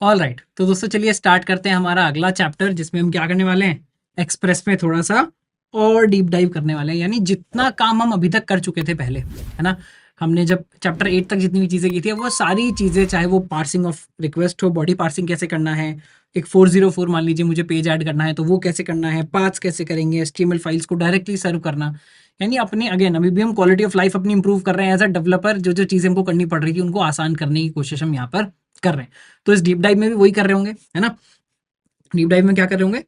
All right, तो दोस्तों चलिए स्टार्ट करते हैं हमारा अगला चैप्टर, जिसमें हम क्या करने वाले हैं, एक्सप्रेस में थोड़ा सा और डीप डाइव करने वाले हैं। यानी जितना काम हम अभी तक कर चुके थे पहले, है ना, हमने जब चैप्टर 8 तक जितनी भी चीज़ें की थी, वो सारी चीज़ें, चाहे वो पार्सिंग ऑफ रिक्वेस्ट हो, बॉडी पार्सिंग कैसे करना है, एक 404 मान लीजिए मुझे पेज ऐड करना है तो वो कैसे करना है, पाथ्स कैसे करेंगे, एचटीएमएल फाइल्स को डायरेक्टली सर्व करना। यानी अपने अगेन अभी भी हम क्वालिटी ऑफ लाइफ अपनी इंप्रूव कर रहे हैं एज अ डेवलपर। जो जो चीज़ें हमको करनी पड़ रही थी उनको आसान करने की कोशिश हम यहाँ पर कर रहे हैं। तो इस डीप डाइव में भी वही कर रहे होंगे, है ना। डीप डाइव में क्या कर रहे होंगे,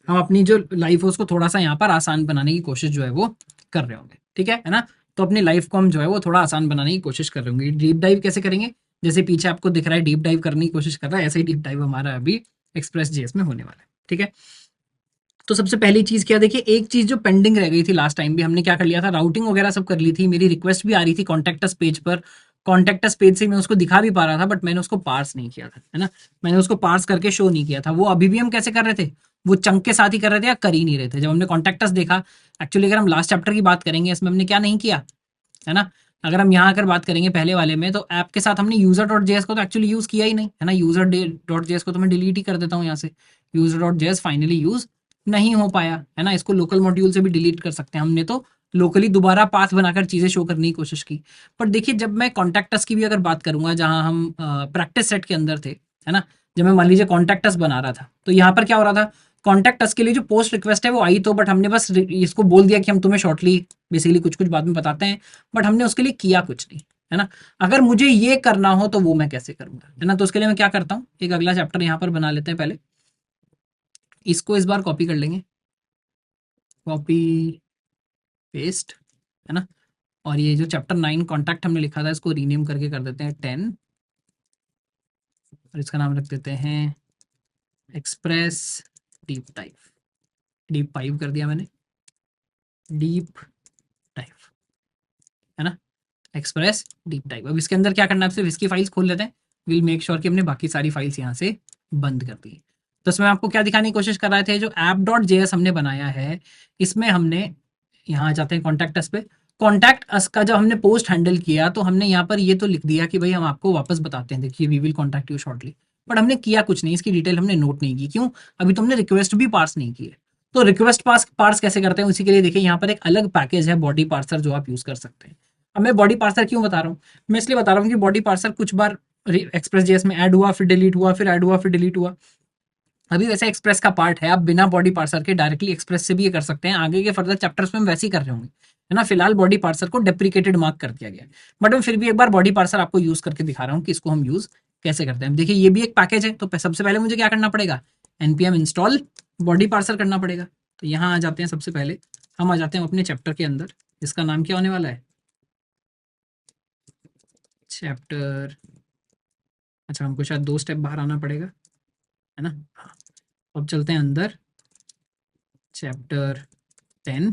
हम अपनी जो लाइफ है उसको थोड़ा सा यहाँ पर आसान बनाने की कोशिश जो है वो कर रहे होंगे, ठीक है ना। तो अपनी लाइफ को हम जो है वो थोड़ा आसान बनाने की कोशिश कर रहे होंगे। डीप डाइव कैसे करेंगे, जैसे पीछे आपको दिख रहा है डीप डाइव करने की कोशिश कर रहा है, ऐसे ही डीप डाइव हमारा अभी एक्सप्रेस जेएस में होने वाला है, ठीक है। तो सबसे पहली चीज क्या, देखिए एक चीज जो पेंडिंग रह गई थी लास्ट टाइम भी, हमने क्या कर लिया था, राउटिंग वगैरह सब कर ली थी, मेरी रिक्वेस्ट भी आ रही थी कॉन्टेक्टस पेज पर। कॉन्टेक्टस पेज से मैं उसको दिखा भी पा रहा था, बट मैंने उसको पार्स नहीं किया था, है ना। मैंने उसको पार्स करके शो नहीं किया था। वो अभी भी हम कैसे कर रहे थे, वो चंक के साथ ही कर रहे थे या कर ही नहीं रहे थे। जब हमने कॉन्टेक्टस देखा, एक्चुअली अगर हम लास्ट चैप्टर की बात करेंगे, इसमें हमने क्या नहीं किया, है ना। अगर हम यहाँ अगर बात करेंगे पहले वाले में, तो ऐप के साथ हमने यूजर डॉट जेएस को तो एक्चुअली यूज किया ही नहीं, है ना। यूजर डॉट जेएस को तो मैं डिलीट ही कर देता हूँ यहाँ से। User dot JS finally use नहीं हो पाया, है ना। इसको लोकल मॉड्यूल से भी डिलीट कर सकते हैं, हमने तो लोकली दोबारा पाथ बनाकर चीजें शो करने की कोशिश की। पर देखिए जब मैं कॉन्टैक्टस की भी अगर बात करूंगा, जहां हम प्रैक्टिस सेट के अंदर थे, है ना, जब मैं मान लीजिए कॉन्टैक्टस बना रहा था, तो यहाँ पर क्या हो रहा था, कॉन्टैक्ट अस के लिए जो पोस्ट रिक्वेस्ट है वो आई तो, बट हमने बस इसको बोल दिया कि हम तुम्हें शॉर्टली बेसिकली कुछ कुछ बाद में बताते हैं, बट हमने उसके लिए किया कुछ नहीं, है ना। अगर मुझे ये करना हो तो वो मैं कैसे करूंगा, है ना। तो उसके लिए मैं क्या करता हूँ, एक अगला चैप्टर यहाँ पर बना लेते हैं पहले। इसको इस बार कॉपी कर लेंगे, कॉपी पेस्ट, है ना। और ये जो चैप्टर 9 कॉन्टैक्ट हमने लिखा था, इसको रीनेम करके कर देते हैं 10, और इसका नाम रख देते हैं express deep dive. Deep dive कर दिया मैंने, डीप डाइव, है ना, एक्सप्रेस डीप डाइव। अब इसके अंदर क्या करना है, सिर्फ इसकी फाइल्स खोल लेते हैं। विल मेक श्योर कि हमने बाकी सारी फाइल्स यहाँ से बंद कर दी। तो इसमें आपको क्या दिखाने की कोशिश कर रहे थे, जो ऐप डॉट जेएस हमने बनाया है, इसमें हमने यहाँ आ जाते हैं कॉन्टैक्ट अस पे। कॉन्टैक्ट अस का जब हमने पोस्ट हैंडल किया, तो हमने यहाँ पर ये तो लिख दिया कि भाई हम आपको वापस बताते हैं, देखिए we will contact you shortly. But हमने किया कुछ नहीं, इसकी डिटेल हमने नोट नहीं की। क्यों, अभी तुमने रिक्वेस्ट भी पार्स नहीं की है। तो रिक्वेस्ट पास पार्स कैसे करते हैं, उसी के लिए देखिए यहाँ पर एक अलग पैकेज है बॉडी पार्सर, जो आप यूज कर सकते हैं। अब मैं बॉडी पार्सर क्यों बता रहा हूँ, मैं इसलिए बता रहा हूँ कि बॉडी पार्सर कुछ बार एक्सप्रेस जेएस में ऐड हुआ, फिर डिलीट हुआ, फिर ऐड हुआ, फिर डिलीट हुआ। अभी वैसे एक्सप्रेस का पार्ट है, आप बिना बॉडी पार्सर के डायरेक्टली एक्सप्रेस से भी ये कर सकते हैं। आगे के फर्दर चैप्टर्स में हम वैसे ही कर रहे होंगे, है ना। फिलहाल बॉडी पार्सर को डेप्रिकेटेड मार्क कर दिया गया है, बट मैं फिर भी एक बार बॉडी पार्सर आपको यूज करके दिखा रहा हूँ कि इसको हम यूज कैसे करते हैं। देखिए ये भी एक पैकेज है, तो सबसे पहले मुझे क्या करना पड़ेगा, एनपीएम इंस्टॉल बॉडी पार्सर करना पड़ेगा। तो यहाँ आ जाते हैं, सबसे पहले हम आ जाते हैं अपने चैप्टर के अंदर, जिसका नाम क्या होने वाला है, चैप्टर, अच्छा हमको शायद 2 स्टेप बाहर आना पड़ेगा, है ना। हाँ, अब चलते हैं अंदर, चैप्टर 10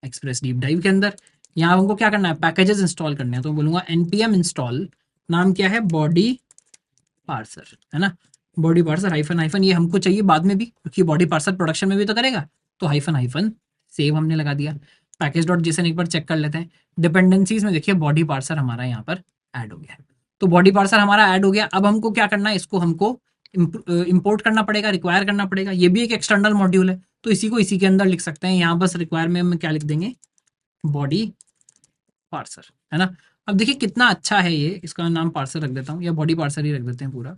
एक्सप्रेस डीप डाइव के अंदर। यहाँ हमको क्या करना है, पैकेजेस इंस्टॉल करने हैं। तो बोलूंगा npm इंस्टॉल, नाम क्या है, बॉडी पार्सर, है ना। बॉडी पार्सर हाइफन हाइफन, ये हमको चाहिए बाद में भी, क्योंकि बॉडी पार्सर प्रोडक्शन में भी तो करेगा। तो हाइफन हाइफन सेव हमने लगा दिया। पैकेज डॉट जेसन एक बार चेक कर लेते हैं। डिपेंडेंसीज में देखिए बॉडी पार्सर हमारा यहाँ पर ऐड हो गया है। तो बॉडी पार्सर हमारा ऐड हो गया। अब हमको क्या करना है, इसको हमको इंपोर्ट करना पड़ेगा, रिक्वायर करना पड़ेगा। ये भी एक एक्सटर्नल मॉड्यूल है, तो इसी को इसी के अंदर लिख सकते हैं। यहाँ बस रिक्वायर में हम क्या लिख देंगे, बॉडी पार्सर, है ना। अब देखिए कितना अच्छा है ये, इसका नाम पार्सर रख देता हूँ, या बॉडी पार्सर ही रख देते हैं पूरा,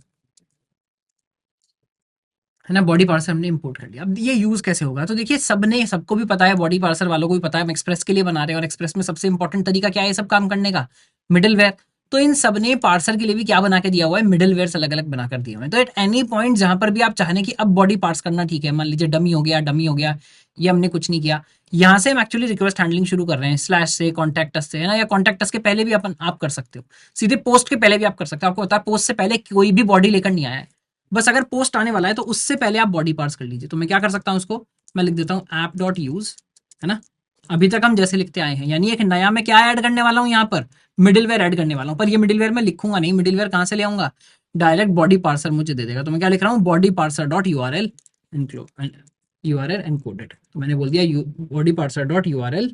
है ना। बॉडी पार्सर हमने इंपोर्ट कर लिया। अब ये यूज कैसे होगा, तो देखिए सबने, सबको भी पता है, बॉडी पार्सर वालों को भी पता है, हम एक्सप्रेस के लिए बना रहे हैं, और एक्सप्रेस में सबसे इंपॉर्टेंट तरीका क्या है ये सब काम करने का, मिडिलवेयर। तो इन सबने पार्सर के लिए भी क्या बना के दिया हुआ है, मिडिलवेयर अलग अलग बनाकर दिए हुए हैं। तो एट एनी पॉइंट जहां पर भी आप चाहें कि अब बॉडी पार्स करना, ठीक है, मान लीजिए डमी हो गया, डमी हो गया, ये हमने कुछ नहीं किया, यहाँ से हम एक्चुअली रिक्वेस्ट हैंडलिंग शुरू कर रहे हैं, स्लैश से, कॉन्टैक्ट से, है ना, या कॉन्टैक्ट के पहले भी अपन आप कर सकते हो, सीधे पोस्ट के पहले भी आप कर सकते हो। आपको पता है पोस्ट से पहले कोई भी बॉडी लेकर नहीं आया है, बस अगर पोस्ट आने वाला है तो उससे पहले आप बॉडी पार्स कर लीजिए। तो मैं क्या कर सकता हूँ, उसको मैं लिख देता हूँ ऐप डॉट यूज, है ना। अभी तक हम जैसे लिखते आए हैं, यानी एक नया मैं क्या ऐड करने वाला हूँ यहाँ पर, मिडिलवेयर ऐड करने वाला हूँ। पर ये मिडिलवेयर मैं लिखूंगा नहीं, मिडिलवेयर कहाँ से ले आऊंगा, डायरेक्ट बॉडी पार्सर मुझे दे देगा। तो मैं क्या लिख रहा हूँ, body parser dot U R L URL encoded. तो मैंने बोल दिया बॉडी पार्सर डॉट URL,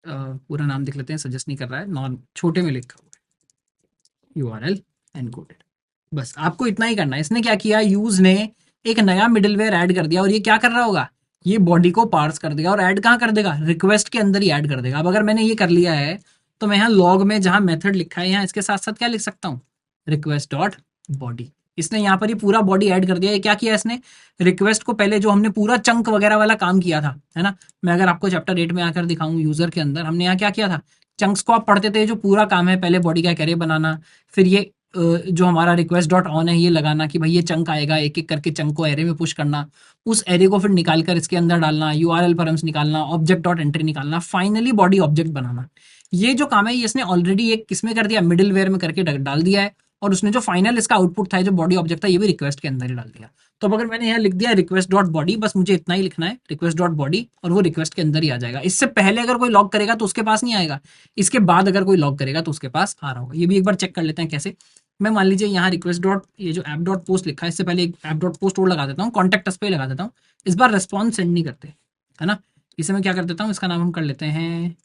पूरा नाम लिख लेते हैं, सजेस्ट नहीं कर रहा है, नॉन छोटे में लिखा हुआ है, URL एनकोडेड। बस आपको इतना ही करना है। इसने क्या किया, यूज ने एक नया मिडिलवेयर ऐड कर दिया और ये क्या कर रहा होगा, ये बॉडी को पार्स कर देगा और ऐड कहाँ कर देगा, रिक्वेस्ट के अंदर ही ऐड कर देगा। अब अगर मैंने ये कर लिया है तो मैं यहाँ लॉग में जहाँ मेथड लिखा है यहाँ इसके साथ साथ क्या लिख सकता हूँ, रिक्वेस्ट डॉट बॉडी। इसने यहाँ पर ही पूरा बॉडी ऐड कर दिया। ये क्या किया इसने, रिक्वेस्ट को पहले जो हमने पूरा चंक वगैरह वाला काम किया था, है ना, मैं अगर आपको चैप्टर 8 में आकर दिखाऊं यूजर के अंदर हमने यहाँ क्या किया था, चंक्स को आप पढ़ते थे, जो पूरा काम है पहले बॉडी का एक एरे बनाना, फिर ये जो हमारा रिक्वेस्ट डॉट ऑन है ये लगाना कि भाई ये चंक आएगा, एक एक करके चंक को एरे में पुश करना, उस एरे को फिर निकाल कर इसके अंदर डालना, यूआरएल परम्स निकालना, ऑब्जेक्ट डॉट एंट्री निकालना, फाइनली बॉडी ऑब्जेक्ट बनाना। ये जो काम है ये इसने ऑलरेडी एक किसमें कर दिया, मिडिल वेयर में करके डाल दिया है। और उसने जो फाइनल इसका आउटपुट था, जो बॉडी ऑब्जेक्ट था, ये भी रिक्वेस्ट के अंदर ही डाल दिया। तो अब अगर मैंने यहाँ लिख दिया रिक्वेस्ट डॉट बॉडी, बस मुझे इतना ही लिखना है, रिक्वेस्ट डॉट बॉडी, और वो रिक्वेस्ट के अंदर ही आ जाएगा। इससे पहले अगर कोई लॉग करेगा तो उसके पास नहीं आएगा, इसके बाद अगर कोई लॉग करेगा तो उसके पास आ रहा होगा। ये भी एक बार चेक कर लेते हैं कैसे। मैं मान लीजिए यहाँ रिक्वेस्ट डॉट ये जो ऐप डॉट पोस्ट लिखा है, इससे पहले एक ऐप डॉट पोस्ट और लगा देता हूँ, कॉन्टैक्ट अस पे लगा देता हूँ। इस बार रिस्पॉन्स सेंड नहीं करते, है ना, इसे मैं क्या कर देता हूँ, इसका नाम हम कर लेते हैं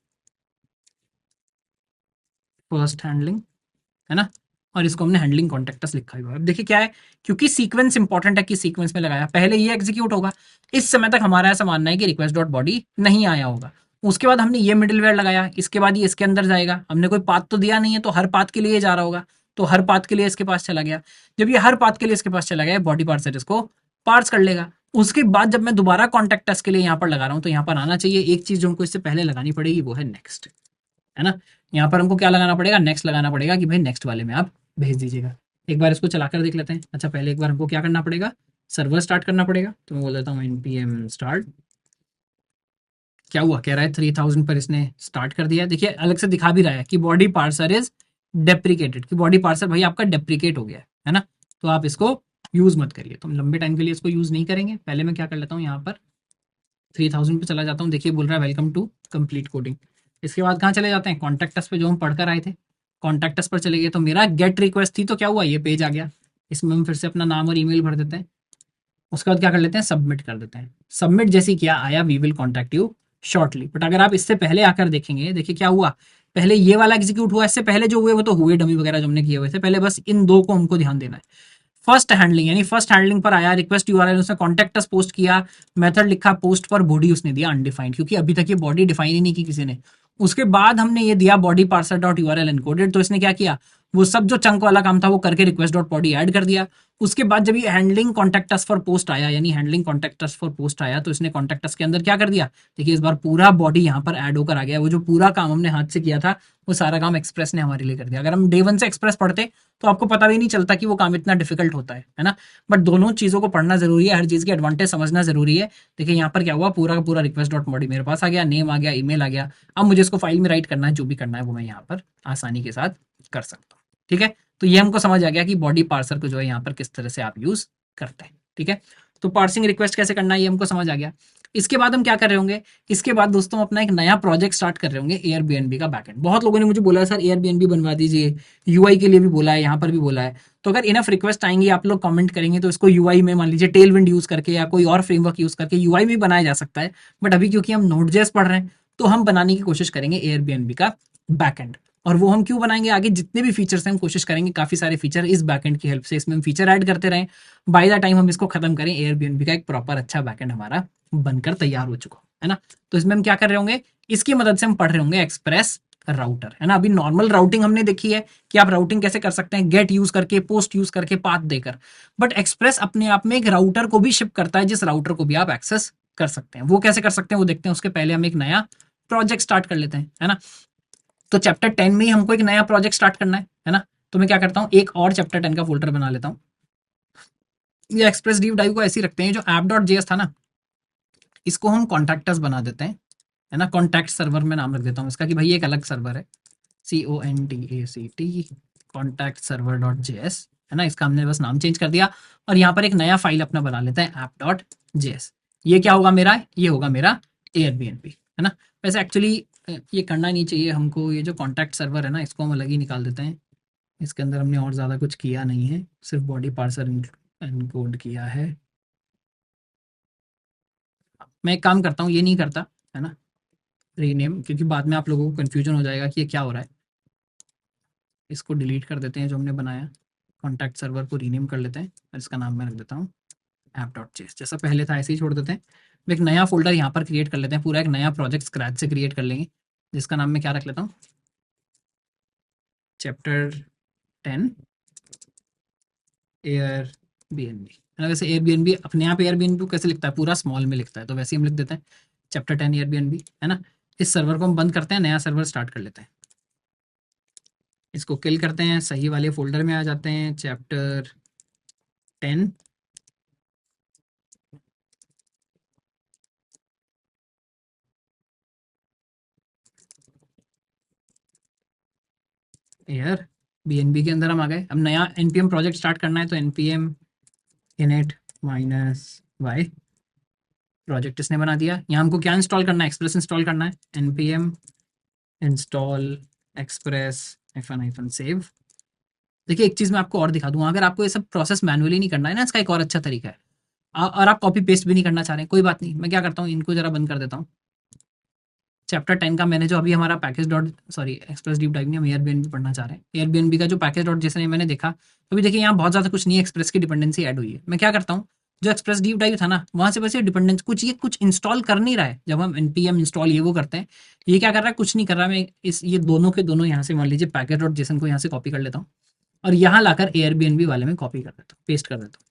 फर्स्ट हैंडलिंग, है ना, और इसको हमने हैंडलिंग कॉन्टेक्टस लिखा हुआ है। अब देखिए क्या है, क्योंकि सीक्वेंस इंपॉर्टेंट है कि सीक्वेंस में लगाया, पहले ये एग्जीक्यूट होगा। इस समय तक हमारा ऐसा मानना है कि रिक्वेस्ट डॉट बॉडी नहीं आया होगा। उसके बाद हमने ये मिडिलवेयर लगाया, इसके बाद ये इसके अंदर जाएगा। हमने कोई पाथ तो दिया नहीं है, तो हर पाथ के लिए जा रहा होगा, तो हर पाथ के लिए इसके पास चला गया। जब ये हर पाथ के लिए इसके पास चला गया, बॉडी पार्सर इसको पार्स कर लेगा। उसके बाद जब मैं दोबारा कॉन्टेक्टस के लिए यहाँ पर लगा रहा हूँ, तो यहाँ पर आना चाहिए एक चीज जो हमको इससे पहले लगानी पड़ेगी, वो है नेक्स्ट, है ना। यहाँ पर हमको क्या लगाना पड़ेगा, नेक्स्ट लगाना पड़ेगा कि भाई नेक्स्ट वाले में आप भेज दीजिएगा। एक बार इसको चलाकर देख लेते हैं। अच्छा पहले एक बार हमको क्या करना पड़ेगा, सर्वर स्टार्ट करना पड़ेगा। तो मैं बोल देता हूँ npm स्टार्ट। क्या हुआ, कह रहा है 3000 पर इसने स्टार्ट कर दिया। देखिए अलग से दिखा भी रहा है कि बॉडी पार्सर इज डेप्रिकेटेड, कि बॉडी पार्सर भाई आपका डेप्रिकेट हो गया है ना। तो आप इसको यूज मत करिए, तो हम लंबे टाइम के लिए इसको यूज नहीं करेंगे। पहले मैं क्या कर लेता हूँ, यहाँ पर 3000 पे चला जाता हूँ। देखिए बोल रहा है वेलकम टू कंप्लीट कोडिंग। इसके बाद कहाँ चले जाते हैं, कॉन्टैक्टस पे जो हम पढ़कर आए थे, कॉन्टैक्टस पर चले गए। तो मेरा गेट रिक्वेस्ट थी, तो क्या हुआ, ये पेज आ गया। इसमें हम फिर से अपना नाम और ईमेल भर देते हैं। उसके बाद क्या कर लेते हैं, सबमिट कर देते हैं। सबमिट जैसे किया आया, we will contact you shortly. But अगर आप इससे पहले आकर देखेंगे, देखिए क्या हुआ, पहले ये वाला एग्जीक्यूट हुआ, इससे पहले जो हुए वो तो हुए डमी वगैरह जो हमने किए हुए थे पहले, बस इन दो को हमको ध्यान देना है। फर्स्ट हैंडलिंग, यानी फर्स्ट हैंडलिंग पर आया, रिक्वेस्ट यूआरएल उसने कॉन्टैक्ट अस पोस्ट किया, मेथड लिखा पोस्ट पर, बॉडी उसने दिया अनडिफाइंड, क्योंकि अभी तक ये बॉडी डिफाइन ही नहीं की किसी ने। उसके बाद हमने ये दिया body parser dot URL encoded. तो इसने क्या किया, वो सब जो चंक वाला काम था वो करके रिक्वेस्ट डॉट बॉडी ऐड कर दिया। उसके बाद जब ये handling contact us for post आया, यानी handling contact us for post आया, तो इसने कॉन्टैक्ट अस के अंदर क्या कर दिया, देखिए इस बार पूरा बॉडी यहाँ पर ऐड होकर आ गया। वो जो पूरा काम हमने हाथ से किया था वो सारा काम एक्सप्रेस ने हमारे लिए कर दिया। अगर हम डे वन से एक्सप्रेस पढ़ते तो आपको पता भी नहीं चलता कि वो काम इतना डिफिकल्ट होता है ना। बट दोनों चीज़ों को पढ़ना जरूरी है, हर चीज़ की एडवांटेज समझना जरूरी है। देखिए यहाँ पर क्या हुआ, पूरा का पूरा रिक्वेस्ट डॉट बॉडी मेरे पास आ गया, नेम आ गया, ईमेल आ गया। अब मुझे इसको फाइल में राइट करना है, जो भी करना है वो मैं यहाँ पर आसानी के साथ कर सकता हूँ। ठीक है, तो ये हमको समझ आ गया कि बॉडी पार्सर को जो है यहाँ पर किस तरह से आप यूज करते हैं। ठीक है, तो पार्सिंग रिक्वेस्ट कैसे करना है ये हमको समझ आ गया। इसके बाद हम क्या कर रहे होंगे, इसके बाद दोस्तों अपना एक नया प्रोजेक्ट स्टार्ट कर रहे होंगे एयरबीएनबी का बैकएंड। बहुत लोगों ने मुझे बोला है सर एयरबीएनबी बनवा दीजिए, यूआई के लिए भी बोला है, यहाँ पर भी बोला है। तो अगर इनफ रिक्वेस्ट आएंगी, आप लोग कमेंट करेंगे, तो इसको यूआई में मान लीजिए टेलविंड यूज करके या कोई और फ्रेमवर्क यूज करके यूआई में बनाया जा सकता है। बट अभी क्योंकि हम नोड.जेएस पढ़ रहे हैं तो हम बनाने की कोशिश करेंगे एयरबीएनबी का बैकएंड। और वो हम क्यों बनाएंगे, आगे जितने भी फीचर्स हैं हम कोशिश करेंगे काफी सारे फीचर इस बैकएंड की हेल्प से इसमें हम फीचर ऐड करते रहें। बाय द टाइम हम इसको खत्म करें, एयरबीएनबी का एक प्रॉपर अच्छा बैकएंड हमारा बनकर तैयार हो चुका है ना। तो इसमें हम क्या कर रहे होंगे, इसकी मदद से हम पढ़ रहे होंगे एक्सप्रेस राउटर, है ना। अभी नॉर्मल राउटिंग हमने देखी है कि आप राउटिंग कैसे कर सकते हैं, गेट यूज करके, पोस्ट यूज करके, पाथ देकर। बट एक्सप्रेस अपने आप में एक राउटर को भी शिप करता है, जिस राउटर को भी आप एक्सेस कर सकते हैं। वो कैसे कर सकते हैं वो देखते हैं, उसके पहले हम एक नया प्रोजेक्ट स्टार्ट कर लेते हैं, है ना। तो चैप्टर 10 में ही हमको एक नया प्रोजेक्ट स्टार्ट करना है ना। तो मैं क्या करता हूँ, एक और चैप्टर 10 का फोल्डर बना लेता हूँ। ये एक्सप्रेस डीप डाइव को ऐसे ही रखते हैं, जो ऐप डॉट जेएस था ना, इसको हम कॉन्टैक्टस बना देते हैं, है ना। कॉन्टैक्ट सर्वर में नाम रख देता हूँ इसका कि भाई ये एक अलग सर्वर है, CONTACT contact server dot JS, है ना। इसका हमने बस नाम चेंज कर दिया और यहाँ पर एक नया फाइल अपना बना लेते हैं ऐप डॉट जेएस। ये क्या होगा मेरा, ये होगा मेरा एयरबीएनबी, है ना। वैसे एक्चुअली ये करना नहीं चाहिए हमको, ये जो कॉन्टैक्ट सर्वर है ना इसको हम अलग ही निकाल देते हैं। इसके अंदर हमने और ज़्यादा कुछ किया नहीं है, सिर्फ बॉडी पार्सर एनकोड किया है। मैं एक काम करता हूँ, ये नहीं करता, है ना, रीनेम, क्योंकि बाद में आप लोगों को कन्फ्यूजन हो जाएगा कि ये क्या हो रहा है। इसको डिलीट कर देते हैं जो हमने बनाया, कॉन्टैक्ट सर्वर को रीनेम कर लेते हैं और इसका नाम मैं रख देता हूँ app.js। जैसा पहले था ऐसे ही छोड़ देते हैं। अब एक नया फ़ोल्डर यहाँ पर क्रिएट कर लेते हैं, पूरा एक नया प्रोजेक्ट स्क्रैच से क्रिएट कर लेंगे, जिसका नाम मैं क्या रख लेता हूँ, चैप्टर 10 एयरबीएनबी है ना। वैसे एयरबीएनबी अपने आप एयरबीएनबी को कैसे लिखता है, पूरा स्मॉल में लिखता है, तो वैसे ही हम लिख देते हैं चैप्टर 10 एयरबीएनबी है ना। इस सर्वर को हम बंद करते हैं, नया सर्वर स्टार्ट कर लेते हैं, इसको किल करते हैं, सही वाले फोल्डर में आ जाते हैं, चैप्टर 10 एयर बीएनबी के अंदर हम आ गए। अब नया npm प्रोजेक्ट स्टार्ट करना है, तो npm init -y प्रोजेक्ट इसने बना दिया। यहाँ हमको क्या इंस्टॉल करना है, एक्सप्रेस इंस्टॉल करना है, npm install express -save। देखिए एक चीज़ मैं आपको और दिखा दूँ, अगर आपको ये सब प्रोसेस मैनुअली नहीं करना है ना, इसका एक और अच्छा तरीका है, और आप कॉपी पेस्ट भी नहीं करना चाह रहे हैं, कोई बात नहीं, मैं क्या करता हूँ, इनको जरा बंद कर देता हूँ। चैप्टर 10 का मैंने जो अभी हमारा package dot sorry express deep dive नहीं, हम एयरबीएनबी पढ़ना चाह रहे हैं, एयरबीएनबी का जो पैकेज डॉट जैसे मैंने देखा, अभी देखिए यहाँ बहुत ज़्यादा कुछ नहीं, एक्सप्रेस की डिपेंडेंसी ऐड हुई है। मैं क्या करता हूँ, जो एक्सप्रेस डीप डाइव था ना, वहाँ से बस ये डिपेंडेंसी कुछ इंस्टॉल कर नहीं रहा है। जब हम npm इंस्टॉल ये वो करते हैं, ये क्या कर रहा है, कुछ नहीं कर रहा। मैं इस ये दोनों के दोनों यहाँ से मान लीजिए पैकेज डॉट जेसन को यहाँ से कॉपी कर लेता हूँ और यहाँ लाकर एयरबीएनबी वाले में कॉपी कर देता हूँ, पेस्ट कर देता हूँ।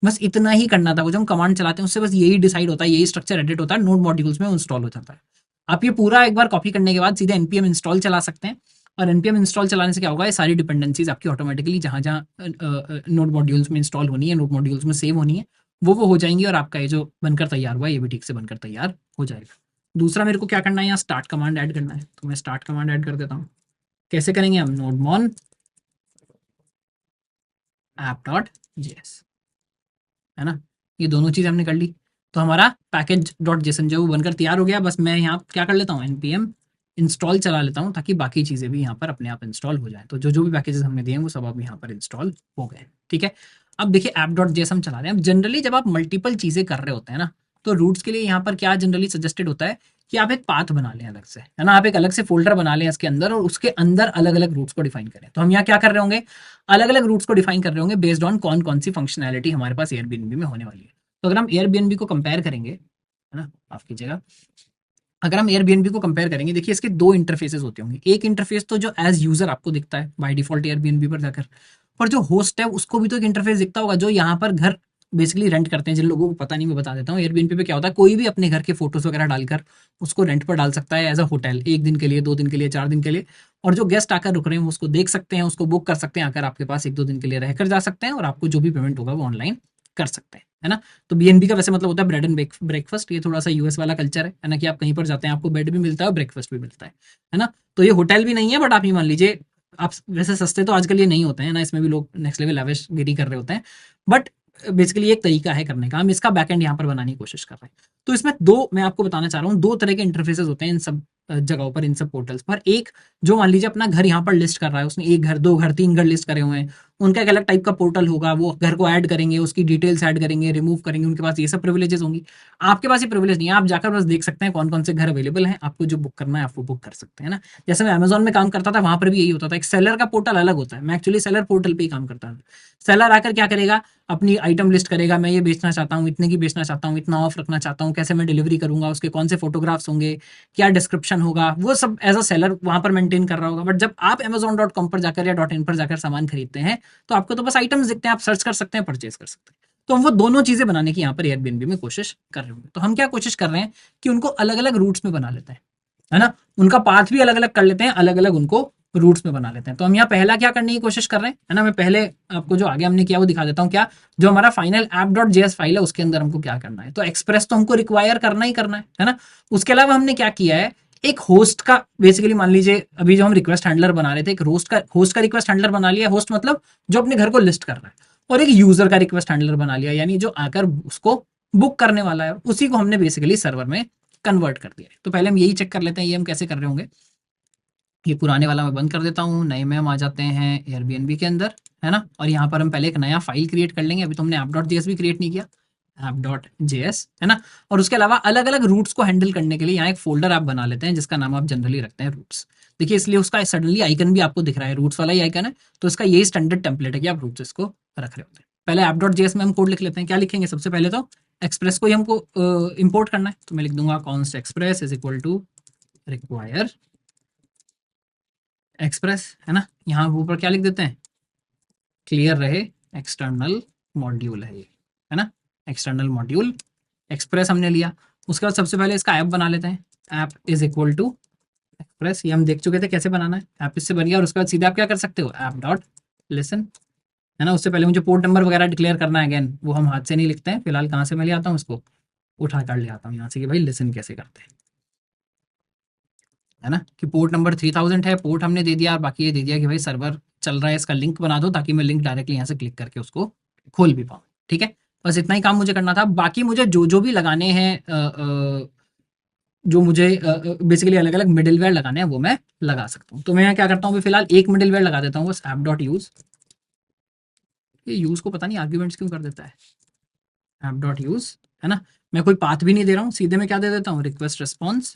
बस इतना ही करना था। वो जब हम कमांड चलाते हैं उससे बस यही डिसाइड होता है, यही स्ट्रक्चर एडिट होता है, नोड मॉड्यूल्स में इंस्टॉल हो जाता है। आप ये पूरा एक बार कॉपी करने के बाद सीधे npm इंस्टॉल चला सकते हैं, और npm इंस्टॉल चलाने से क्या होगा, ये सारी डिपेंडेंसीज आपकी ऑटोमेटिकली जहाँ जहाँ नोड मॉड्यूल्स में इंस्टॉल होनी है, नोड मॉड्यूल्स में सेव होनी है, वो हो जाएंगी, और आपका ये जो बनकर तैयार हुआ है ये भी ठीक से बनकर तैयार हो जाएगा। दूसरा मेरे को क्या करना है, यहाँ स्टार्ट कमांड ऐड करना है, तो मैं स्टार्ट कमांड ऐड कर देता हूँ। कैसे करेंगे हम, nodemon app.js है ना, ये दोनों चीज़ हमने कर ली, तो हमारा पैकेज डॉट जेसन जो वो बनकर तैयार हो गया। बस मैं यहाँ क्या कर लेता हूँ, npm इंस्टॉल चला लेता हूँ, ताकि बाकी चीज़ें भी यहाँ पर अपने आप इंस्टॉल हो जाए। तो जो जो भी पैकेजेस हमने दिए हैं वो सब अब यहाँ पर इंस्टॉल हो गए, ठीक है। अब देखिए app.js हम चला रहे हैं। अब जनरली जब आप मल्टीपल चीज़ें कर रहे होते हैं ना, तो रूट्स के लिए यहाँ पर क्या जनरली सजेस्टेड होता है कि आप एक पाथ बना लें अलग से, है ना, आप एक अलग से फोल्डर बना लें इसके अंदर, और उसके अंदर अलग अलग रूट्स को डिफाइन करें। तो हम यहाँ क्या कर रहे होंगे, अलग अलग रूट्स को डिफाइन कर रहे होंगे बेस्ड ऑन कौन कौन सी फंक्शनैलिटी हमारे पास एयरबीएनबी में होने वाली है। तो अगर हम एयरबीएनबी को कंपेयर करेंगे, है ना, माफ कीजिएगा, अगर हम एयरबीएनबी को कंपेयर करेंगे, देखिए इसके दो इंटरफेसेस होते होंगे। एक इंटरफेस तो जो एज यूजर आपको दिखता है बाय डिफॉल्ट एयरबीएनबी पर जाकर, पर जो होस्ट है उसको भी तो एक इंटरफेस दिखता होगा, जो यहाँ पर घर बेसिकली रेंट करते हैं। जिन लोगों को पता नहीं, मैं बता देता हूँ, एयरबीएनबी पे क्या होता है, कोई भी अपने घर के फोटोज वगैरह डालकर उसको रेंट पर डाल सकता है एज अ होटल, 1 दिन के लिए, 2 दिन के लिए, 4 दिन के लिए, और जो गेस्ट आकर रुक रहे हैं वो उसको देख सकते हैं, उसको बुक कर सकते हैं, आकर आपके पास 1-2 दिन के लिए रहकर जा सकते हैं, और आपको जो भी पेमेंट होगा वो ऑनलाइन कर सकते हैं, है ना। तो बीएनबी का वैसे मतलब होता है ब्रेड एंड ब्रेकफास्ट। ये थोड़ा सा यूएस वाला कल्चर है ना, कि आप कहीं पर जाते हैं आपको बेड भी मिलता है और ब्रेकफास्ट भी मिलता है ना। तो ये होटल भी नहीं है, बट आप ये मान लीजिए, आप वैसे सस्ते तो आजकल ये नहीं होते हैं ना, इसमें भी लोग नेक्स्ट लेवल लैविश गिरी कर रहे होते हैं, बट बेसिकली एक तरीका है करने का। हम इसका बैकएंड यहाँ पर बनाने की कोशिश कर रहे हैं। तो इसमें दो, मैं आपको बताना चाह रहा हूँ, दो तरह के इंटरफेसेस होते हैं इन सब जगहों पर, इन सब पोर्टल्स पर। एक जो मान लीजिए अपना घर यहाँ पर लिस्ट कर रहा है, उसने 1 घर, 2 घर, 3 घर लिस्ट करे हुए हैं, उनका एक अलग टाइप का पोर्टल होगा, वो घर को ऐड करेंगे, उसकी डिटेल्स ऐड करेंगे, रिमूव करेंगे, उनके पास ये सब प्रिविलेजेस होंगी। आपके पास ये प्रिविलेज नहीं है, आप जाकर बस देख सकते हैं कौन कौन से घर अवेलेबल हैं, आपको जो बुक करना है आप वो बुक कर सकते हैं ना। जैसे मैं अमेजोन में काम करता था, वहां पर भी यही होता था, एक सेलर का पोर्टल अलग होता है। मैं एक्चुअली सेलर पोर्टल पे ही काम करता था। सेलर आकर क्या करेगा, अपनी आइटम लिस्ट करेगा, मैं ये बेचना चाहता हूँ, इतने की बेचना चाहता हूँ, इतना ऑफ रखना चाहता हूँ, कैसे मैं डिलीवरी करूंगा, उसके कौन से फोटोग्राफ्स होंगे, क्या डिस्क्रिप्शन होगा, वो सब एज अ सेलर वहां पर मेंटेन कर रहा होगा। बट जब आप amazon.com पर जाकर या .in पर जाकर सामान खरीदते हैं, तो आपको तो बस आइटम्स दिखते हैं, आप सर्च कर सकते हैं, परचेज कर सकते हैं। तो हम वो दोनों चीजें बनाने की यहाँ पर एयरबीएनबी में कोशिश कर रहे होंगे। तो हम क्या कोशिश कर रहे हैं कि उनको अलग अलग रूट्स में बना लेते हैं, है ना, उनका पाथ भी अलग अलग कर लेते हैं, अलग अलग उनको रूट्स में बना लेते हैं। तो हम यहाँ पहला क्या करने की कोशिश कर रहे हैं, है ना, मैं पहले आपको जो आगे हमने किया वो दिखा देता हूँ। क्या, जो हमारा फाइनल app.js फाइल है उसके अंदर हमको क्या करना है, तो एक्सप्रेस तो हमको रिक्वायर करना ही करना है ना। उसके अलावा हमने क्या किया है, एक होस्ट का, बेसिकली मान लीजिए अभी जो हम रिक्वेस्ट हैंडलर बना रहे थे, एक होस्ट का रिक्वेस्ट हैंडलर बना लिया। होस्ट मतलब जो अपने घर को लिस्ट कर रहा है, और एक यूजर का रिक्वेस्ट हैंडलर बना लिया, यानी जो आकर उसको बुक करने वाला है, उसी को हमने बेसिकली सर्वर में कन्वर्ट कर दिया है। तो पहले हम यही चेक कर लेते हैं ये हम कैसे कर रहे होंगे। ये पुराने वाला मैं बंद कर देता हूँ, नए में हम आ जाते हैं एयरबीएनबी के अंदर, है ना, और यहाँ पर हम पहले एक नया फाइल क्रिएट कर लेंगे। अभी तो हमने app.js भी क्रिएट नहीं किया, ऐप डॉट जेएस, है ना। और उसके अलावा अलग अलग रूट्स को हैंडल करने के लिए यहाँ एक फोल्डर आप बना लेते हैं जिसका नाम आप जनरली रखते हैं रूट्स। देखिए इसलिए उसका सडनली आइकन भी आपको दिख रहा है, रूट्स वाला ही आइकन है, तो इसका यही स्टैंडर्ड टेम्पलेट है कि आप रूट्स इसको रख रहे होते हैं। पहले ऐप डॉट जेएस में हम कोड लिख लेते हैं। क्या लिखेंगे? सबसे पहले तो एक्सप्रेस को ही हमको इंपोर्ट करना है, तो मैं लिख दूंगा const express is equal to require express, है ना। यहाँ ऊपर क्या लिख देते हैं? क्लियर रहे एक्सटर्नल मॉड्यूल है ये, है ना, एक्सटर्नल मॉड्यूल एक्सप्रेस हमने लिया। उसके बाद सबसे पहले इसका ऐप बना लेते हैं, app is equal to express. ये हम देख चुके थे कैसे बनाना है, ऐप इससे बन गया। और उसके बाद सीधे आप क्या कर सकते हो, ऐप डॉट लिसन, है ना। उससे पहले मुझे पोर्ट नंबर वगैरह डिक्लेयर करना है, अगेन वो हम हाथ से नहीं लिखते हैं फिलहाल। कहाँ से मैं ले आता हूँ इसको, उठा कर ले आता हूँ यहाँ से कि भाई लिसन कैसे करते हैं, है ना। कि पोर्ट नंबर 3000 है, पोर्ट हमने दे दिया, और बाकी ये दे दिया कि भाई सर्वर चल रहा है, इसका लिंक बना दो ताकि मैं लिंक डायरेक्टली यहाँ से क्लिक करके उसको खोल भी पाऊँ। ठीक है, बस इतना ही काम मुझे करना था। बाकी मुझे जो जो भी लगाने हैं जो मुझे बेसिकली अलग अलग मिडिलवेयर लगाने हैं वो मैं लगा सकता हूँ। तो मैं यहाँ क्या करता हूँ, अभी फिलहाल एक मिडिलवेयर लगा देता हूँ बस, ऐप डॉट यूज। ये यूज को पता नहीं आर्ग्यूमेंट्स क्यों कर देता है, ऐप डॉट यूज, है ना। मैं कोई पाथ भी नहीं दे रहा हूँ, सीधे मैं क्या दे देता हूँ, रिक्वेस्ट रिस्पॉन्स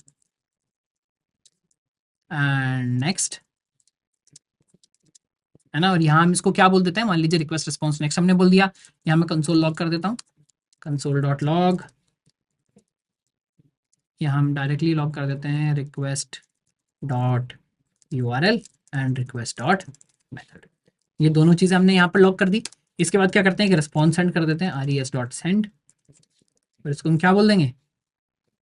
एंड नेक्स्ट, है ना। और यहाँ हम इसको क्या बोल देते हैं, मान लीजिए रिक्वेस्ट रिस्पॉन्स नेक्स्ट हमने बोल दिया। यहाँ मैं कंसोल लॉग कर देता हूँ, कंसोल डॉट लॉग। यहाँ हम डायरेक्टली लॉग कर देते हैं request dot URL and request dot method. ये दोनों चीज़ें हमने यहाँ पर लॉग कर दी। इसके बाद क्या करते हैं कि रिस्पॉन्स सेंड कर देते हैं, res डॉट सेंड। और इसको हम क्या बोल देंगे,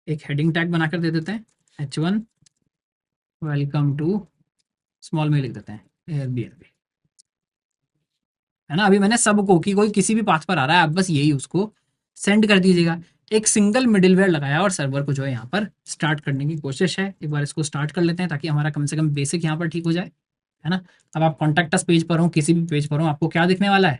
एक हेडिंग टैग बनाकर दे देते हैं, h1 वेलकम टू, स्मॉल में लिख देते हैं एयरबीएनबी, है ना। अभी मैंने सबको कि कोई किसी भी पाथ पर आ रहा है, आप बस यही उसको सेंड कर दीजिएगा। एक सिंगल मिडिलवेयर लगाया और सर्वर को जो है यहाँ पर स्टार्ट करने की कोशिश है। एक बार इसको स्टार्ट कर लेते हैं ताकि हमारा कम से कम बेसिक यहाँ पर ठीक हो जाए, है ना। अब आप कॉन्टैक्ट अस पेज पर हो, किसी भी पेज पर हो, आपको क्या दिखने वाला है,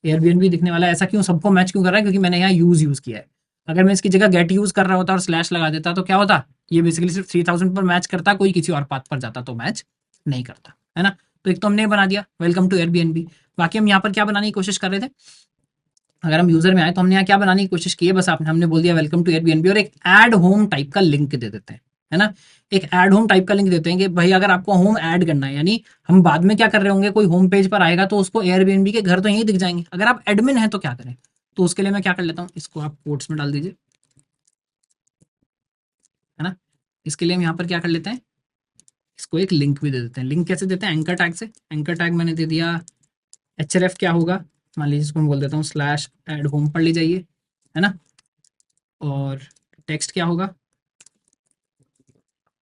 एयरबीएनबी दिखने वाला है। ऐसा क्यों, सबको मैच क्यों कर रहा है, क्योंकि मैंने यहाँ यूज़ किया है। अगर मैं इसकी जगह गेट यूज़ कर रहा होता और स्लैश लगा देता तो क्या होता, ये बेसिकली सिर्फ 3000 पर मैच करता, कोई किसी और पाथ पर जाता तो मैच नहीं करता, है ना। तो एक तो हमने बना दिया वेलकम टू एयरबीएनबी। बाकी हम यहाँ पर क्या बनाने की कोशिश कर रहे थे, अगर हम यूजर में आए तो हमने यहाँ क्या बनाने की कोशिश की है, बस आपने हमने बोल दिया वेलकम टू एयरबीएनबी और एक ऐड होम टाइप का लिंक दे देते हैं, है ना। एक ऐड होम टाइप का लिंक देते हैं कि भाई अगर आपको होम ऐड करना है, यानी हम बाद में क्या कर रहे होंगे, कोई होम पेज पर आएगा तो उसको एयरबीएनबी के घर तो यहीं दिख जाएंगे। अगर आप एडमिन हैं तो क्या करें, तो उसके लिए मैं क्या कर लेता हूँ, इसको आप कोट्स में डाल दीजिए, है ना। इसके लिए हम यहाँ पर क्या कर लेते हैं, इसको एक लिंक भी दे देते हैं। लिंक कैसे देते हैं, एंकर टैग से। एंकर टैग मैंने दे दिया href, क्या होगा, मान लीजिए इसको मैं बोल देता हूँ स्लैश एड होम पर ले जाइए, है ना। और टेक्स्ट क्या होगा,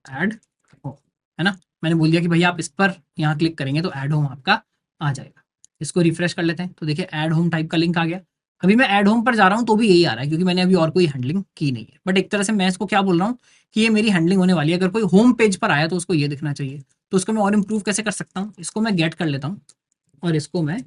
ऐड होम, है ना। मैंने बोल दिया कि भैया आप इस पर यहाँ क्लिक करेंगे तो ऐड होम आपका आ जाएगा। इसको रिफ्रेश कर लेते हैं तो देखिए ऐड होम टाइप का लिंक आ गया। अभी मैं ऐड होम पर जा रहा हूँ तो भी यही आ रहा है क्योंकि मैंने अभी और कोई हैंडलिंग की नहीं है। बट एक तरह से मैं इसको क्या बोल रहा हूँ कि ये मेरी हैंडलिंग होने वाली है। अगर कोई होम पेज पर आया तो उसको ये दिखना चाहिए। तो उसको मैं और इम्प्रूव कैसे कर सकता हूँ, इसको मैं गेट कर लेता हूँ और इसको मैं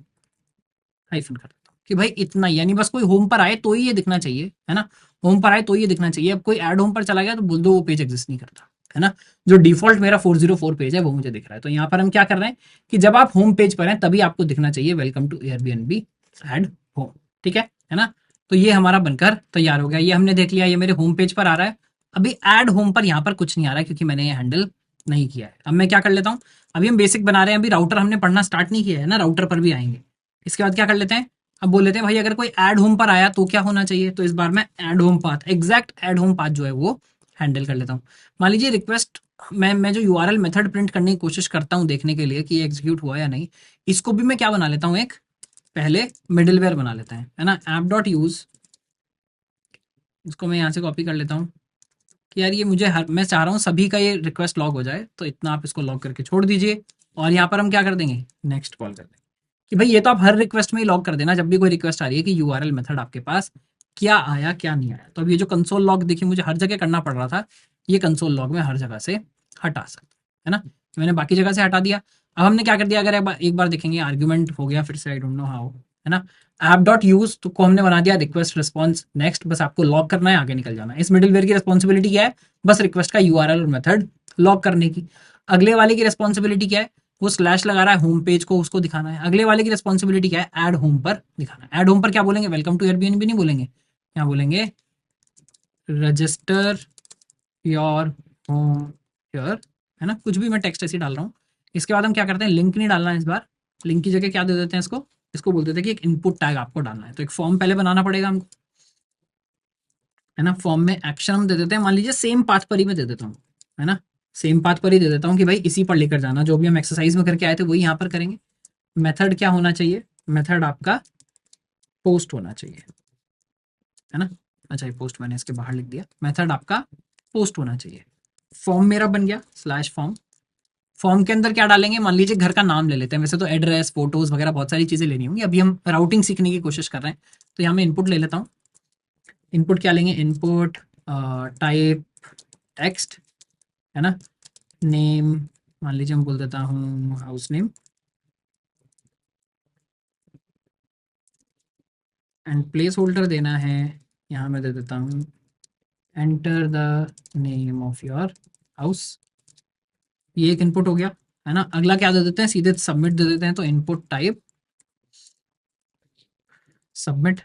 हाइफन कर देता हूँ कि भाई इतना ही, यानी बस कोई होम पर आए तो ही ये दिखना चाहिए, है ना। होम पर आए तो ये दिखना चाहिए। अब कोई ऐड होम पर चला गया तो बोल दो वो पेज एग्जिस्ट नहीं करता, है ना। जो डिफॉल्ट मेरा 404 पेज है वो मुझे दिख रहा है। तो यहाँ पर हम क्या कर रहे हैं कि जब आप होम पेज पर हैं तभी आपको दिखना चाहिए welcome to Airbnb add home, ठीक है ना। तो ये हमारा बनकर तैयार हो गया। ये हमने देख लिया, ये मेरे होम पेज पर आ रहा है। अभी ऐड होम पर यहाँ पर कुछ नहीं आ रहा है क्योंकि मैंने ये हैंडल नहीं किया है। अब मैं क्या कर लेता हूँ, अभी हम बेसिक बना रहे हैं, अभी राउटर हमने पढ़ना स्टार्ट नहीं किया है ना, राउटर पर भी आएंगे। इसके बाद क्या कर लेते हैं, अब बोल लेते हैं भाई अगर कोई ऐड होम पर आया तो क्या होना चाहिए। तो इस बार मैं add home path, exact add home path जो है वो हैंडल कर लेता हूँ। मान लीजिए रिक्वेस्ट मैं जो यूआरएल मेथड प्रिंट करने की कोशिश करता हूँ देखने के लिए कि ये एग्जीक्यूट हुआ या नहीं, इसको भी मैं क्या बना लेता हूँ, एक पहले मिडिलवेयर बना लेते हैं, है ना। ऐप डॉट यूज, इसको मैं यहाँ से कॉपी कर लेता हूँ कि यार ये मुझे मैं चाह रहा हूँ सभी का ये रिक्वेस्ट लॉग हो जाए, तो इतना आप इसको लॉग करके छोड़ दीजिए। और यहाँ पर हम क्या कर देंगे, नेक्स्ट कॉल कर देंगे कि भाई ये तो आप हर रिक्वेस्ट में ही लॉग कर देना जब भी कोई रिक्वेस्ट आ रही है कि यूआरएल मेथड आपके पास क्या आया क्या नहीं आया। तो अब ये जो कंसोल लॉग देखिए मुझे हर जगह करना पड़ रहा था, ये कंसोल लॉग में हर जगह से हटा सकते, है ना। तो मैंने बाकी जगह से हटा दिया। अब हमने क्या कर दिया, अगर एक बार देखेंगे आर्ग्यूमेंट हो गया फिर से, आई डोंट नो हाउ, है ना। ऐप डॉट यूज तो को हमने बना दिया रिक्वेस्ट रिस्पॉन्स नेक्स्ट, बस आपको लॉग करना है, आगे निकल जाना है। इस मिडिलवेयर की रिस्पॉन्सिबिलिटी क्या है, बस रिक्वेस्ट का यूआरएल और मेथड लॉग करने की। अगले वाले की रिस्पॉन्सिबिलिटी क्या है, वो स्लैश लगा रहा है होम पेज को, उसको दिखाना है। अगले वाले की रिस्पॉन्सिबिलिटी क्या है, ऐड होम पर दिखाना है। ऐड होम पर क्या बोलेंगे, वेलकम टू एयरबीएनबी नहीं बोलेंगे, यहाँ बोलेंगे रजिस्टर योर होम हियर, है ना, कुछ भी मैं टेक्स्ट ऐसे ही डाल रहा हूँ। इसके बाद हम क्या करते हैं, लिंक नहीं डालना है इस बार, लिंक की जगह क्या दे देते हैं इसको, इसको बोल देते हैं कि एक इनपुट टैग आपको डालना है। तो एक फॉर्म पहले बनाना पड़ेगा हमको, है ना। फॉर्म में एक्शन हम दे देते हैं, मान लीजिए सेम पाथ पर ही मैं दे देता हूँ, है ना, सेम पाथ पर ही दे देता हूँ कि भाई इसी पर लेकर जाना, जो भी हम एक्सरसाइज में करके आए थे वही यहाँ पर करेंगे। मेथड क्या होना चाहिए, मेथड आपका पोस्ट होना चाहिए, है ना। अच्छा, ये पोस्ट मैंने इसके बाहर लिख दिया, मेथड आपका पोस्ट होना चाहिए। फॉर्म मेरा बन गया स्लैश फॉर्म। फॉर्म के अंदर क्या डालेंगे, मान लीजिए घर का नाम ले लेते हैं, वैसे तो एड्रेस फोटोज वगैरह बहुत सारी चीजें लेनी होंगी, अभी हम राउटिंग सीखने की कोशिश कर रहे हैं। तो यहाँ मैं इनपुट ले लेता हूँ। इनपुट क्या लेंगे, इनपुट टाइप टेक्स्ट, है ना। नेम मान लीजिए मैं बोल देता हूँ house name, and place holder देना है, यहाँ मैं दे देता हूँ enter the name of your house. ये एक इनपुट हो गया, है ना। अगला क्या दे देते हैं, सीधे सबमिट दे देते हैं। तो इनपुट टाइप सबमिट,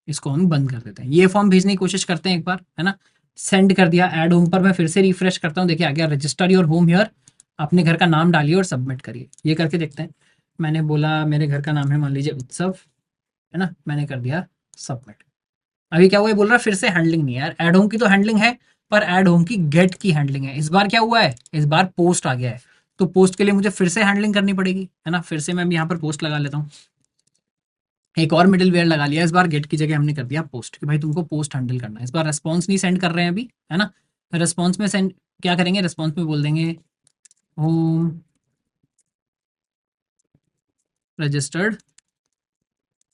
इसको हम बंद कर देते हैं। ये फॉर्म भेजने की कोशिश करते हैं एक बार, है ना। सेंड कर दिया, ऐड होम पर मैं फिर से रिफ्रेश करता हूँ, देखिए आ गया रजिस्टर योर होम हियर, अपने घर का नाम डालिए और सबमिट करिए। ये करके देखते हैं। मैंने बोला मेरे घर का नाम है मान लीजिए उत्सव, है ना, मैंने कर दिया सबमिट। अभी क्या हुआ, ये बोल रहा है फिर से हैंडलिंग नहीं है यार, एड होम की तो हैंडलिंग है, पर एड होम की गेट की हैंडलिंग है। इस बार क्या हुआ है, इस बार पोस्ट आ गया है, तो पोस्ट के लिए मुझे फिर से हैंडलिंग करनी पड़ेगी, है ना। फिर से मैं यहाँ पर पोस्ट लगा लेता हूँ, एक और मिडिल वेयर लगा लिया। इस बार गेट की जगह हमने कर दिया पोस्ट, कि भाई तुमको पोस्ट हैंडल करना है। इस बार रेस्पॉन्स नहीं सेंड कर रहे हैं अभी, है ना। रेस्पॉन्स में सेंड क्या करेंगे, रेस्पॉन्स में बोल देंगे होम रजिस्टर्ड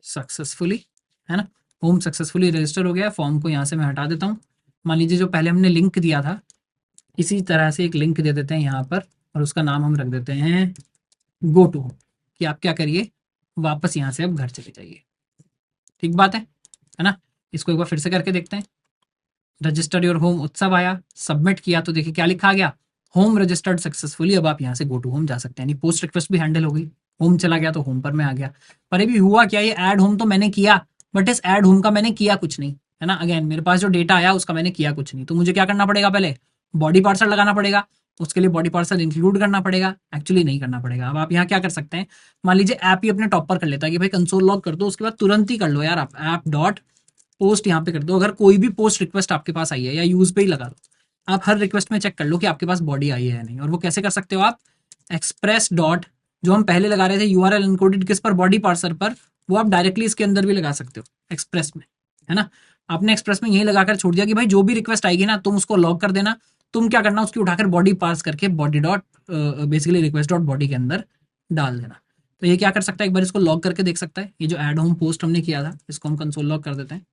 सक्सेसफुली, है ना। होम सक्सेसफुली रजिस्टर हो गया। फॉर्म को यहाँ से मैं हटा देता हूँ। मान लीजिए जो पहले हमने लिंक दिया था, इसी तरह से एक लिंक दे देते हैं यहाँ पर, और उसका नाम हम रख देते हैं गो टू होम, कि आप क्या करिए, वापस यहाँ से अब घर चले जाइए। ठीक बात है ना। इसको एक बार फिर से करके देखते हैं। रजिस्टर योर होम उत्सव आया, सबमिट किया तो देखिए क्या लिखा गया, होम रजिस्टर्ड सक्सेसफुली। अब आप यहाँ से गो टू होम जा सकते हैं, यानी पोस्ट रिक्वेस्ट भी हैंडल हो गई। होम चला गया तो होम पर मैं आ गया। पर अभी हुआ क्या, ये ऐड होम तो मैंने किया, बट इस ऐड होम का मैंने किया कुछ नहीं, है ना। अगेन मेरे पास जो डेटा आया उसका मैंने किया कुछ नहीं, तो मुझे क्या करना पड़ेगा, पहले बॉडी पार्सल लगाना पड़ेगा। उसके लिए बॉडी पार्सल इंक्लूड करना पड़ेगा, एक्चुअली नहीं करना पड़ेगा। अब आप यहाँ क्या कर सकते हैं, मान लीजिए ऐप ही अपने टॉप पर कर लेता है कि भाई कंसोल लॉग कर दो, उसके बाद तुरंत ही कर लो यार, आप ऐप डॉट पोस्ट यहाँ पे कर दो। अगर कोई भी पोस्ट रिक्वेस्ट आपके पास आई है, या यूज पे ही लगा दो, आप हर रिक्वेस्ट में चेक कर लो कि आपके पास बॉडी आई है या नहीं। और वो कैसे कर सकते हो आप, एक्सप्रेस डॉट, जो हम पहले लगा रहे थे यूआरएल इनकोडेड किस पर, बॉडी पार्सर पर, वो आप डायरेक्टली इसके अंदर भी लगा सकते हो एक्सप्रेस में, है ना। आपने एक्सप्रेस में यही लगाकर छोड़ दिया कि भाई जो भी रिक्वेस्ट आएगी ना तुम उसको लॉग कर देना। तुम क्या करना, उसकी उठाकर बॉडी पार्स करके body dot basically request dot body के अंदर डाल देना। तो ये क्या कर सकता है, एक बार इसको लॉग करके देख सकता है। ये जो एड होम पोस्ट हमने किया था, इसको हम कंसोल लॉग कर देते हैं,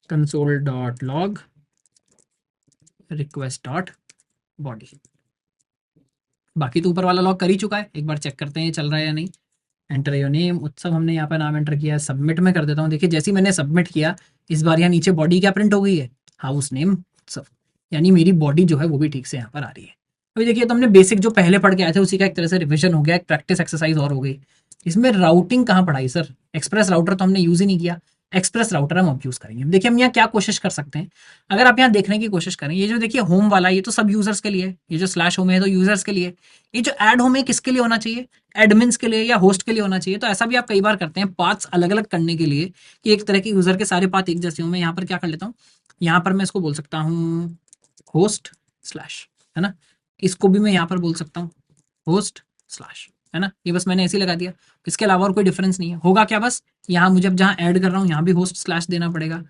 console dot log request dot body. बाकी तो ऊपर वाला लॉग कर ही चुका है, एक बार चेक करते हैं ये चल रहा है या नहीं। एंटर योर नेम उत्सव, हमने यहाँ पे नाम एंटर किया। सबमिट में कर देता हूँ। देखिए जैसे ही मैंने सबमिट किया, इस बार यहाँ नीचे बॉडी क्या प्रिंट हो गई है, हाउस नेम उत्सव, यानी मेरी बॉडी जो है वो भी ठीक से यहाँ पर आ रही है। अभी देखिए तो हमने बेसिक जो पहले पढ़ के आए थे उसी का एक तरह से रिविजन हो गया, एक प्रैक्टिस एक्सरसाइज और हो गई। इसमें राउटिंग कहाँ पढ़ाई सर, एक्सप्रेस राउटर तो हमने यूज ही नहीं किया, एक्सप्रेस राउटर हम अब यूज करेंगे। देखिए हम यहाँ क्या कोशिश कर सकते हैं, अगर आप यहाँ देखने की कोशिश करें, ये जो देखिए होम वाला ये तो सब यूजर्स के लिए, ये जो स्लैश होम है तो यूजर्स के लिए, ये जो एड होम है किसके लिए होना चाहिए, एडमिन्स के लिए या होस्ट के लिए होना चाहिए। तो ऐसा भी आप कई बार करते हैं पाथ्स अलग अलग करने के लिए, कि एक तरह के यूजर के सारे पाथ एक जैसे हों। मैं यहाँ पर क्या कर लेता हूँ, यहाँ पर मैं इसको बोल सकता हूँ होस्ट स्लैश, है ना। इसको भी मैं यहाँ पर बोल सकता हूँ होस्ट स्लैश, है ना। ये बस मैंने ऐसे ही लगा दिया, इसके अलावा और कोई डिफरेंस नहीं है। होगा क्या, बस यहाँ मुझे अब जहाँ ऐड कर रहा हूँ यहाँ भी होस्ट स्लैश देना पड़ेगा,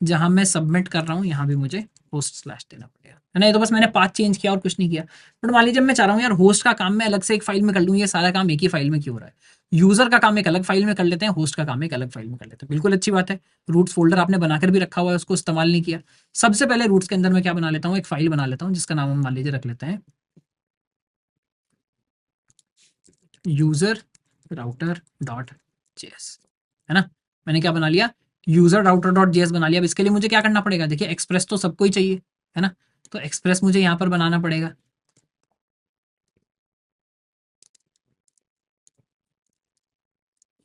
जहाँ मैं सबमिट कर रहा हूँ यहाँ भी मुझे होस्ट स्लैश देना पड़ेगा, है ना। ये तो बस मैंने पाथ चेंज किया और कुछ नहीं किया। बट मान लीजिए मैं चाह रहा हूँ यार होस्ट का काम मैं अलग से एक फाइल में कर लूँ, ये सारा काम एक ही फाइल में क्यों हो रहा है, यूजर का काम एक अलग फाइल में कर लेते हैं, होस्ट का काम एक अलग फाइल में कर लेते हैं। बिल्कुल अच्छी बात है, रूट्स फोल्डर आपने बनाकर भी रखा हुआ है, उसको इस्तेमाल नहीं किया। सबसे पहले रूट्स के अंदर मैं क्या बना लेता हूँ, एक फाइल बना लेता हूँ जिसका नाम हम मान लीजिए रख लेते हैं यूजर राउटर डॉट जेएस, है ना। मैंने क्या बना लिया, यूजर राउटर डॉट जेएस बना लिया। अब इसके लिए मुझे क्या करना पड़ेगा, देखिए एक्सप्रेस तो सबको ही चाहिए, है ना। तो एक्सप्रेस मुझे यहाँ पर बनाना पड़ेगा,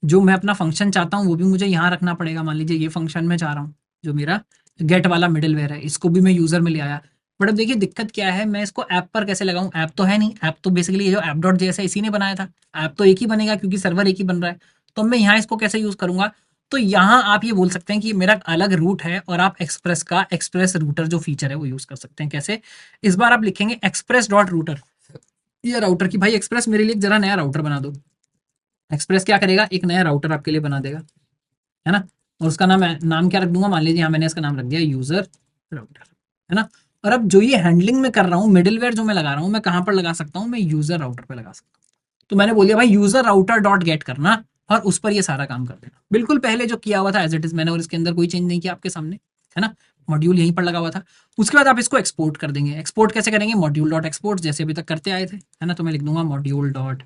जो मैं अपना फंक्शन चाहता हूँ वो भी मुझे यहाँ रखना पड़ेगा। मान लीजिए ये फंक्शन मैं चाह रहा हूँ, जो मेरा गेट वाला मिडिलवेयर है, इसको भी मैं यूजर में ले आया। बट अब देखिए दिक्कत क्या है, मैं इसको ऐप पर कैसे लगाऊं? ऐप तो है नहीं, ऐप तो बेसिकली ये जो ऐप डॉट जेएस है इसी ने बनाया था। ऐप तो एक ही बनेगा क्योंकि सर्वर एक ही बन रहा है। तो मैं यहाँ इसको कैसे यूज करूंगा? तो यहाँ आप ये बोल सकते हैं कि मेरा अलग रूट है और आप एक्सप्रेस का एक्सप्रेस रूटर जो फीचर है वो यूज कर सकते हैं। कैसे? इस बार आप लिखेंगे एक्सप्रेस डॉट रूटर, ये राउटर की भाई एक्सप्रेस मेरे लिए एक जरा नया राउटर बना दो। एक्सप्रेस क्या करेगा? एक नया राउटर आपके लिए बना देगा, है ना। और उसका नाम क्या रख दूंगा? मान लीजिए यहाँ मैंने इसका नाम रख दिया यूजर राउटर, है ना। और अब जो ये हैंडलिंग में कर रहा हूँ, मिडिलवेयर जो मैं लगा रहा हूँ, मैं कहाँ पर लगा सकता हूँ? मैं यूजर राउटर पे लगा सकता हूँ। तो मैंने बोल दिया भाई यूजर राउटर डॉट गेट करना और उस पर ये सारा काम कर देना, बिल्कुल पहले जो किया हुआ था एज इट इज मैंने, और इसके अंदर कोई चेंज नहीं किया आपके सामने, है ना। मॉड्यूल यहीं पर लगा हुआ था। उसके बाद आप इसको एक्सपोर्ट कर देंगे। एक्सपोर्ट कैसे करेंगे? मॉड्यूल डॉट एक्सपोर्ट, जैसे अभी तक करते आए थे, है ना। तो मैं लिख दूंगा मॉड्यूल डॉट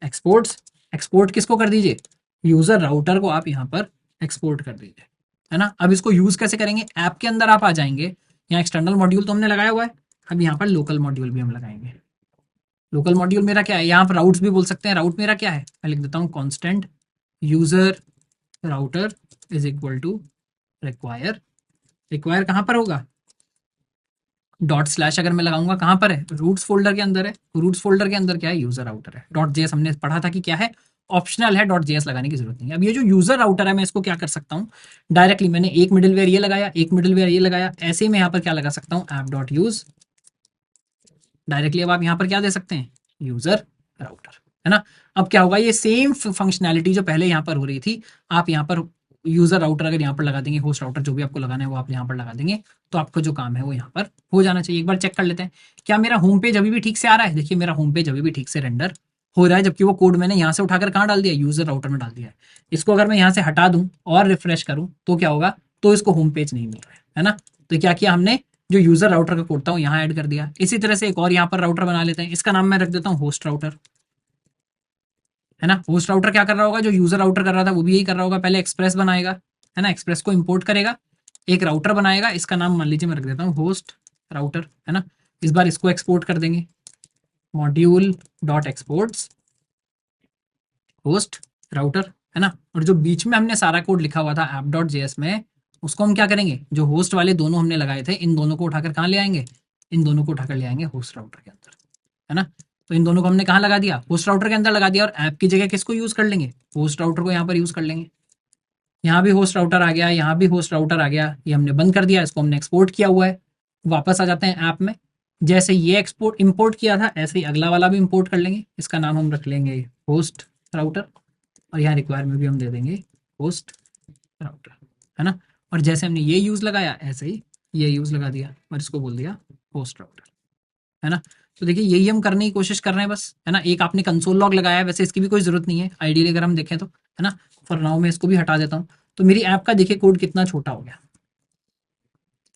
एक्सपोर्ट्स। एक्सपोर्ट किसको कर दीजिए? यूजर राउटर को आप यहाँ पर एक्सपोर्ट कर दीजिए, है ना। अब इसको यूज कैसे करेंगे? ऐप के अंदर आप आ जाएंगे, यहाँ एक्सटर्नल मॉड्यूल तो हमने लगाया हुआ है, अब यहाँ पर लोकल मॉड्यूल भी हम लगाएंगे। लोकल मॉड्यूल मेरा क्या है? यहाँ पर राउट्स भी बोल सकते हैं। राउट मेरा क्या है? मैं लिख देता हूँ constant user router is equal to require. Require कहाँ पर होगा? डॉट स्लैश अगर मैं लगाऊंगा, कहाँ पर है? रूट्स फोल्डर के अंदर है। रूट्स फोल्डर के अंदर क्या है? यूजर राउटर है। डॉट जेएस हमने पढ़ा था कि क्या है, ऑप्शनल है, डॉट जेएस लगाने की जरूरत नहीं है। अब ये जो यूजर राउटर है, मैं इसको क्या कर सकता हूँ? डायरेक्टली मैंने एक मिडिलवेयर ये लगाया, एक मिडिलवेयर ये लगाया, ऐसे ही मैं यहाँ पर क्या लगा सकता हूँ? App dot use directly. अब आप यहाँ पर क्या दे सकते हैं? यूजर राउटर, है ना। अब क्या होगा? ये सेम फंक्शनैलिटी जो पहले यहाँ पर हो रही थी, आप यहाँ पर यूजर राउटर अगर यहाँ पर लगा देंगे, होस्ट राउटर जो भी आपको लगाना है वो आप यहाँ पर लगा देंगे, तो आपका जो काम है वो यहाँ पर हो जाना चाहिए। एक बार चेक कर लेते हैं क्या मेरा होम पेज अभी भी ठीक से आ रहा है। देखिए मेरा होम पेज अभी भी ठीक से रेंडर हो रहा है, जबकि वो कोड मैंने यहाँ से उठाकर कहाँ डाल दिया? यूजर राउटर में डाल दिया है। इसको अगर मैं यहाँ से हटा दूं और रिफ्रेश करूं तो क्या होगा? तो इसको होम पेज नहीं मिल रहा है ना। तो क्या किया हमने? जो यूजर राउटर का कोड था वो यहाँ ऐड कर दिया। इसी तरह से एक और यहाँ पर राउटर बना लेते हैं, इसका नाम मैं रख देता हूँ होस्ट राउटर, है ना। होस्ट राउटर क्या कर रहा होगा? जो यूजर राउटर कर रहा था वो भी यही कर रहा होगा। पहले एक्सप्रेस बनाएगा, है ना, एक्सप्रेस को इंपोर्ट करेगा, एक राउटर बनाएगा, इसका नाम मान लीजिए मैं रख देता हूँ होस्ट राउटर, है ना। इस बार इसको एक्सपोर्ट कर देंगे, module dot exports host router, है ना। और जो बीच में हमने सारा कोड लिखा हुआ था ऐप डॉट जेएस में, उसको हम क्या करेंगे? जो होस्ट वाले दोनों हमने लगाए थे, इन दोनों को उठाकर कहाँ ले आएंगे? इन दोनों को उठाकर ले आएंगे होस्ट राउटर के अंदर, है ना। तो इन दोनों को हमने कहाँ लगा दिया? होस्ट राउटर के अंदर लगा दिया। और ऐप की जगह किसको यूज कर लेंगे? होस्ट राउटर को यहाँ पर यूज कर लेंगे। यहाँ भी होस्ट राउटर आ गया, यहाँ भी होस्ट राउटर आ गया, ये हमने बंद कर दिया, इसको हमने एक्सपोर्ट किया हुआ है। वापस आ जाते हैं ऐप में। जैसे ये एक्सपोर्ट इंपोर्ट किया था, ऐसे ही अगला वाला भी इंपोर्ट कर लेंगे, इसका नाम हम रख लेंगे होस्ट राउटर, और यहाँ रिक्वायर में भी हम दे देंगे होस्ट राउटर, है ना। और जैसे हमने ये यूज लगाया, ऐसे ही ये यूज लगा दिया और इसको बोल दिया होस्ट राउटर, है ना। तो देखिए यही हम करने की कोशिश कर रहे हैं बस, है ना। एक आपने कंसोल लॉग लगाया है, वैसे इसकी भी कोई जरूरत नहीं है आइडियली अगर हम देखें तो, है ना। फॉर नाउ मैं इसको भी हटा देता हूँ। तो मेरी ऐप का देखिए कोड कितना छोटा हो गया,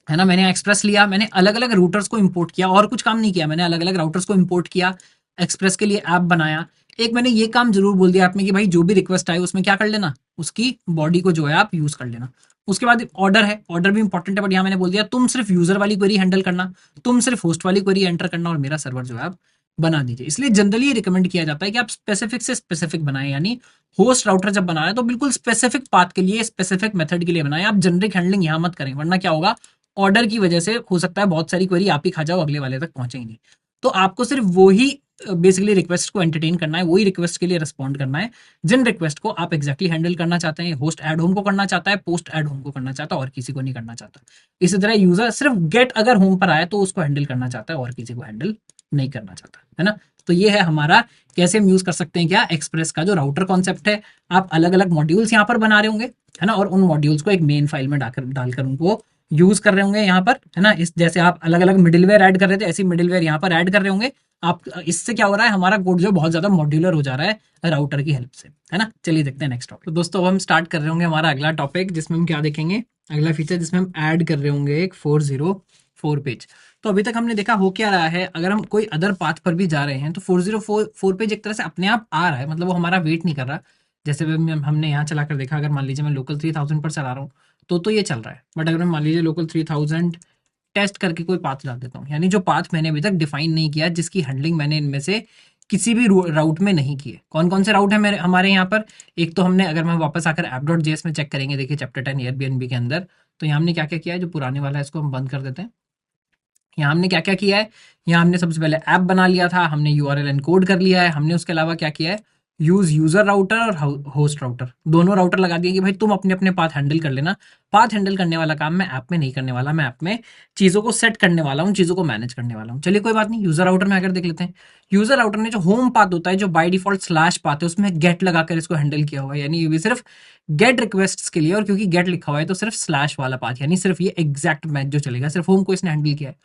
है ना। मैंने एक्सप्रेस लिया, मैंने अलग अलग रूटर्स को इंपोर्ट किया, और कुछ काम नहीं किया, मैंने अलग अलग राउटर्स को इंपोर्ट किया, एक्सप्रेस के लिए ऐप बनाया। एक मैंने ये काम जरूर बोल दिया ऐप में कि भाई जो भी रिक्वेस्ट आए उसमें क्या कर लेना, उसकी बॉडी को जो है आप यूज कर लेना। उसके बाद ऑर्डर है, ऑर्डर भी इंपॉर्टेंट है, बट यहाँ मैंने बोल दिया तुम सिर्फ यूजर वाली क्वेरी हैंडल करना, तुम सिर्फ होस्ट वाली क्वेरी एंटर करना, और मेरा सर्वर जो है आप बना दीजिए। इसलिए जनरली ये रिकमेंड किया जाता है कि आप स्पेसिफिक से स्पेसिफिक बनाएं, यानी होस्ट राउटर जब बना रहे हैं तो बिल्कुल स्पेसिफिक पाथ के लिए, स्पेसिफिक मेथड के लिए बनाएं। आप जनरिक हैंडलिंग यहाँ मत करें, वरना क्या होगा? ऑर्डर की वजह से हो सकता है बहुत सारी क्वेरी आप ही खा जाओ, अगले वाले तक पहुंचे ही नहीं। तो आपको सिर्फ वो ही बेसिकली रिक्वेस्ट को एंटरटेन करना है, वही रिक्वेस्ट के लिए रिस्पॉन्ड करना है जिन रिक्वेस्ट को आप एग्जैक्टली हैंडल करना चाहते हैं। होस्ट एड होम को करना चाहता है, पोस्ट एड होम को करना चाहता है, और किसी को नहीं करना चाहता। इसी तरह यूजर सिर्फ गेट अगर होम पर आए तो उसको हैंडल करना चाहता है, और किसी को हैंडल नहीं करना चाहता, है ना। तो ये है हमारा कैसे हम यूज कर सकते हैं क्या, एक्सप्रेस का जो राउटर कॉन्सेप्ट है। आप अलग अलग मॉड्यूल्स यहाँ पर बना रहे होंगे, है ना, और उन मॉड्यूल्स को एक मेन फाइल में डालकर उनको यूज कर रहे होंगे यहाँ पर, है ना। इस जैसे आप अलग अलग मिडिलवेयर ऐड कर रहे थे, ऐसी मिडिलवेयर यहाँ पर ऐड कर रहे होंगे आप। इससे क्या हो रहा है? हमारा कोड जो बहुत ज्यादा मॉड्यूलर हो जा रहा है राउटर की हेल्प से, है ना। चलिए देखते हैं नेक्स्ट टॉपिक। तो दोस्तों अब हम स्टार्ट कर रहे होंगे हमारा अगला टॉपिक, जिसमें हम क्या देखेंगे, अगला फीचर जिसमें हम ऐड कर रहे होंगे एक 404 पेज। तो अभी तक हमने देखा हो क्या रहा है, अगर हम कोई अदर पाथ पर भी जा रहे हैं तो 404 पेज एक तरह से अपने आप आ रहा है, मतलब वो हमारा वेट नहीं कर रहा। जैसे हमने यहाँ चला कर देखा, अगर मान लीजिए मैं लोकल 3000 पर चला रहा हूँ तो ये चल रहा है। बट अगर मैं मान लीजिए लोकल 3000 टेस्ट करके कोई पाथ डाल देता हूँ, यानी जो पाथ मैंने अभी तक डिफाइन नहीं किया, जिसकी हैंडलिंग मैंने इनमें से किसी भी राउट में नहीं किए। कौन कौन से राउट है मेरे हमारे यहाँ पर? एक तो हमने, अगर मैं वापस आकर app.js में चेक करेंगे, देखिए चैप्टर 10 एयरबीएनबी के अंदर, तो यहाँ हमने क्या क्या किया है, जो पुराने वाला है इसको हम बंद कर देते हैं। यहाँ हमने क्या क्या किया है, यहाँ हमने सबसे पहले ऐप बना लिया था, हमने यूआरएल एनकोड कर लिया है, हमने उसके अलावा क्या किया है, यूज यूजर राउटर और होस्ट राउटर, दोनों राउटर लगा दिए कि भाई तुम अपने अपने पाथ हैंडल कर लेना। पाथ हैंडल करने वाला काम मैं ऐप में नहीं करने वाला, मैं ऐप में चीज़ों को सेट करने वाला हूँ, चीज़ों को मैनेज करने वाला हूँ। चलिए कोई बात नहीं, यूजर राउटर में आकर देख लेते हैं। यूजर राउटर ने जो होम पाथ होता है, जो बाय डिफॉल्ट स्लैश पाथ है, उसमें गेट लगाकर इसको हैंडल किया हुआ है, यानी ये भी सिर्फ गेट रिक्वेस्ट के लिए, और क्योंकि गेट लिखा हुआ है तो सिर्फ स्लैश वाला पाथ, यानी सिर्फ ये एग्जैक्ट मैच जो चलेगा, सिर्फ होम को इसने हैंडल किया है।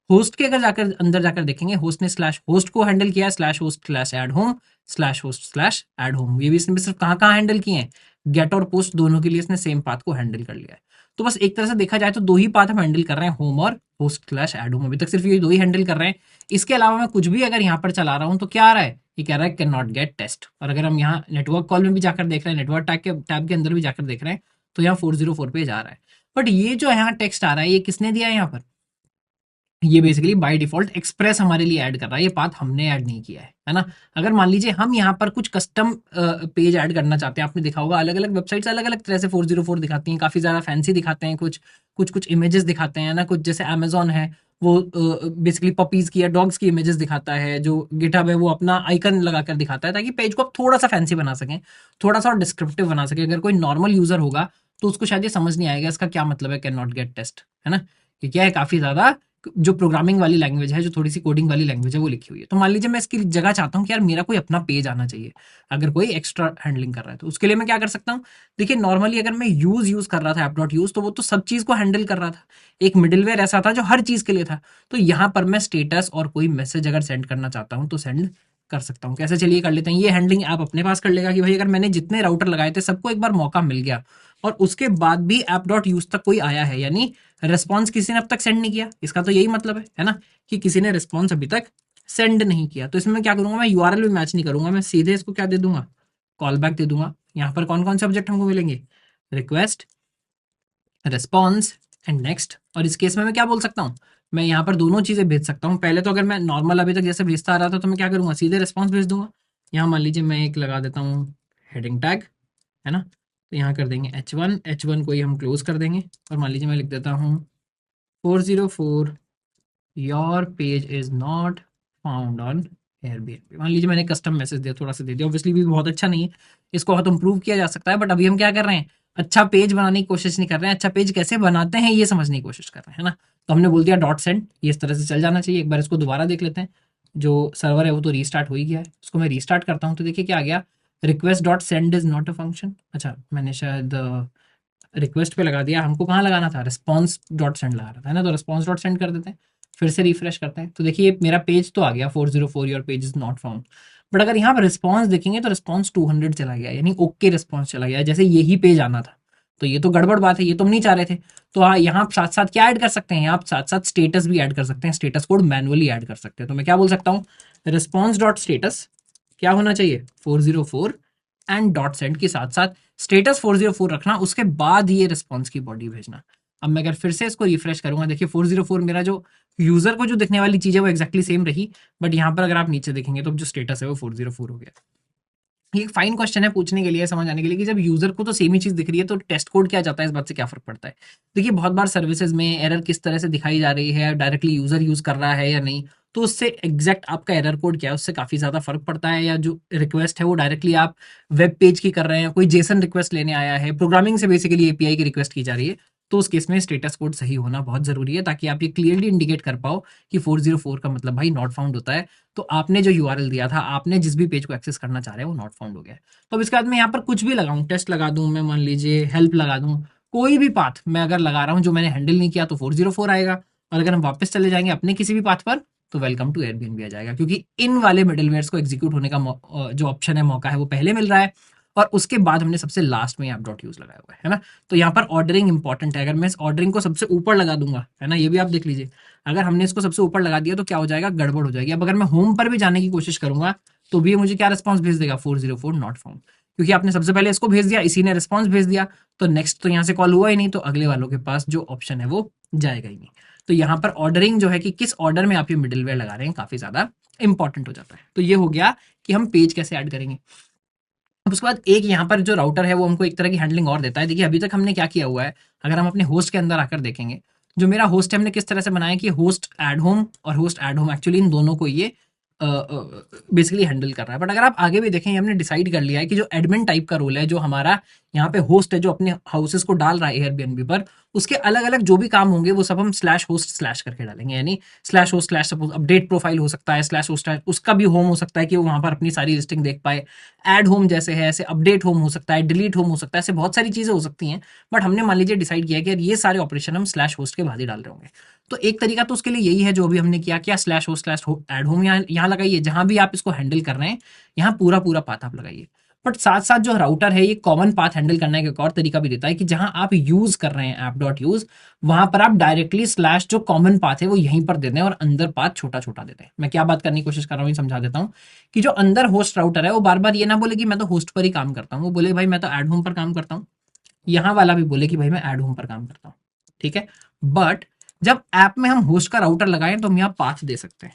होस्ट के अगर जाकर अंदर जाकर देखेंगे, होस्ट ने स्लैश होस्ट को हैंडल किया है, slash host slash add home, slash host slash add home, ये भी इसने सिर्फ कहाँ कहाँ हैंडल किए हैं, गेट और पोस्ट दोनों के लिए इसने सेम पाथ को हैंडल कर लिया है। तो बस एक तरह से देखा जाए तो दो ही पाथ हम हैंडल कर रहे हैं, होम और होस्ट स्लैश एड होम, अभी तक सिर्फ ये दो ही हैंडल कर रहे हैं। इसके अलावा मैं कुछ भी अगर यहाँ पर चला रहा हूँ तो क्या आ रहा है, ये कह रहा है कैन नॉट गेट टेस्ट। और अगर हम यहाँ नेटवर्क कॉल में भी जाकर देख रहे हैं, नेटवर्क टैब के अंदर भी जाकर देख रहे हैं, तो यहाँ 404 पे जा रहा है। बट ये जो यहाँ टेक्स्ट आ रहा है, ये किसने दिया है यहाँ पर, ये बेसिकली बाय डिफॉल्ट एक्सप्रेस हमारे लिए ऐड कर रहा है, ये पाथ हमने ऐड नहीं किया है ना। अगर मान लीजिए हम यहाँ पर कुछ कस्टम पेज ऐड करना चाहते हैं, आपने देखा होगा अलग अलग वेबसाइट्स अलग अलग तरह से 404 दिखाती हैं, काफ़ी ज़्यादा फैंसी दिखाते हैं, कुछ कुछ कुछ इमेजेस दिखाते हैं ना, कुछ जैसे अमेजोन है वो बेसिकली पपीज़ की या डॉग्स की इमेजेस दिखाता है, जो गिटहब है वो अपना आइकन लगाकर दिखाता है, ताकि पेज को आप थोड़ा सा फैंसी बना सकें, थोड़ा सा और डिस्क्रिप्टिव बना सकें। अगर कोई नॉर्मल यूज़र होगा तो उसको शायद ये समझ नहीं आएगा इसका क्या मतलब है कैन नॉट गेट टेस्ट, है ना। ये क्या है, काफ़ी ज़्यादा जो प्रोग्रामिंग वाली लैंग्वेज है, जो थोड़ी सी कोडिंग वाली लैंग्वेज है वो लिखी हुई है। तो मान लीजिए मैं इसकी जगह चाहता हूँ कि यार मेरा कोई अपना पेज आना चाहिए, अगर कोई एक्स्ट्रा हैंडलिंग कर रहा है, तो उसके लिए मैं क्या कर सकता हूँ। देखिए नॉर्मली अगर मैं यूज कर रहा था ऐप.यूज, तो वो तो सब चीज़ को हैंडल कर रहा था, एक मिडिलवेयर ऐसा था जो हर चीज़ के लिए था। तो यहाँ पर मैं स्टेटस और कोई मैसेज अगर सेंड करना चाहता हूँ तो सेंड कर सकता हूँ। कैसे, चलिए कर लेते हैं। ये हैंडलिंग आप अपने पास कर लेगा कि भाई अगर मैंने जितने राउटर लगाए थे सबको एक बार मौका मिल गया और उसके बाद भी ऐप.यूज तक कोई आया है, यानी रिस्पॉन्स किसी ने अब तक सेंड नहीं किया, इसका तो यही मतलब है ना, कि किसी ने रिस्पॉन्स अभी तक सेंड नहीं किया। तो इसमें मैं क्या करूंगा, मैं यूआरएल भी मैच नहीं करूंगा, मैं सीधे इसको क्या दे दूंगा, कॉल बैक दे दूंगा। यहाँ पर कौन कौन से ऑब्जेक्ट हमको मिलेंगे, रिक्वेस्ट, रिस्पॉन्स एंड नेक्स्ट। और इस केस में मैं क्या बोल सकता हूँ, मैं यहाँ पर दोनों चीज़ें भेज सकता हूँ। पहले तो अगर मैं नॉर्मल अभी तक जैसे भेजता आ रहा था तो मैं क्या करूँगा, सीधे रिस्पॉन्स भेज दूंगा। यहाँ मान लीजिए मैं एक लगा देता हूँ हेडिंग टैग, है ना, तो यहाँ कर देंगे H1 को ही हम क्लोज कर देंगे, और मान लीजिए मैं लिख देता हूँ 404 your page is not found on Airbnb. मान लीजिए मैंने कस्टम मैसेज दिया, थोड़ा सा दे दिया, ऑब्वियसली भी बहुत अच्छा नहीं है, इसको बहुत इंप्रूव किया जा सकता है। बट अभी हम क्या कर रहे हैं, अच्छा पेज बनाने की कोशिश नहीं कर रहे हैं, अच्छा पेज कैसे बनाते हैं ये समझने की कोशिश कर रहे हैं, है ना। तो हमने बोल दिया डॉट सेंड, ये इस तरह से चल जाना चाहिए। एक बार इसको दोबारा देख लेते हैं, जो सर्वर है वो तो रीस्टार्ट हो ही गया है, उसको मैं रीस्टार्ट करता हूँ तो देखिए क्या आ गया, request dot send is not a function. अच्छा मैंने शायद रिक्वेस्ट पे लगा दिया, हमको कहाँ लगाना था, रिस्पॉन्स डॉट सेंड लगा रहा था, है ना। तो रिस्पॉन्स डॉट सेंड कर देते हैं, फिर से रिफ्रेश करते हैं, तो देखिए मेरा पेज तो आ गया 404 your page is not found. But अगर यहाँ पर रिस्पॉन्स देखेंगे तो रिस्पॉन्स 200 चला गया, यानी ओके रिस्पॉन्स चला गया, जैसे यही पेज आना था। तो ये तो गड़बड़ बात है, ये तुम नहीं चाह रहे थे। तो हाँ, यहाँ आप साथ साथ क्या ऐड कर सकते हैं, आप साथ साथ स्टेटस भी ऐड कर सकते हैं, स्टेटस कोड मैनुअली ऐड कर सकते हैं। तो मैं क्या बोल सकता हूँ, रिस्पॉन्स डॉट स्टेटस क्या होना चाहिए, 404 एंड डॉट सेंड के साथ साथ स्टेटस 404 रखना, उसके बाद ये रिस्पॉन्स की बॉडी भेजना। अब मैं अगर फिर से इसको रिफ्रेश करूंगा, देखिए 404 मेरा जो यूजर को जो दिखने वाली चीज है वो एक्जैक्टली सेम रही, बट यहाँ पर अगर आप नीचे देखेंगे तो जो स्टेटस है वो 404 हो गया। ये एक फाइन क्वेश्चन है पूछने के लिए, समझ आने के लिए, कि जब यूजर को तो सेम ही चीज दिख रही है तो टेस्ट कोड क्या जाता है, इस बात से क्या फर्क पड़ता है। देखिए बहुत बार सर्विसेज में एरर किस तरह से दिखाई जा रही है, डायरेक्टली यूजर यूज कर रहा है या नहीं, तो उससे एग्जैक्ट आपका एरर कोड क्या है उससे काफी ज्यादा फर्क पड़ता है। या जो रिक्वेस्ट है वो डायरेक्टली आप वेब पेज की कर रहे हैं, कोई जेसन रिक्वेस्ट लेने आया है, प्रोग्रामिंग से बेसिकली एपीआई की रिक्वेस्ट की जा रही है, तो उस केस में स्टेटस कोड सही होना बहुत जरूरी है, ताकि आप ये क्लियरली इंडिकेट कर पाओ कि 404 का मतलब भाई नॉट फाउंड होता है। तो आपने जो यूआरएल दिया था, आपने जिस भी पेज को एक्सेस करना चाह रहे हैं वो नॉट फाउंड हो गया है। तो अब इसके बाद मैं यहाँ पर कुछ भी लगाऊं, टेस्ट लगा दूं, मैं मान लीजिए हेल्प लगा दूं, कोई भी पाथ मैं अगर लगा रहा हूं जो मैंने हैंडल नहीं किया तो 404 आएगा। और अगर हम वापस चले जाएंगे अपने किसी भी पाथ पर तो वेलकम टू एयरबीएनबी आ जाएगा, क्योंकि इन वाले मिडिलवेयर्स को एग्जीक्यूट होने का जो ऑप्शन है, मौका है, वो पहले मिल रहा है, और उसके बाद हमने सबसे लास्ट में ऐप.यूज लगाया हुआ है ना। तो यहाँ पर ऑर्डरिंग इंपॉर्टेंट है। अगर मैं इस ऑर्डरिंग को सबसे ऊपर लगा दूंगा, है ना, ये भी आप देख लीजिए, अगर हमने इसको सबसे ऊपर लगा दिया तो क्या हो जाएगा, गड़बड़ हो जाएगी। अब अगर मैं होम पर भी जाने की कोशिश करूंगा तो भी ये मुझे क्या रिस्पॉन्स भेज देगा, 404 नॉट फाउंड, क्योंकि आपने सबसे पहले इसको भेज दिया, इसी ने रिस्पॉन्स भेज दिया, तो नेक्स्ट तो यहाँ से कॉल हुआ ही नहीं, तो अगले वालों के पास जो ऑप्शन है वो जाएगा ही नहीं। तो यहाँ पर ऑर्डरिंग जो है कि किस ऑर्डर में आप ये मिडिलवेयर लगा रहे हैं काफी ज्यादा इंपॉर्टेंट हो जाता है। तो ये हो गया कि हम पेज कैसे ऐड करेंगे। अब उसके बाद एक यहाँ पर जो राउटर है वो हमको एक तरह की हैंडलिंग और देता है। देखिए अभी तक हमने क्या किया हुआ है, अगर हम अपने होस्ट के अंदर आकर देखेंगे, जो मेरा होस्ट है हमने किस तरह से बनाया कि होस्ट एड होम और होस्ट एड होम एक्चुअली इन दोनों को ये बेसिकली हैंडल कर रहा है। बट अगर आप आगे भी देखें, हमने डिसाइड कर लिया है कि जो एडमिन टाइप का रोल है, जो हमारा यहाँ पे होस्ट है जो अपने हाउसेस को डाल रहा है एयरबीएनबी पर, उसके अलग अलग जो भी काम होंगे वो सब हम स्लैश होस्ट स्लैश करके डालेंगे। यानी slash host slash suppose update profile हो सकता है, स्लैश होस्ट उसका भी होम हो सकता है कि वो वहां पर अपनी सारी लिस्टिंग देख पाए, ऐड होम जैसे है, ऐसे अपडेट होम हो सकता है, डिलीट होम हो सकता है, ऐसे बहुत सारी चीजें हो सकती हैं। बट हमने मान लीजिए डिसाइड किया कि यार ये सारे ऑपरेशन हम स्लैश होस्ट के बाद ही डाल रहे होंगे। तो एक तरीका तो उसके लिए यही है जो अभी हमने किया, क्या slash host slash add home यहाँ लगाइए, जहां भी आप इसको हैंडल कर रहे हैं यहाँ पूरा पूरा पाथ आप लगाइए। बट साथ साथ जो राउटर है ये कॉमन पाथ हैंडल करने का एक और तरीका भी देता है कि जहां आप यूज कर रहे हैं ऐप डॉट यूज, वहां पर आप डायरेक्टली स्लैश जो कॉमन पाथ है वो यहीं पर दे दें और अंदर पाथ छोटा छोटा दे दें। मैं क्या बात करने की कोशिश कर रहा हूँ ये समझा देता हूँ कि जो अंदर होस्ट राउटर है वो बार बार ये ना बोले कि मैं तो होस्ट पर ही काम करता हूँ, वो बोले भाई मैं तो एड होम पर काम करता हूँ। यहाँ वाला भी बोले कि भाई मैं एड होम पर काम करता हूँ, ठीक है। बट जब ऐप में हम होस्ट का राउटर लगाएं तो हम यहाँ पाथ दे सकते हैं,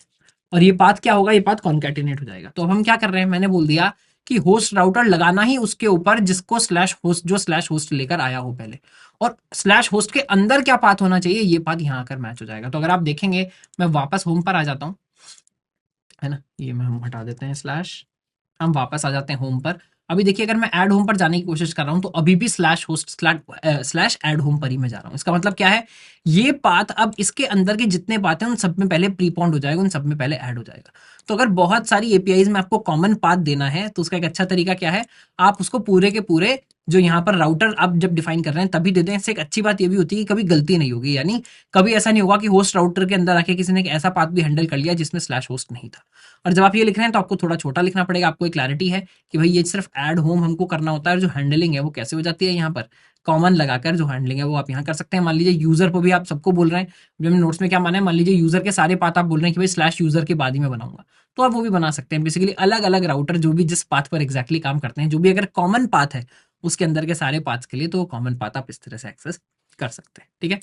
और ये पाथ क्या होगा, ये पाथ कॉन्कैटिनेट हो जाएगा। तो अब हम क्या कर रहे हैं, मैंने बोल दिया कि होस्ट राउटर लगाना ही उसके ऊपर जिसको स्लैश होस्ट जो स्लैश होस्ट लेकर आया हो पहले, और स्लैश होस्ट के अंदर क्या पाथ होना चाहिए ये पाथ यहाँ आकर मैच हो जाएगा। तो अगर आप देखेंगे, मैं वापस होम पर आ जाता हूँ, है ना, ये मैं हम हटा देते हैं स्लैश, हम वापस आ जाते हैं होम पर। अभी देखिए अगर मैं ऐड होम पर जाने की कोशिश कर रहा हूं तो अभी भी slash host slash add home पर ही मैं जा रहा हूं। इसका मतलब क्या है, ये पाथ अब इसके अंदर के जितने पाथ हैं उन सब में पहले प्रीपॉन्ड हो जाएगा, उन सब में पहले ऐड हो जाएगा। तो अगर बहुत सारी एपीआईज में आपको कॉमन पाथ देना है तो उसका एक अच्छा तरीका क्या है, आप उसको पूरे के पूरे जो यहाँ पर राउटर आप जब डिफाइन कर रहे हैं तभी दे दें। इससे एक अच्छी बात ये भी होती है कि कभी गलती नहीं होगी, यानी कभी ऐसा नहीं होगा कि होस्ट राउटर के अंदर आके किसी ने एक ऐसा पाथ भी हैंडल कर लिया जिसमें स्लैश होस्ट नहीं था। और जब आप ये लिख रहे हैं तो आपको थोड़ा छोटा लिखना पड़ेगा, आपको एक क्लैरिटी है कि भाई ये सिर्फ ऐड होम हमको करना होता है, और जो हैंडलिंग है वो कैसे हो जाती है यहाँ पर कॉमन लगाकर जो हैंडलिंग है वो आप यहाँ कर सकते हैं। मान लीजिए यूजर को भी आप सबको बोल रहे हैं, जो हमने नोट्स में क्या माना है, मान लीजिए यूजर के सारे पाथ आप बोल रहे हैं कि भाई स्लैश यूजर के बाद ही मैं बनाऊंगा, तो आप वो भी बना सकते हैं। बेसिकली अलग अलग राउटर जो भी जिस पाथ पर एग्जैक्टली काम करते हैं, जो भी अगर कॉमन पाथ है उसके अंदर के सारे पाथ्स के लिए, तो कॉमन पाथ आप इस तरह से एक्सेस कर सकते हैं, ठीक है।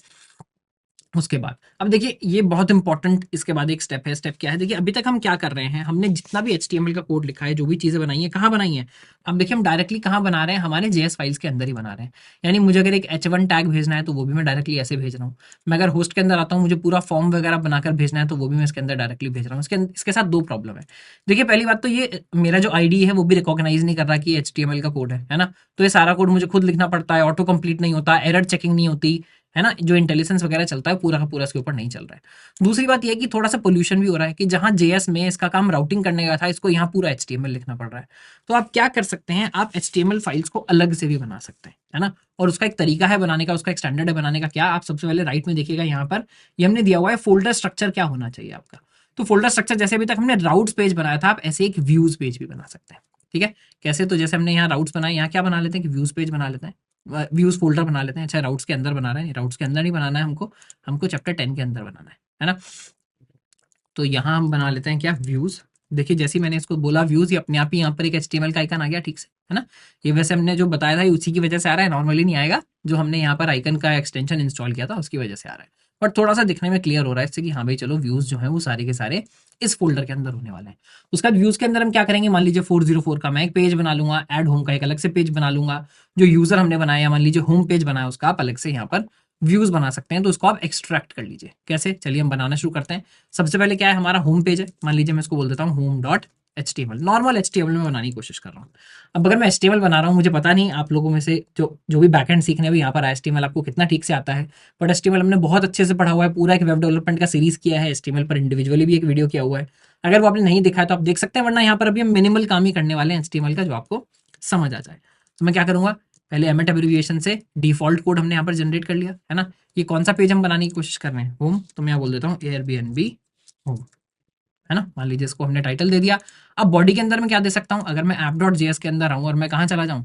उसके बाद अब देखिए ये बहुत इंपॉर्टेंट इसके बाद एक स्टेप है। स्टेप क्या है, देखिए अभी तक हम क्या कर रहे हैं, हमने जितना भी HTML का कोड लिखा है, जो भी चीजें बनाई है, कहाँ बनाई है, अब देखिए हम डायरेक्टली कहाँ बना रहे हैं, हमारे JS फाइल्स के अंदर ही बना रहे हैं। यानी मुझे अगर एक H1 टैग भेजना है तो वो भी मैं डायरेक्टली ऐसे भेज रहा हूँ। मैं अगर होस्ट के अंदर आता हूँ, मुझे पूरा फॉर्म वगैरह बनाकर भेजना है तो वो भी मैं इसके अंदर डायरेक्टली भेज रहा हूँ। इसके साथ दो प्रॉब्लम है। देखिए पहली बात तो ये मेरा जो आईडी है वो भी रिकॉग्नाइज नहीं कर रहा कि HTML का कोड है ना, तो ये सारा कोड मुझे खुद लिखना पड़ता है, ऑटो कंप्लीट नहीं होता, एरर चेकिंग नहीं होती, है ना, जो इंटेलिजेंस वगैरह चलता है पूरा का पूरा इसके ऊपर नहीं चल रहा है। दूसरी बात यह है कि थोड़ा सा पोल्यूशन भी हो रहा है कि जहां जेएस में इसका काम राउटिंग करने का था, इसको यहाँ पूरा HTML लिखना पड़ रहा है। तो आप क्या कर सकते हैं, आप HTML फाइल्स को अलग से भी बना सकते हैं, है ना, और उसका एक तरीका है बनाने का, उसका एक स्टैंडर्ड है बनाने का। क्या, आप सबसे पहले राइट में देखिएगा, यहाँ पर ये हमने दिया हुआ है फोल्डर स्ट्रक्चर क्या होना चाहिए आपका। तो फोल्डर स्ट्रक्चर जैसे अभी तक हमने राउट्स पेज बनाया था, आप ऐसे एक व्यूज पेज भी बना सकते हैं, ठीक है। कैसे, तो जैसे हमने यहाँ राउट्स बनाए, यहाँ क्या बना लेते हैं कि व्यूज पेज बना लेते हैं, व्यूज फोल्डर बना लेते हैं। अच्छा राउट्स के अंदर बना रहे हैं, राउट्स के अंदर नहीं बनाना है हमको, हमको चैप्टर 10 के अंदर बनाना है ना। तो यहाँ हम बना लेते हैं क्या, व्यूज। देखिए जैसे ही मैंने इसको बोला व्यूज, ये अपने आप ही यहाँ पर एक HTML का आइकन आ गया, ठीक से, है ना। ये वैसे हमने जो बताया था उसी की वजह से आ रहा है, नॉर्मली नहीं आएगा, जो हमने यहाँ पर आइकन का एक्सटेंशन इंस्टॉल किया था उसकी वजह से आ रहा है। बट थोड़ा सा दिखने में क्लियर हो रहा है इससे कि हाँ भाई चलो व्यूज जो है वो सारे के सारे इस फोल्डर के अंदर होने वाले हैं। उसके बाद व्यूज के अंदर हम क्या करेंगे, मान लीजिए 404 का मैं एक पेज बना लूंगा, एड होम का एक अलग से पेज बना लूंगा, जो यूजर हमने बनाया मान लीजिए होम पेज बनाया उसका आप अलग से यहाँ पर व्यूज बना सकते हैं। तो उसको आप एक्सट्रैक्ट कर लीजिए। कैसे, चलिए हम बनाना शुरू करते हैं। सबसे पहले क्या है, हमारा होम पेज है, मान लीजिए मैं इसको बोल देता हूँ home dot HTML, normal HTML में बनाने की कोशिश कर रहा हूँ। अब अगर मैं HTML बना रहा हूँ, मुझे पता नहीं आप लोगों में से जो भी बैकएंड सीखने भी यहाँ पर HTML आपको कितना ठीक से आता है, बट HTML हमने बहुत अच्छे से पढ़ा हुआ है, पूरा एक वेब डेवलपमेंट का सीरीज किया है, HTML पर इंडिविजुअली भी एक वीडियो किया हुआ है। अगर वो आपने नहीं देखा है तो आप देख सकते हैं, वरना यहाँ पर अभी हम मिनिमल काम ही करने वाले हैं HTML का, जो आपको समझ आ जाए। तो मैं क्या करूंगा, पहले एमेट एब्रिविएशन से डिफॉल्ट कोड हमने यहाँ पर जनरेट कर लिया, है ना। ये कौन सा पेज हम बनाने की कोशिश कर रहे हैं, होम, तो मैं यहाँ बोल देता हूँ एयरबीएनबी होम, है ना। मान लीजिए इसको हमने टाइटल दे दिया। अब बॉडी के अंदर मैं क्या दे सकता हूँ, अगर मैं app.js के अंदर आऊँ और मैं कहाँ चला जाऊँ,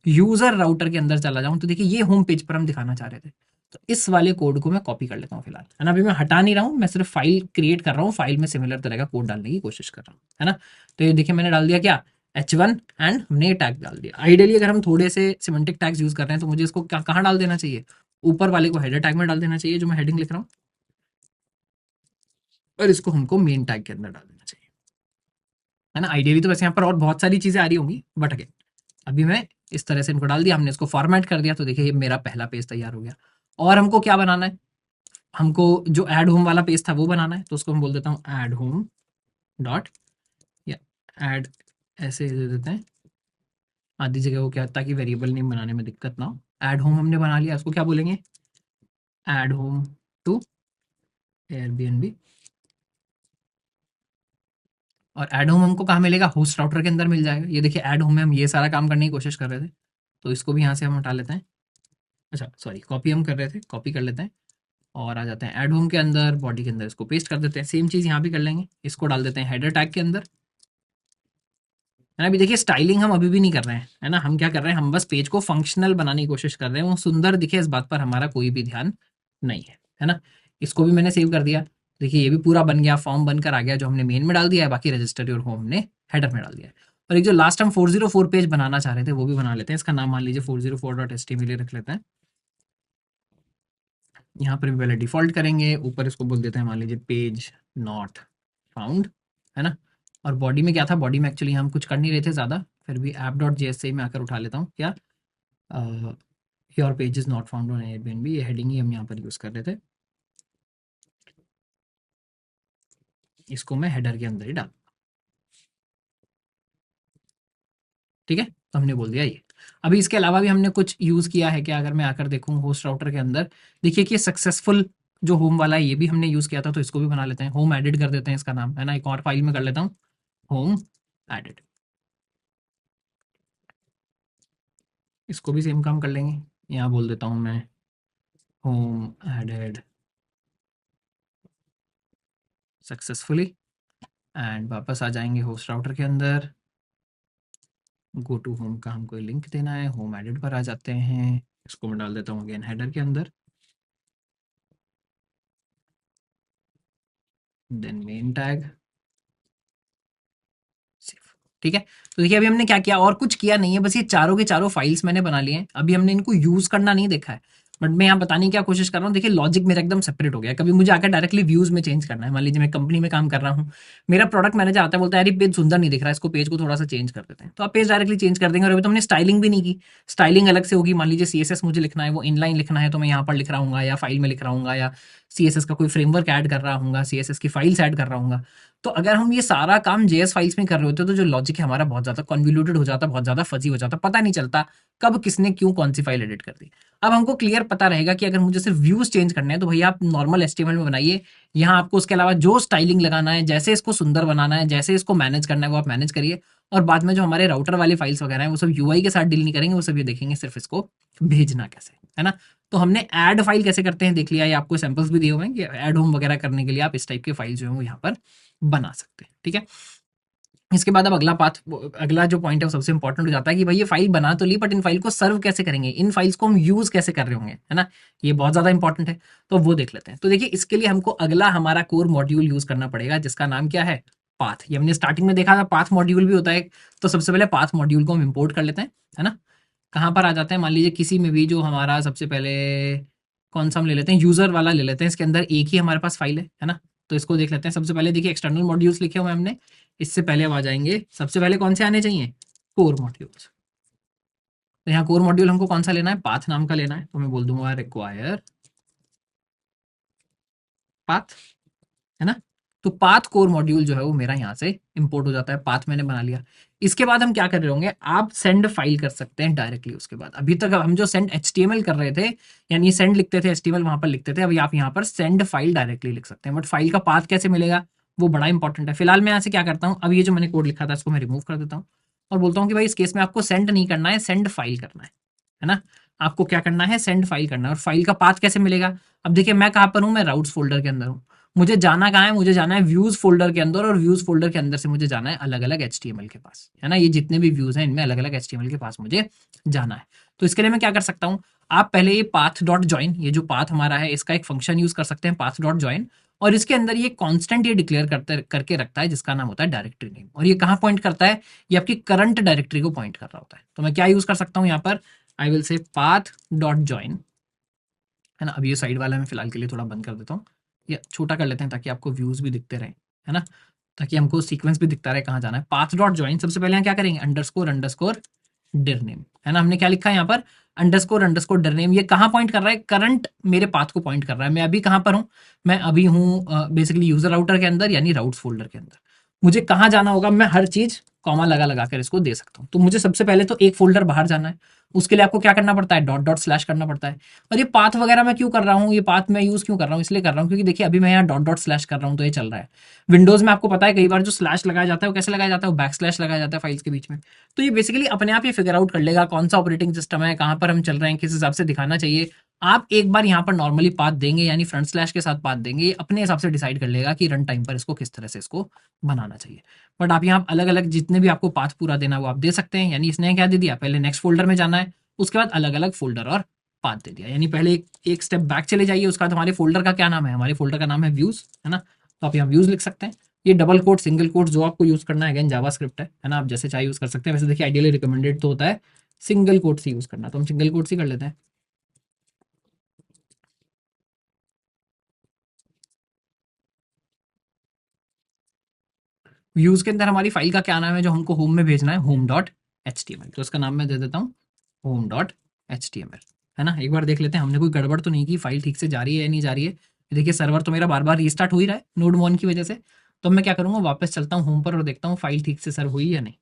यूजर राउटर के अंदर चला जाऊँ, तो देखिए ये होम पेज पर हम दिखाना चाह रहे थे। तो इस वाले कोड को मैं कॉपी कर लेता हूँ फिलहाल, है ना। अभी मैं हटा नहीं रहा हूँ, मैं सिर्फ फाइल क्रिएट कर रहा हूँ, फाइल में सिमिलर तरह का कोड डालने की कोशिश कर रहा हूँ, है ना। तो ये देखिए मैंने डाल दिया क्या, H1 एंड हमने टैग डाल दिया। आइडियली अगर हम थोड़े से सिमेंटिक टैग्स यूज कर रहे हैं तो मुझे इसको कहाँ डाल देना चाहिए, ऊपर वाले को हेडर टैग में डाल देना चाहिए, जो मैं हेडिंग लिख रहा हूँ, और इसको हमको मेन टैग के अंदर डाल देना चाहिए, है ना। आइडियली तो वैसे यहाँ पर और बहुत सारी चीजें आ रही होंगी, बट अगेन अभी मैं इस तरह से इनको डाल दिया, हमने इसको फॉर्मेट कर दिया, तो देखिए ये मेरा पहला पेज तैयार हो गया। और हमको क्या बनाना है, हमको जो एड होम वाला पेज था वो बनाना है, तो उसको हम बोल देता हूँ एड होम डॉट, या एड ऐसे दे देते हैं आधी जगह, वो क्या ताकि वेरिएबल नेम बनाने में दिक्कत ना हो। एड होम हमने बना लिया, उसको क्या बोलेंगे, एड होम टू एयरबीएनबी। और एड होम हमको कहाँ मिलेगा, होस्ट राउटर के अंदर मिल जाएगा। ये देखिए एड होम में हम ये सारा काम करने की कोशिश कर रहे थे, तो इसको भी यहाँ से हम हटा लेते हैं। अच्छा सॉरी, कॉपी हम कर रहे थे, कॉपी कर लेते हैं और आ जाते हैं एड होम के अंदर, बॉडी के अंदर इसको पेस्ट कर देते हैं। सेम चीज़ यहाँ भी कर लेंगे, इसको डाल देते हैं हेडर टैग के अंदर, है ना। अभी देखिए स्टाइलिंग हम अभी भी नहीं कर रहे हैं, है ना। हम क्या कर रहे हैं, हम बस पेज को फंक्शनल बनाने की कोशिश कर रहे हैं, वो सुंदर दिखे इस बात पर हमारा कोई भी ध्यान नहीं है ना। इसको भी मैंने सेव कर दिया, देखिए ये भी पूरा बन गया, फॉर्म बनकर आ गया, जो हमने मेन में डाल दिया है, बाकी रजिस्टर और होम ने हेडर में डाल दिया है। और एक जो लास्ट हम 404 पेज बनाना चाह रहे थे वो भी बना लेते हैं। इसका नाम मान लीजिए 404.html रख लेते हैं। यहाँ पर भी पहले डिफॉल्ट करेंगे, ऊपर इसको बोल देते हैं मान लीजिए पेज नॉट फाउंड, है ना। और बॉडी में क्या था, बॉडी में एक्चुअली हम कुछ कर नहीं रहे थे ज़्यादा, फिर भी ऐप डॉट जेएसए में आकर उठा लेता हूँ क्या, your page is not found on Airbnb, ये हेडिंग ही हम यहाँ पर यूज़ कर रहे थे। इसको मैं हेडर के अंदर ही डाल, ठीक है, तो हमने बोल दिया ये। अभी इसके अलावा भी हमने कुछ यूज़ किया है क्या, अगर मैं आकर देखूँ होस्ट राउटर के अंदर, देखिए कि सक्सेसफुल जो होम वाला है ये भी हमने यूज़ किया था, तो इसको भी बना लेते हैं, होम एडिट कर देते हैं इसका नाम, है ना। एक और फाइल में कर लेता हूँ होम एडिट, इसको भी सेम काम कर लेंगे। यहाँ बोल देता हूँ मैं होम एडेड सक्सेसफुली, एंड वापस आ जाएंगे होस्ट राउटर के अंदर, गो टू होम का हमको लिंक देना है, होम एडिट पर आ जाते हैं, इसको मैं डाल देता हूँ अगेन हेडर के अंदर, देन मेन टैग, ठीक है। तो देखिए अभी हमने क्या किया, और कुछ किया नहीं है, बस ये चारों के चारों फाइल्स मैंने बना लिए हैं। अभी हमने इनको यूज करना नहीं देखा है, बट मैं यहाँ बताने की क्या कोशिश कर रहा हूँ। देखिए लॉजिक मेरा एकदम सेपरेट हो गया है। कभी मुझे आकर डायरेक्टली व्यूज में चेंज करना है, मान लीजिए मैं कंपनी में काम कर रहा हूँ, मेरा प्रोडक्ट मैनेजर आता है, बोलता है यार ये पेज सुंदर नहीं दिख रहा है, इसको पेज को थोड़ा सा चेंज कर देते हैं, तो आप पेज डायरेक्टली चेंज कर देंगे। और अभी तो हमने स्टाइलिंग भी नहीं की, स्टाइलिंग अलग से होगी। मान लीजिए सीएसएस मुझे लिखना है, वो इनलाइन लिखना है, तो मैं यहाँ पर लिख रहा हूँ, या फाइल में लिख रहा हूँ, या सीएसएस का कोई फ्रेमवर्क ऐड कर रहा हूँ, सीएसएस की फाइल्स ऐड कर रहा हूँ। तो अगर हम ये सारा काम जेएस फाइल्स में कर रहे होते तो जो लॉजिक है हमारा बहुत ज़्यादा कन्वोल्यूटेड हो जाता, बहुत ज़्यादा फजी हो जाता, पता नहीं चलता कब किसने क्यों कौन सी फाइल एडिट कर दी। अब हमको क्लियर पता रहेगा कि अगर मुझे सिर्फ व्यूज चेंज करने हैं तो भैया आप नॉर्मल एचटीएमएल में बनाइए। यहाँ आपको उसके अलावा जो स्टाइलिंग लगाना है, जैसे इसको सुंदर बनाना है, जैसे इसको मैनेज करना है वो आप मैनेज करिए। और बाद में जो हमारे राउटर वाली फाइल्स वगैरह हैं वो सब यूआई के साथ डील नहीं करेंगे, वो सब ये देखेंगे सिर्फ इसको भेजना कैसे, है ना। तो हमने ऐड फाइल कैसे करते हैं देख लिया, ये आपको सैंपल्स भी दिए हुए हैं कि ऐड होम वगैरह करने के लिए आप इस टाइप के फाइल जो है वो यहाँ पर बना सकते हैं, ठीक है। इसके बाद अब अगला जो पॉइंट है वो सबसे इंपॉर्टेंट हो जाता है कि भाई ये फाइल बना तो ली, बट इन फाइल को सर्व कैसे करेंगे, इन फाइल्स को हम यूज कैसे कर रहे होंगे, है ना। ये बहुत ज्यादा इंपॉर्टेंट है, तो वो देख लेते हैं। तो देखिए इसके लिए हमको अगला हमारा कोर मॉड्यूल यूज करना पड़ेगा, जिसका नाम क्या है, पाथ। ये हमने स्टार्टिंग में देखा था, पाथ मॉड्यूल भी होता है। तो सबसे पहले पाथ मॉड्यूल को हम इम्पोर्ट कर लेते हैं, है ना। कहाँ पर आ जाते हैं, मान लीजिए किसी में भी जो हमारा सबसे पहले कौन सा हम ले लेते हैं, यूजर वाला ले लेते हैं, इसके अंदर एक ही हमारे पास फाइल है ना। तो इसको देख लेते हैं। सबसे पहले देखिए एक्सटर्नल मॉड्यूल्स लिखे हुए हैं हमने, इससे पहले अब आ जाएंगे, सबसे पहले कौन से आने चाहिए, कोर मॉड्यूल्स। तो यहाँ कोर मॉड्यूल हमको कौन सा लेना है, पाथ नाम का लेना है, तो मैं बोल दूंगा रिक्वायर पाथ, है ना। तो पाथ कोर मॉड्यूल जो है वो मेरा यहाँ से इंपोर्ट हो जाता है, पाथ मैंने बना लिया। इसके बाद हम क्या कर रहे होंगे, आप सेंड फाइल कर सकते हैं डायरेक्टली। उसके बाद अभी तक हम जो सेंड एचटीएमएल कर रहे थे, यानी सेंड लिखते थे, एचटीएमएल वहां पर लिखते थे, अभी आप यहाँ पर सेंड फाइल डायरेक्टली लिख सकते हैं। बट फाइल का पाथ कैसे मिलेगा वो बड़ा इंपॉर्टेंट है। फिलहाल मैं यहाँ से क्या करता हूँ, अब ये जो मैंने कोड लिखा था इसको मैं रिमूव कर देता हूँ और बोलता हूँ कि भाई इस केस में आपको सेंड नहीं करना है, सेंड फाइल करना है ना। आपको क्या करना है, सेंड फाइल करना है। और फाइल का पाथ कैसे मिलेगा, अब देखिए मैं कहाँ पर हूँ, मैं राउट्स फोल्डर के अंदर हूँ। मुझे जाना कहाँ है, मुझे जाना है व्यूज फोल्डर के अंदर, और व्यूज फोल्डर के अंदर से मुझे जाना है अलग अलग एचटीएमएल के पास, है ना। ये जितने भी व्यूज हैं इनमें अलग अलग एचटीएमएल के पास मुझे जाना है। तो इसके लिए मैं क्या कर सकता हूँ, आप पहले ये पाथ डॉट ज्वाइन, ये जो पाथ हमारा है इसका एक फंक्शन यूज कर सकते हैं, पाथ डॉट ज्वाइन। और इसके अंदर ये कांस्टेंट ये डिक्लेयर करके रखता है जिसका नाम होता है डायरेक्टरी नेम। और ये कहाँ पॉइंट करता है, ये आपकी करंट डायरेक्टरी को पॉइंट कर रहा होता है। तो मैं क्या यूज कर सकता हूँ यहाँ पर, I will say path dot join, है ना। अब ये साइड वाला मैं फिलहाल के लिए थोड़ा बंद कर देता हूँ। या छोटा कर लेते हैं ताकि आपको व्यूज भी दिखते रहें, है ना, ताकि हमको सीक्वेंस भी दिखता रहे कहाँ जाना है। पाथ डॉट ज्वाइन, सबसे पहले हम क्या करेंगे, अंडरस्कोर अंडरस्कोर डिर नेम, है ना, हमने क्या लिखा है यहाँ पर, अंडरस्कोर अंडरस्कोर डिर नेम। ये कहाँ पॉइंट कर रहा है, करंट मेरे पाथ को पॉइंट कर रहा है। मैं अभी कहाँ पर हूँ, मैं अभी हूँ बेसिकली यूजर राउटर के अंदर, यानी राउट्स फोल्डर के अंदर। मुझे कहाँ जाना होगा, मैं हर चीज कॉमा लगा लगा कर इसको दे सकता हूँ। तो मुझे सबसे पहले तो एक फोल्डर बाहर जाना है, उसके लिए आपको क्या करना पड़ता है, डॉट डॉट स्लैश करना पड़ता है। और ये पाथ वगैरह मैं क्यों कर रहा हूँ, ये पाथ मैं यूज क्यों कर रहा हूँ, इसलिए कर रहा हूँ क्योंकि देखिए अभी मैं यहाँ डॉट डॉट स्लैश कर रहा हूँ तो ये चल रहा है। विंडोज में आपको पता है कई बार जो स्लैश लगाया जाता है वो कैसे लगाया जाता है, वो बैक स्लैश लगाया जाता है फाइल्स के बीच में। तो ये बेसिकली अपने आप ही फिगर आउट कर लेगा कौन सा ऑपरेटिंग सिस्टम है, कहाँ पर हम चल रहे हैं, किस हिसाब से दिखाना चाहिए। आप एक बार यहाँ पर नॉर्मली पाथ देंगे, यानी फ्रंट स्लैश के साथ पाथ देंगे, ये अपने हिसाब से डिसाइड कर लेगा कि रन टाइम पर इसको किस तरह से इसको बनाना चाहिए। बट आप यहाँ अलग अलग जितने भी आपको पाथ पूरा देना है वो आप दे सकते हैं। यानी इसने क्या दे दिया, पहले नेक्स्ट फोल्डर में जाना है, उसके बाद अलग अलग फोल्डर और पाथ दे दिया। यानी पहले एक स्टेप बैक चले जाइए, उसके बाद हमारे फोल्डर का क्या नाम है, हमारे फोल्डर का नाम है व्यूज, है ना। तो आप यहाँ व्यूज लिख सकते हैं। ये डबल कोट सिंगल कोट जो आपको यूज करना है, अगेन जावास्क्रिप्ट है ना, आप जैसे चाहे यूज कर सकते हैं। वैसे देखिए आइडियली रिकमेंडेड तो होता है सिंगल कोट से यूज करना, तो हम सिंगल कोट से कर लेते हैं। व्यूज के अंदर हमारी फाइल का क्या नाम है जो हमको होम में भेजना है, home dot H T M L. तो इसका नाम मैं दे देता हूँ home dot H T M L, है ना। एक बार देख लेते हैं हमने कोई गड़बड़ तो नहीं की, फाइल ठीक से जा रही है या नहीं जा रही है। देखिए सर्वर तो मेरा बार बार रीस्टार्ट हो ही रहा है नोड मोन की वजह से। तो मैं क्या करूंगा, वापस चलता हूँ होम पर और देखता हूँ फाइल ठीक से सर्व हुई या नहीं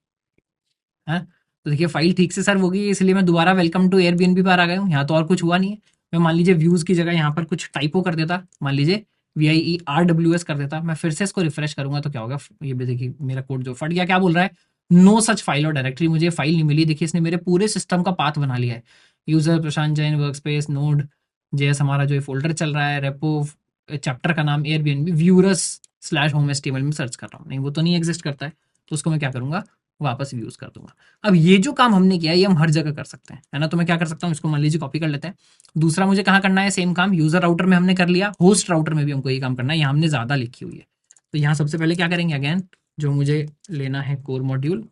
है। तो देखिए फाइल ठीक से सर्व होगी, इसलिए मैं दोबारा वेलकम टू एयरबीएनबी पर आ गया हूँ। यहाँ तो और कुछ हुआ नहीं है। मैं मान लीजिए व्यूज की जगह यहाँ पर कुछ टाइपो कर देता, मान लीजिए VIERWS कर देता, मैं फिर से इसको रिफ्रेश करूंगा तो क्या होगा, ये भी देखिए मेरा कोड जो फट गया, क्या बोल रहा है, नो सच फाइल और डायरेक्टरी, मुझे फाइल नहीं मिली। देखिए इसने मेरे पूरे सिस्टम का पाथ बना लिया है, यूजर प्रशांत जैन वर्कस्पेस नोड जेएस, हमारा जो ये फोल्डर चल रहा है, रेपो चैप्टर का नाम एयरबीएनबी व्यूरस स्लैश होम एचटीएमएल में सर्च कर रहा हूँ, नहीं वो तो नहीं एग्जिस्ट करता है। तो उसको मैं क्या करूंगा, वापस यूज कर दूंगा। अब ये जो काम हमने किया है ये हम हर जगह कर सकते हैं, है ना। तो मैं क्या कर सकता हूँ, इसको मान लीजिए कॉपी कर लेते हैं। दूसरा मुझे कहाँ करना है, सेम काम यूजर राउटर में हमने कर लिया, होस्ट राउटर में भी हमको ये काम करना है, यहाँ हमने ज्यादा लिखी हुई है। तो यहाँ सबसे पहले क्या करेंगे, अगेन जो मुझे लेना है कोर मॉड्यूल,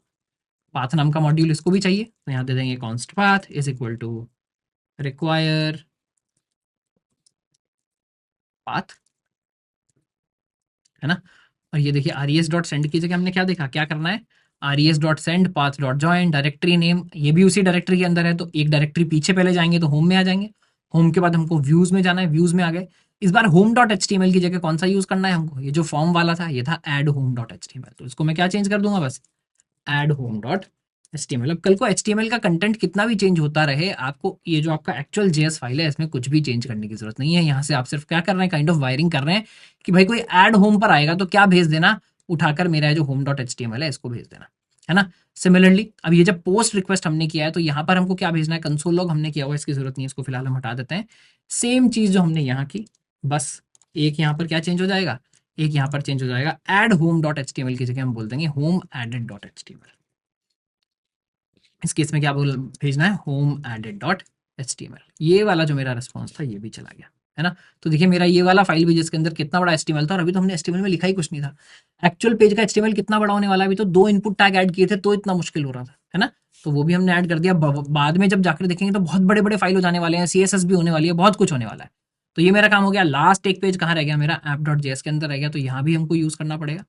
पाथ नाम का मॉड्यूल इसको भी चाहिए, तो यहाँ दे देंगे const path is equal to require path, है ना। और ये देखिए R E S dot send की जगह हमने क्या देखा, क्या करना है, R E S dot send path dot join directory name, ये भी उसी डायरेक्टरी के अंदर है। तो एक डायरेक्टरी पीछे पहले जाएंगे तो होम में आ जाएंगे, होम के बाद हमको व्यूज में जाना है, व्यूज में आ गए। इस बार home dot H T M L की जगह कौन सा यूज करना है हमको, ये जो फॉर्म वाला था ये था add home dot H T M L, तो इसको मैं क्या चेंज कर दूंगा, बस एड होम डॉट HTML। अब कल को HTML का कंटेंट कितना भी चेंज होता रहे, आपको ये जो आपका एक्चुअल JS फाइल है इसमें कुछ भी चेंज करने की जरूरत नहीं है। यहाँ से आप सिर्फ क्या कर रहे हैं, काइंड ऑफ वायरिंग कर रहे हैं कि भाई कोई ऐड होम पर आएगा तो क्या भेज देना, उठाकर मेरा जो होम डॉट एच है इसको भेज देना, है ना। सिमिलरली अब ये जब पोस्ट रिक्वेस्ट हमने किया है तो यहाँ पर हमको क्या भेजना है, कंसोल लॉग हमने किया हुआ है, इसकी जरूरत नहीं है, इसको फिलहाल हम हटा देते हैं। सेम चीज जो हमने यहाँ की, बस एक यहाँ पर क्या चेंज हो जाएगा, एक यहाँ पर चेंज हो जाएगा, एड होम डॉट HTML की जगह हम बोल देंगे होम एडेड डॉट HTML। इस केस में क्या बोल भेजना है, होम एडेड डॉट HTML। ये वाला जो मेरा रिस्पॉन्स था ये भी चला गया, है ना। तो देखिए मेरा ये वाला फाइल भी जिसके अंदर कितना बड़ा HTML था, और अभी तो हमने HTML में लिखा ही कुछ नहीं था। एक्चुअल पेज का HTML कितना बड़ा होने वाला है, अभी तो 2 इनपुट टैग ऐड किए थे तो इतना मुश्किल हो रहा था, है ना। तो वो भी हमने ऐड कर दिया। बाद में जब जाकर देखेंगे तो बहुत बड़े बड़े फाइल हो जाने वाले हैं, CSS भी होने वाली है, बहुत कुछ होने वाला है। तो ये मेरा काम हो गया। लास्ट एक पेज कहाँ रह गया मेरा, ऐप डॉट जेएस के अंदर रह गया, तो यहाँ भी हमको यूज करना पड़ेगा।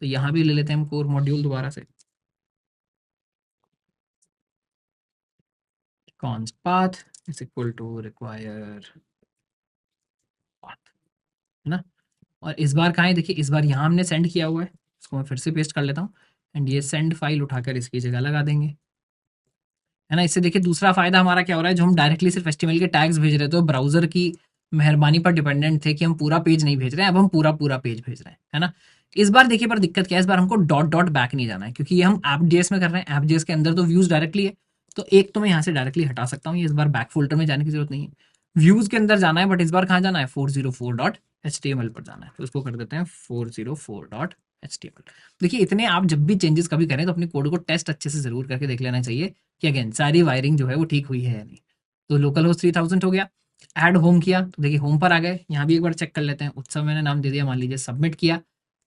तो यहाँ भी ले लेते हैं हम कोर मॉड्यूल दोबारा से, const path is equal to require path, है ना। और इस बार कहाँ है, देखिए इस बार यहाँ हमने सेंड किया हुआ है, इसको मैं फिर से पेस्ट कर लेता हूँ एंड ये सेंड फाइल उठाकर इसकी जगह लगा देंगे, है ना। इससे देखिए दूसरा फायदा हमारा क्या हो रहा है, जो हम डायरेक्टली सिर्फ HTML के टैग्स भेज रहे थे, ब्राउजर की मेहरबानी पर डिपेंडेंट थे कि हम पूरा पेज नहीं भेज रहे हैं, अब हम पूरा पूरा पेज भेज रहे हैं, है ना। इस बार देखिए पर दिक्कत क्या है, इस बार हमको डॉट डॉट बैक नहीं जाना है, क्योंकि ये हम ऐप जेएस में कर रहे हैं। ऐप जेएस के अंदर तो व्यूज डायरेक्टली है, तो एक तो मैं यहाँ से डायरेक्टली हटा सकता हूँ, ये इस बार बैक फोल्डर में जाने की जरूरत नहीं है। व्यूज के अंदर जाना है, बट इस बार कहाँ जाना है, 404.html पर जाना है, तो इसको कर देते हैं 404.html। देखिए इतने आप जब भी चेंजेस कभी करें तो अपने कोड को टेस्ट अच्छे से जरूर करके देख लेना चाहिए कि अगेन सारी वायरिंग जो है वो ठीक हुई है या नहीं। तो लोकल होस्ट 3000 हो गया, ऐड होम किया तो देखिए होम पर आ गए। यहाँ भी एक बार चेक कर लेते हैं, उत्सव मैंने नाम दे दिया, मान लीजिए सबमिट किया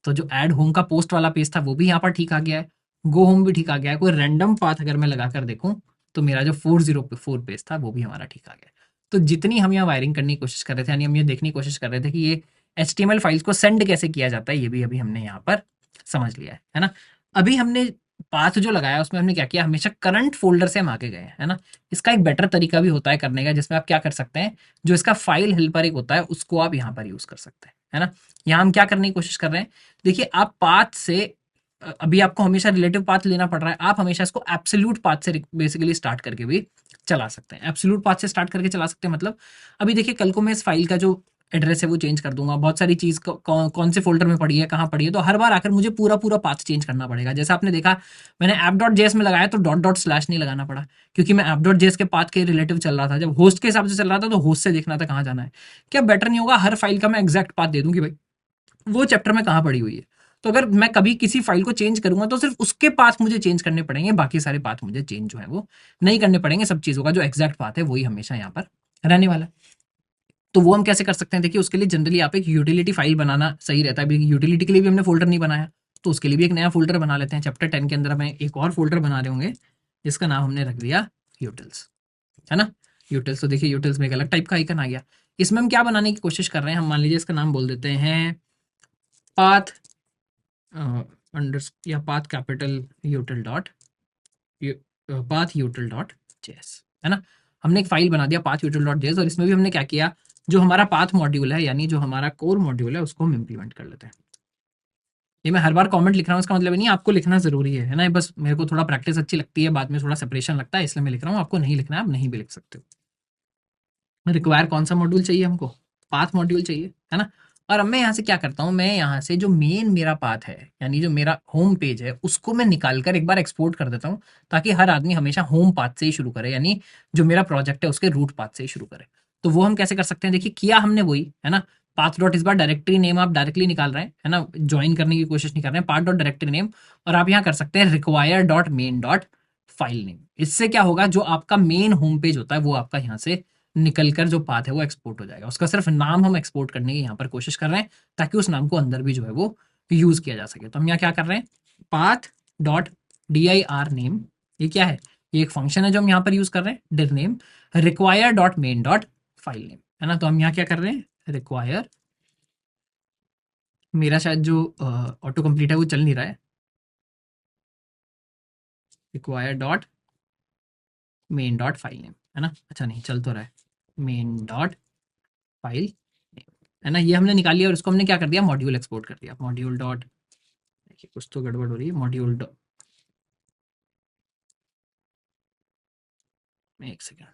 तो जो ऐड होम का पोस्ट वाला पेज था वो भी यहाँ पर ठीक आ गया है, गो होम भी ठीक आ गया है। कोई रैंडम पाथ अगर मैं लगा कर देखूँ तो मेरा जो 404 पेज था वो भी हमारा ठीक आ गया है। तो जितनी हम यहाँ वायरिंग करने की कोशिश कर रहे थे, यानी हम ये देखने की कोशिश कर रहे थे कि ये HTML फाइल्स को सेंड कैसे किया जाता है ये भी अभी हमने यहाँ पर समझ लिया है ना। अभी हमने पाथ जो लगाया उसमें हमने क्या किया, हमेशा करंट फोल्डर से हम आगे गए है ना। इसका एक बेटर तरीका भी होता है करने का, जिसमें आप क्या कर सकते हैं, जो इसका फाइल हेल्पर एक होता है उसको आप यहाँ पर यूज कर सकते हैं, है ना। यहाँ हम क्या करने की कोशिश कर रहे हैं, देखिए आप पाथ से अभी आपको हमेशा रिलेटिव पाथ लेना पड़ रहा है, आप हमेशा इसको एब्सोल्यूट पाथ से बेसिकली स्टार्ट करके भी चला सकते हैं। एब्सोल्यूट पाथ से स्टार्ट करके चला सकते हैं मतलब अभी देखिए कल को मैं इस फाइल का जो एड्रेस है वो चेंज कर दूंगा, बहुत सारी चीज़ कौन से फोल्डर में पड़ी है, कहाँ पड़ी है, तो हर बार आकर मुझे पूरा पूरा पाथ चेंज करना पड़ेगा। जैसा आपने देखा मैंने ऐप डॉट जेएस में लगाया तो डॉट डॉट स्लैश नहीं लगाना पड़ा, क्योंकि मैं ऐप डॉट जेएस के पाथ के रिलेटिव चल रहा था। जब होस्ट के हिसाब से चल रहा था तो होस्ट से देखना था कहाँ जाना है। क्या बेटर नहीं होगा हर फाइल का मैं एग्जैक्ट पाथ दे दूं कि भाई वो चैप्टर में कहाँ पड़ी हुई है। तो अगर मैं कभी किसी फाइल को चेंज करूंगा तो सिर्फ उसके पाथ मुझे चेंज करने पड़ेंगे, बाकी सारे पाथ मुझे चेंज जो है वो नहीं करने पड़ेंगे। सब चीज़ों का जो एग्जैक्ट पाथ है वही हमेशा यहाँ पर रहने वाला है। तो वो हम कैसे कर सकते हैं, देखिए उसके लिए जनरली आप एक यूटिलिटी फाइल बनाना सही रहता है। यूटिलिटी के लिए भी हमने फोल्डर नहीं बनाया, तो उसके लिए भी एक नया फोल्डर बना लेते हैं। चैप्टर 10 के अंदर हमें एक और फोल्डर बना रहे होंगे जिसका नाम हमने रख दिया यूटिल्स, है ना। यूटिल्स, तो देखिए यूटिल्स में एक अलग टाइप का आइकन आ गया। इसमें हम क्या बनाने की कोशिश कर रहे हैं, हम मान लीजिए इसका नाम बोल देते हैं पाथ अंडर या path capital यूटिल dot path यूटिल dot JS, है ना। हमने एक फाइल बना दिया पाथ यूटिल डॉट जेएस, और इसमें भी हमने क्या किया, जो हमारा पाथ मॉड्यूल है यानी जो हमारा कोर मॉड्यूल है उसको हम इम्प्लीमेंट कर लेते हैं। ये मैं हर बार कमेंट लिख रहा हूँ इसका मतलब नहीं आपको लिखना जरूरी है ना। बस मेरे को थोड़ा प्रैक्टिस अच्छी लगती है, बाद में थोड़ा सेपरेशन लगता है, इसलिए मैं लिख रहा हूँ। आपको नहीं लिखना है आप नहीं भी लिख सकते हो। रिक्वायर कौन सा मॉड्यूल चाहिए हमको, पाथ मॉड्यूल चाहिए, है ना। और अब मैं यहाँ से क्या करता हूँ, मैं यहाँ से जो मेन मेरा पाथ है यानी जो मेरा होम पेज है उसको मैं निकाल कर एक बार एक्सपोर्ट कर देता हूँ, ताकि हर आदमी हमेशा होम पाथ से ही शुरू करे, यानी जो मेरा प्रोजेक्ट है उसके रूट पाथ से ही शुरू करे। तो वो हम कैसे कर सकते हैं, देखिए किया हमने वही, है ना। पाथ डॉट इस बार डायरेक्टरी नेम आप डायरेक्टली निकाल रहे हैं, है ना, ज्वाइन करने की कोशिश नहीं कर रहे हैं, पाथ डॉट डायरेक्टरी नेम। और आप यहाँ कर सकते हैं require dot main dot file name. इससे क्या होगा, जो आपका मेन होम पेज होता है वो आपका यहाँ से निकल कर जो पाथ है वो एक्सपोर्ट हो जाएगा। उसका सिर्फ नाम हम एक्सपोर्ट करने की यहाँ पर कोशिश कर रहे हैं, ताकि उस नाम को अंदर भी जो है वो यूज किया जा सके। तो हम यहाँ क्या कर रहे हैं, पाथ डॉट dir नेम, ये क्या है, ये एक फंक्शन है जो हम यहाँ पर यूज कर रहे हैं, dir name require dot main dot file name, है ना। तो हम यहाँ क्या कर रहे हैं, रिक्वायर, मेरा शायद जो ऑटो कंप्लीट है वो चल नहीं रहा है, require dot main dot file name, है ना। अच्छा नहीं चल तो रहा है, मेन डॉट फाइल, है ना। ये हमने निकाल लिया और इसको हमने क्या कर दिया, मॉड्यूल एक्सपोर्ट कर दिया। मॉड्यूल डॉट, देखिए कुछ तो गड़बड़ हो रही है, मॉड्यूल डॉट, एक second,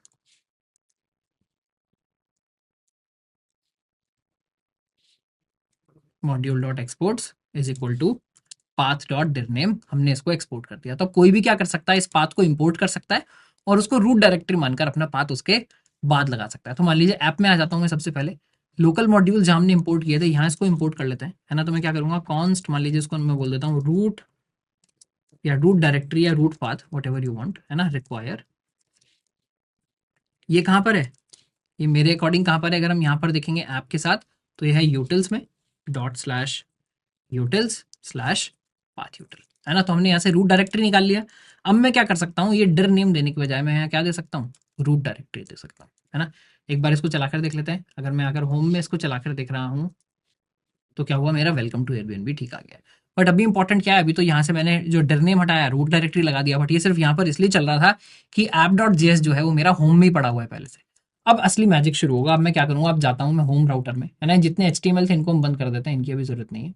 module dot exports is equal to path dot dir name, हमने इसको एक्सपोर्ट कर दिया। तो कोई भी क्या कर सकता है, इस पाथ को इंपोर्ट कर सकता है और उसको रूट डायरेक्टरी मानकर अपना पाथ उसके बाद लगा सकता है। तो मान लीजिए ऐप में आ जाता हूँ मैं, सबसे पहले लोकल मॉड्यूल जहाँ हमने इंपोर्ट किए थे यहाँ इसको इंपोर्ट कर लेते हैं, है ना। तो मैं क्या करूँगा, कॉन्स्ट, मान लीजिए इसको मैं बोल देता हूँ रूट या रूट डायरेक्टरी या root path whatever you want, है ना। रिक्वायर, ये कहाँ पर है, ये मेरे अकॉर्डिंग कहाँ पर है, अगर हम यहाँ पर देखेंगे ऐप के साथ तो ये है यूटिल्स में, dot slash utils slash path यूटिल, है ना। तो हमने यहाँ से रूट डायरेक्टरी निकाल लिया। अब मैं क्या कर सकता हूँ, ये dir नेम देने के बजाय मैं यहाँ क्या दे सकता हूँ, रूट डायरेक्टरी दे सकता हूँ, है ना। एक बार इसको चलाकर देख लेते हैं, अगर मैं अगर होम में इसको चलाकर देख रहा हूँ तो क्या हुआ, मेरा वेलकम टू एयरबीएनबी ठीक आ गया है। बट अभी इंपॉर्टेंट क्या है, अभी तो यहाँ से मैंने जो dir नेम हटाया, रूट डायरेक्टरी लगा दिया, बट ये सिर्फ यहाँ पर इसलिए चल रहा था कि ऐप डॉट जेएस जो है वो मेरा होम में ही पड़ा हुआ है पहले से। अब असली मैजिक शुरू होगा। अब मैं क्या करूँगा, अब जाता हूँ मैं होम राउटर में, है ना। जितने HTML थे इनको हम बंद कर देते हैं, इनकी अभी जरूरत नहीं है।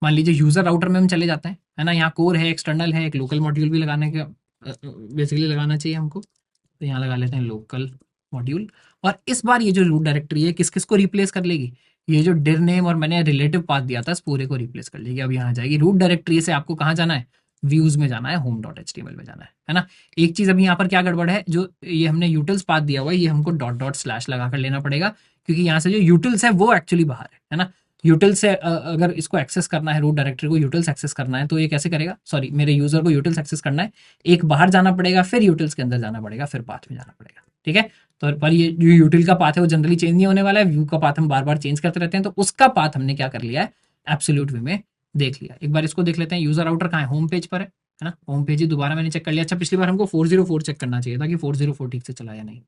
मान लीजिए यूजर राउटर में हम चले जाते हैं, है ना। यहाँ कोर है, एक्सटर्नल है, एक लोकल मॉड्यूल भी लगाने का बेसिकली लगाना चाहिए हमको, तो यहाँ लगा लेते हैं लोकल मॉड्यूल। और इस बार ये जो रूट डायरेक्टरी है किस किस को रिप्लेस कर लेगी, ये जो dir नेम और मैंने रिलेटिव पाथ दिया था इस पूरे को रिप्लेस कर लेगी। अब यहाँ जाएगी रूट डायरेक्टरी से, आपको कहाँ जाना है, व्यूज में जाना है, होम डॉट HTML में जाना है ना। एक चीज अभी यहाँ पर क्या गड़बड़ है, जो ये हमने यूटिल्स पाथ दिया हुआ है ये हमको डॉट डॉट स्लैश लगा कर लेना पड़ेगा, क्योंकि यहाँ से जो यूटिल्स है वो एक्चुअली बाहर है ना। यूटिल्स से अगर इसको एक्सेस करना है, रूट डायरेक्टरी को यूटिल्स एक्सेस करना है, तो ये कैसे करेगा, सॉरी मेरे यूजर को यूटिल्स एक्सेस करना है, एक बाहर जाना पड़ेगा, फिर यूटिल्स के अंदर जाना पड़ेगा, फिर पाथ में जाना पड़ेगा, ठीक है। तो पर ये जो यूटिल का पाथ है वो जनरली चेंज नहीं होने वाला है, व्यू का पाथ हम बार बार चेंज करते रहते हैं, तो उसका पाथ हमने क्या कर लिया है, एब्सोल्यूट वे में देख लिया। एक बार इसको देख लेते हैं, यूजर राउटर कहाँ है, होम पेज पर है ना। होम पेज ही दोबारा मैंने चेक कर लिया। अच्छा पिछली बार हमको 404 चेक करना चाहिए था कि 404 ठीक से चला या नहीं,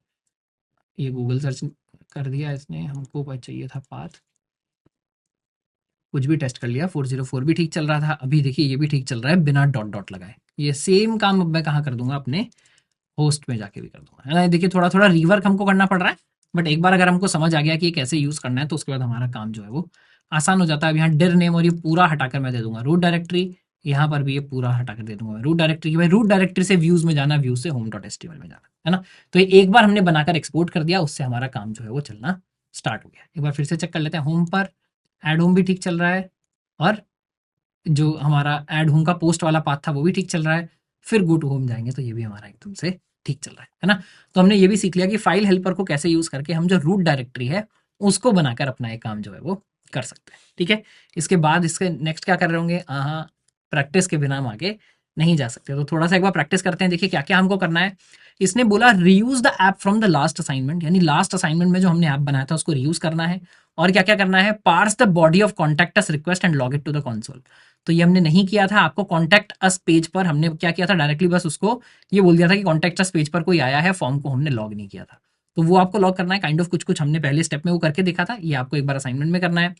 ये गूगल सर्च कर दिया इसने, हमको चाहिए था पाथ कुछ भी टेस्ट कर लिया, 404 भी ठीक चल रहा था, अभी देखिए ये भी ठीक चल रहा है बिना डॉट डॉट लगाए। ये सेम काम अब मैं कहाँ कर दूंगा, अपने होस्ट में जाके भी कर दूंगा, है ना। देखिए थोड़ा थोड़ा रिवर्क हमको करना पड़ रहा है, बट एक बार अगर हमको समझ आ गया कि ये कैसे यूज करना है तो उसके बाद हमारा काम जो है वो आसान हो जाता है। अब यहाँ डिर नेम और ये पूरा हटाकर मैं दे दूंगा रूट डायरेक्टरी, यहाँ पर भी ये पूरा हटाकर दे दूंगा मैं रूट डायरेक्टरी की। भाई रूट डायरेक्टरी से व्यूज में जाना, व्यूज से होम डॉट एचटीएमएल में जाना, है ना। तो ये एक बार हमने बनाकर एक्सपोर्ट कर दिया, उससे हमारा काम जो है वो चलना स्टार्ट हो गया। एक बार फिर से चेक कर लेते हैं, होम पर एड होम भी ठीक चल रहा है, और जो हमारा एड होम का पोस्ट वाला पाथ था वो भी ठीक चल रहा है। फिर गो टू होम जाएंगे तो ये भी हमारा एकदम से ठीक चल रहा है ना। तो हमने ये भी सीख लिया कि फाइल हेल्पर को कैसे यूज करके हम जो रूट डायरेक्टरी है उसको बनाकर अपना एक काम जो है वो कर सकते हैं, ठीक है। इसके बाद इसके नेक्स्ट क्या कर रहे होंगे, हाँ, प्रैक्टिस के बिना हम आगे नहीं जा सकते। तो थोड़ा सा एक बार प्रैक्टिस करते हैं, देखिए क्या क्या हमको करना है। इसने बोला reuse the app from the last assignment, यानी लास्ट असाइनमेंट में जो हमने ऐप बनाया था उसको रीयूज करना है। और क्या क्या करना है, parse the body of contact us request and log it to the console. तो ये हमने नहीं किया था। आपको कॉन्टैक्ट अस पेज पर हमने क्या किया था, डायरेक्टली बस उसको ये बोल दिया था कि कॉन्टैक्ट अस पेज पर कोई आया है, फॉर्म को हमने लॉग नहीं किया था। तो वो आपको लॉग करना है, काइंड ऑफ कुछ कुछ हमने पहले स्टेप में वो करके देखा था, ये आपको एक बार असाइनमेंट में करना है।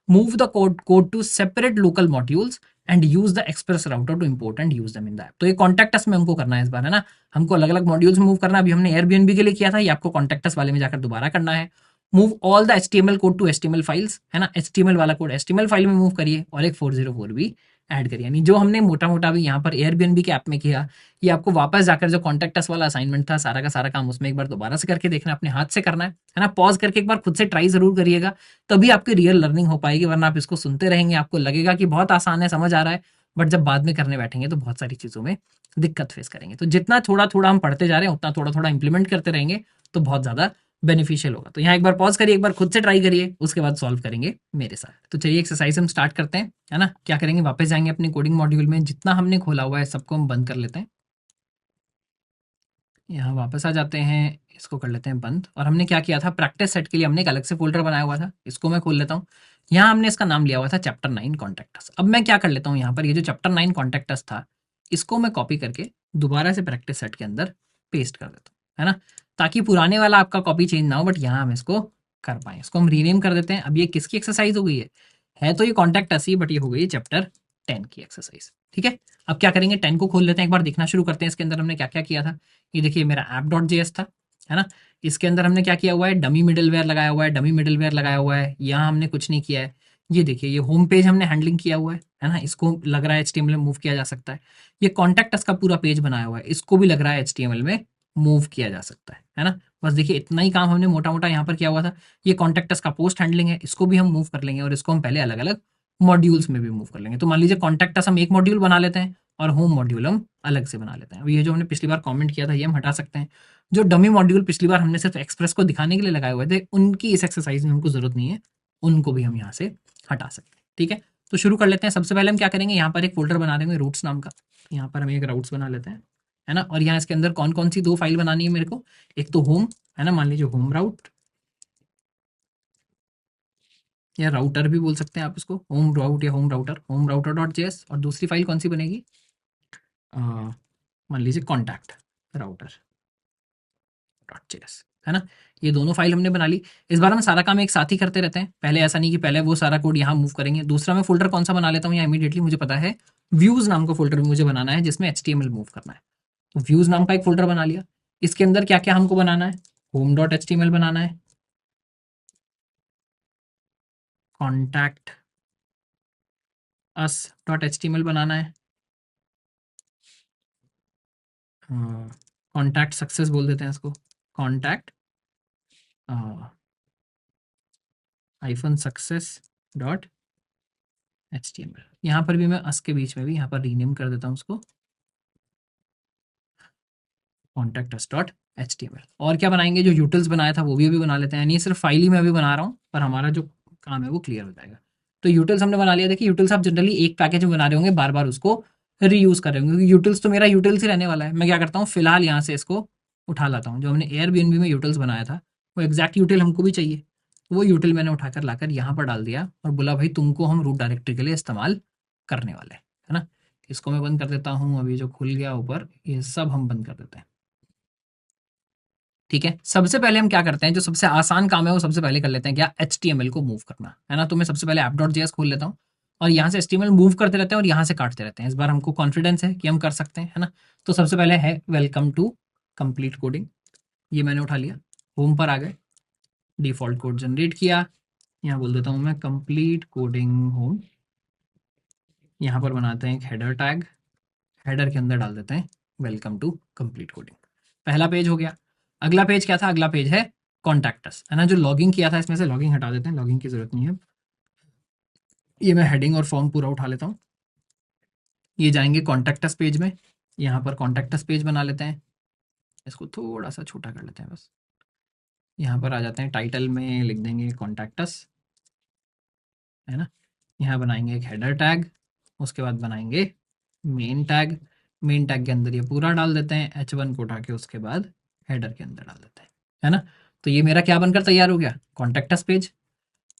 Move the code to separate local modules and use the express router to import and use them in the app. तो ये कॉन्टैक्ट अस में हमको करना है इस बार, है ना। हमको अलग अलग मॉड्यूल्स मूव करना है। अभी हमने एयरबीएनबी के लिए किया था, ये आपको कॉन्टैक्ट अस वाले में जाकर दोबारा करना है। Move all the HTML code to HTML files, है ना। एचटीएमएल वाला कोड एचटीएमएल फाइल में मूव करिए, और एक 404 भी ऐड करिए। यानी जो हमने मोटा मोटा भी यहाँ पर एयरबीएनबी के ऐप में किया, ये आपको वापस जाकर जो कॉन्टैक्ट अस वाला असाइनमेंट था सारा का सारा काम उसमें एक बार दोबारा से करके देखना, अपने हाथ से करना है ना। पॉज करके एक बार खुद से ट्राई जरूर करिएगा, तभी आपकी रियल लर्निंग हो पाएगी। वरना आप इसको सुनते रहेंगे, आपको लगेगा कि बहुत आसान है, समझ आ रहा है, बट जब बाद में करने बैठेंगे तो बहुत सारी चीज़ों में दिक्कत फेस करेंगे। तो जितना थोड़ा थोड़ा हम पढ़ते जा रहे हैं उतना थोड़ा थोड़ा इंप्लीमेंट करते रहेंगे तो बहुत ज़्यादा बेनिफिशियल होगा। तो यहाँ एक बार पॉज करिए, एक बार खुद से ट्राई करिए, उसके बाद सॉल्व करेंगे मेरे साथ। तो चलिए एक्सरसाइज हम स्टार्ट करते हैं, है ना। क्या करेंगे, वापस जाएंगे अपने कोडिंग मॉड्यूल में, जितना हमने खोला हुआ है सबको हम बंद कर लेते हैं। यहाँ वापस आ जाते हैं, इसको कर लेते हैं बंद। और हमने क्या किया था, प्रैक्टिस सेट के लिए हमने एक अलग से फोल्डर बनाया हुआ था, इसको मैं खोल लेता हूँ। यहाँ हमने इसका नाम लिया हुआ था चैप्टर 9 कॉन्टैक्टस। अब मैं क्या कर लेता हूँ, यहाँ पर ये जो चैप्टर 9 कॉन्टैक्टस था इसको मैं कॉपी करके दोबारा से प्रैक्टिस सेट के अंदर पेस्ट कर देता हूँ, है ना। ताकि पुराने वाला आपका कॉपी चेंज ना हो, बट यहाँ हम इसको कर पाए। इसको हम रीनेम कर देते हैं। अब ये किसकी एक्सरसाइज हो गई है तो ये कॉन्टैक्टस ही, बट ये हो गई चैप्टर 10 की एक्सरसाइज, ठीक है। अब क्या करेंगे, 10 को खोल लेते हैं, एक बार देखना शुरू करते हैं इसके अंदर हमने क्या क्या किया था। ये देखिए मेरा ऐप डॉट जेएस था, है ना। इसके अंदर हमने क्या किया हुआ है, डमी मिडलवेयर लगाया हुआ है, डमी मिडलवेयर लगाया हुआ है। यहाँ हमने कुछ नहीं किया है। ये देखिए ये होम पेज हमने हैंडलिंग किया हुआ है ना। इसको लग रहा है एचटीएमएल में मूव किया जा सकता है। ये कॉन्टैक्ट अस का पूरा पेज बनाया हुआ है, इसको भी लग रहा है एचटीएमएल में मूव किया जा सकता है ना। बस देखिए इतना ही काम हमने मोटा मोटा यहाँ पर किया हुआ था। ये कॉन्टैक्ट अस का पोस्ट हैंडलिंग है, इसको भी हम मूव कर लेंगे, और इसको हम पहले अलग अलग मॉड्यूल्स में भी मूव कर लेंगे। तो मान लीजिए कॉन्टैक्ट अस हम एक मॉड्यूल बना लेते हैं और होम मॉड्यूल हम अलग से बना लेते हैं। अब ये जो हमने पिछली बार कमेंट किया था ये हम हटा सकते हैं। जो डमी मॉड्यूल पिछली बार हमने सिर्फ एक्सप्रेस को दिखाने के लिए लगाए हुए थे, उनकी इस एक्सरसाइज में हमको जरूरत नहीं है, उनको भी हम यहाँ से हटा सकते हैं, ठीक है। तो शुरू कर लेते हैं। सबसे पहले हम क्या करेंगे, यहाँ पर एक फोल्डर बना देंगे रूट्स नाम का। यहाँ पर हम एक राउट्स बना लेते हैं, है ना। और यहाँ इसके अंदर कौन कौन सी दो फाइल बनानी है मेरे को, एक तो होम, है ना, मान लीजिए होम राउट, या राउटर भी बोल सकते हैं आप इसको, होम राउट या होम राउटर डॉट जेएस। और दूसरी फाइल कौन सी बनेगी, मान लीजिए कॉन्टैक्ट राउटर डॉट जेएस, है ना। ये दोनों फाइल हमने बना ली। इस बार हम सारा काम एक साथ ही करते रहते हैं, पहले ऐसा नहीं कि पहले वो सारा कोड यहाँ मूव करेंगे। दूसरा मैं फोल्डर कौन सा बना लेता हूँ यहाँ इमीडिएटली, मुझे पता है व्यूज नाम का फोल्डर मुझे बनाना है जिसमें एचटीएमएल मूव करना है। तो व्यूज नाम का एक फोल्डर बना लिया। इसके अंदर क्या क्या हमको बनाना है, होम डॉट एचटीएमएल बनाना है, कॉन्टैक्ट अस डॉट एचटीएमएल बनाना है, कॉन्टैक्ट सक्सेस बोल देते हैं इसको, contact hyphen success dot HTML. यहाँ पर भी मैं अस के बीच में भी यहाँ पर रीनेम कर देता हूँ उसको, कॉन्टैक्ट अस डॉट एचटीएमएल। और क्या बनाएंगे, जो यूटिल्स बनाया था वो भी अभी बना लेते हैं। यानी सिर्फ फाइल ही मैं अभी बना रहा हूँ, पर हमारा जो काम है वो क्लियर हो जाएगा। तो यूटिल्स हमने बना लिया। देखिए यूटिल्स आप जनरली एक पैकेज में बना रहे होंगे, बार बार उसको रीयूज कर रहे होंगे, क्योंकि यूटिल्स तो मेरा यूटिल्स ही रहने वाला है। मैं क्या करता हूँ, फिलहाल यहाँ से इसको उठा लाता हूँ। जो हमने एयरबीएनबी में यूटिल्स बनाया था वो एग्जैक्ट यूटिल हमको भी चाहिए, तो वो यूटिल मैंने उठाकर लाकर यहाँ पर डाल दिया और बोला भाई तुमको हम रूट डायरेक्टरी के लिए इस्तेमाल करने वाले हैं, है ना। इसको मैं बंद कर देता हूँ। अभी जो खुल गया ऊपर ये सब हम बंद कर देते हैं, ठीक है, सबसे पहले हम क्या करते हैं, जो सबसे आसान काम है वो सबसे पहले कर लेते हैं, क्या, HTML को मूव करना है ना। तो मैं सबसे पहले app.js खोल लेता हूँ और यहाँ से HTML मूव करते रहते हैं और यहाँ से काटते रहते हैं। इस बार हमको कॉन्फिडेंस है कि हम कर सकते हैं, है ना। तो सबसे पहले है वेलकम टू कंप्लीट कोडिंग, ये मैंने उठा लिया, होम पर आ गए, डिफॉल्ट कोड जनरेट किया, यहाँ बोल देता हूँ मैं कंप्लीट कोडिंग होम। यहाँ पर बनाते हैं एक हेडर टैग, हेडर के अंदर डाल देते हैं वेलकम टू कंप्लीट कोडिंग। पहला पेज हो गया। अगला पेज क्या था, अगला पेज है कॉन्टैक्ट अस, है ना। जो लॉगिंग किया था इसमें से लॉगिंग हटा देते हैं, लॉगिंग की जरूरत नहीं है। ये मैं हेडिंग और फॉर्म पूरा उठा लेता हूँ। ये जाएंगे कॉन्टैक्ट अस पेज में, यहाँ पर कॉन्टैक्ट अस पेज बना लेते हैं, इसको थोड़ा सा छोटा कर लेते हैं बस। यहाँ पर आ जाते हैं, टाइटल में लिख देंगे कॉन्टैक्ट अस, है ना। यहाँ बनाएंगे एक हेडर टैग, उसके बाद बनाएंगे मेन टैग, मेन टैग के अंदर ये पूरा डाल देते हैं, H1 को उठा के उसके बाद हेडर के अंदर डाल देते हैं, है ना। तो ये मेरा क्या बनकर तैयार हो गया, कॉन्टैक्ट अस पेज।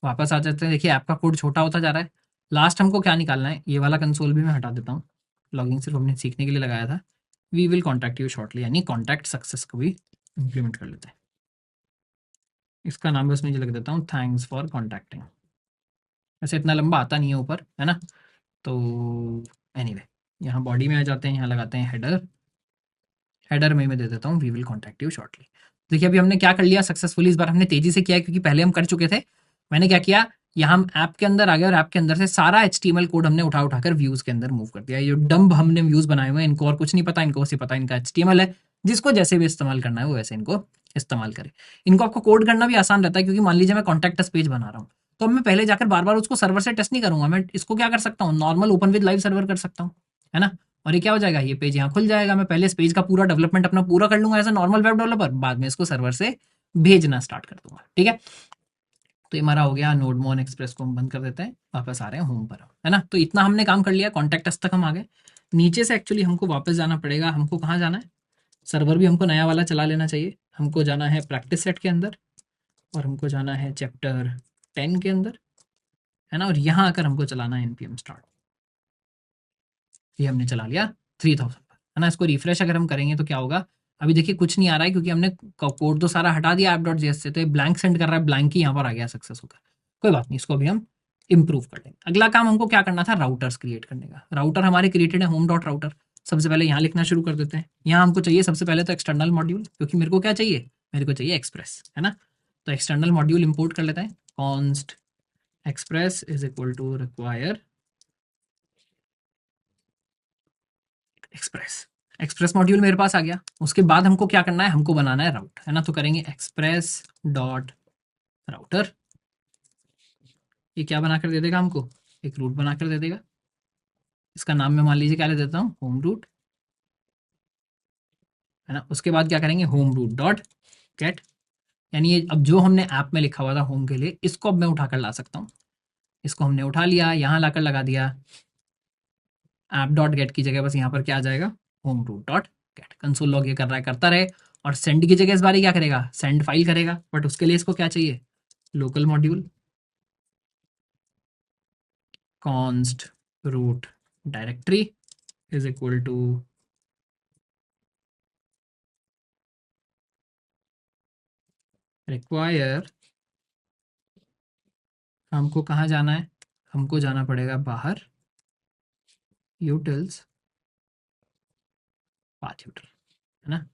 वापस आ जाते हैं, देखिए आपका कोड छोटा होता जा रहा है। लास्ट हमको क्या निकालना है, ये वाला कंसोल भी मैं हटा देता हूँ, लॉगिंग सिर्फ हमने सीखने के लिए लगाया था। We will contact you shortly, यानी कॉन्टैक्ट सक्सेस को भी इम्प्लीमेंट कर लेते हैं। इसका नाम बस मैं ये लिख देता हूँ, थैंक्स फॉर कॉन्टैक्टिंग। वैसे इतना लंबा आता नहीं है ऊपर, है ना। तो एनीवे यहाँ बॉडी में आ जाते हैं, यहाँ लगाते हैं हेडर, हेडर में मैं दे देता हूँ we will contact you shortly. देखिए अभी हमने क्या कर लिया सक्सेसफुली, इस बार हमने तेजी से किया है क्योंकि पहले हम कर चुके थे। मैंने क्या किया, यहाँ हम ऐप के अंदर आ गए और ऐप के अंदर से सारा HTML कोड हमने उठा उठाकर व्यूज के अंदर मूव कर दिया। ये डम्ब हमने व्यूज बनाए हुए हैं, इनको और कुछ नहीं पता, इनको बस पता इनका HTML है, जिसको जैसे भी इस्तेमाल करना है वो वैसे इनको इस्तेमाल करे। इनको आपको कोड करना भी आसान रहता है, क्योंकि मान लीजिए मैं कॉन्टैक्ट अस पेज बना रहा हूँ, तो अब मैं पहले जाकर बार बार उसको सर्वर से टेस्ट नहीं करूंगा, मैं इसको क्या कर सकता हूँ, normal open with live server कर सकता हूँ, है ना। और ये क्या हो जाएगा, ये पेज यहाँ खुल जाएगा। मैं पहले इस पेज का पूरा डेवलपमेंट अपना पूरा कर लूंगा as a normal web developer, बाद में इसको सर्वर से भेजना स्टार्ट कर दूंगा, ठीक है। तो ये हमारा हो गया, नोड मोन एक्सप्रेस को हम बंद कर देते हैं, वापस आ रहे हैं होम पर, है ना। तो इतना हमने काम कर लिया, कॉन्टैक्ट अस तक हम आ गए। नीचे से एक्चुअली हमको वापस जाना पड़ेगा, हमको कहाँ जाना है, सर्वर भी हमको नया वाला चला लेना चाहिए। हमको जाना है प्रैक्टिस सेट के अंदर और हमको जाना है चैप्टर 10 के अंदर, है ना। और यहाँ आकर हमको चलाना है npm स्टार्ट, ये हमने चला लिया 3000 पर, है ना। इसको रिफ्रेश अगर हम करेंगे तो क्या होगा, अभी देखिए कुछ नहीं आ रहा है क्योंकि हमने कोड तो सारा हटा दिया ऐप.js से, तो ये ब्लैंक सेंड कर रहा है, ब्लैंक ही यहाँ पर आ गया सक्सेस होकर। कोई बात नहीं, इसको भी हम इंप्रूव कर लेंगे। अगला काम हमको क्या करना था, राउटर्स क्रिएट करने का। राउटर हमारे क्रिएटेड है होम डॉट राउटर। सबसे पहले यहाँ लिखना शुरू कर देते हैं। यहाँ हमको चाहिए सबसे पहले तो एक्सटर्नल मॉड्यूल, क्योंकि मेरे को क्या चाहिए, मेरे को चाहिए एक्सप्रेस, है ना। तो एक्सटर्नल मॉड्यूल इंपोर्ट कर लेते हैं, const express is equal to require express. Express module मेरे पास आ गया। उसके बाद हमको क्या करना है, हमको बनाना है राउट, है ना। तो करेंगे एक्सप्रेस डॉट राउटर। ये क्या बनाकर दे देगा हमको, एक रूट बनाकर दे देगा। इसका नाम मैं मान लीजिए क्या ले देता हूँ, होम रूट, है ना। उसके बाद क्या करेंगे, होम रूट डॉट गेट, यानी ये अब जो हमने ऐप में लिखा हुआ था होम के लिए, इसको अब मैं उठाकर ला सकता हूँ। इसको हमने उठा लिया, यहाँ लाकर लगा दिया, ऐप डॉट गेट की जगह बस यहाँ पर क्या आ जाएगा, home route dot get. Console log ये कर रहा है, करता रहे। और सेंड की जगह इस बार क्या करेगा, सेंड फाइल करेगा, बट उसके लिए इसको क्या चाहिए, local module const root directory is equal to require. हमको कहाँ जाना है, हमको जाना पड़ेगा बाहर, यूटिल्स पाथ यूटिल, है ना।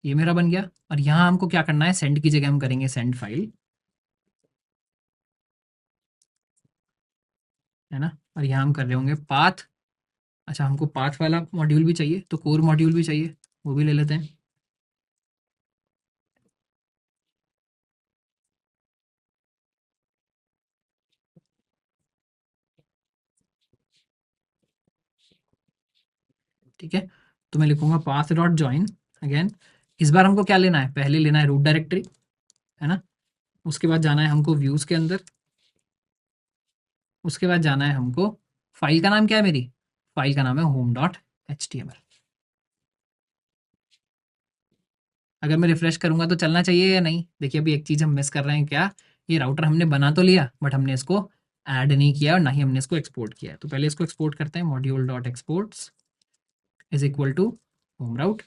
ये मेरा बन गया। और यहाँ हमको क्या करना है, सेंड की जगह हम करेंगे सेंड फाइल, है ना। और यहाँ हम कर रहे होंगे पाथ। अच्छा हमको पाथ वाला मॉड्यूल भी चाहिए, तो कोर मॉड्यूल भी चाहिए, वो भी ले लेते हैं। ठीक है, तो मैं लिखूंगा पाथ डॉट ज्वाइन अगेन। इस बार हमको क्या लेना है, पहले लेना है रूट डायरेक्टरी, है ना। उसके बाद जाना है हमको व्यूज के अंदर, उसके बाद जाना है हमको, फाइल का नाम क्या है मेरी, फाइल का नाम है होम डॉट HTML। अगर मैं रिफ्रेश करूंगा तो चलना चाहिए या नहीं, देखिए अभी एक चीज़ हम मिस कर रहे हैं, क्या, ये राउटर हमने बना तो लिया बट हमने इसको ऐड नहीं किया और ना ही हमने इसको एक्सपोर्ट किया है। तो पहले इसको एक्सपोर्ट करते हैं, module dot exports is equal to home route,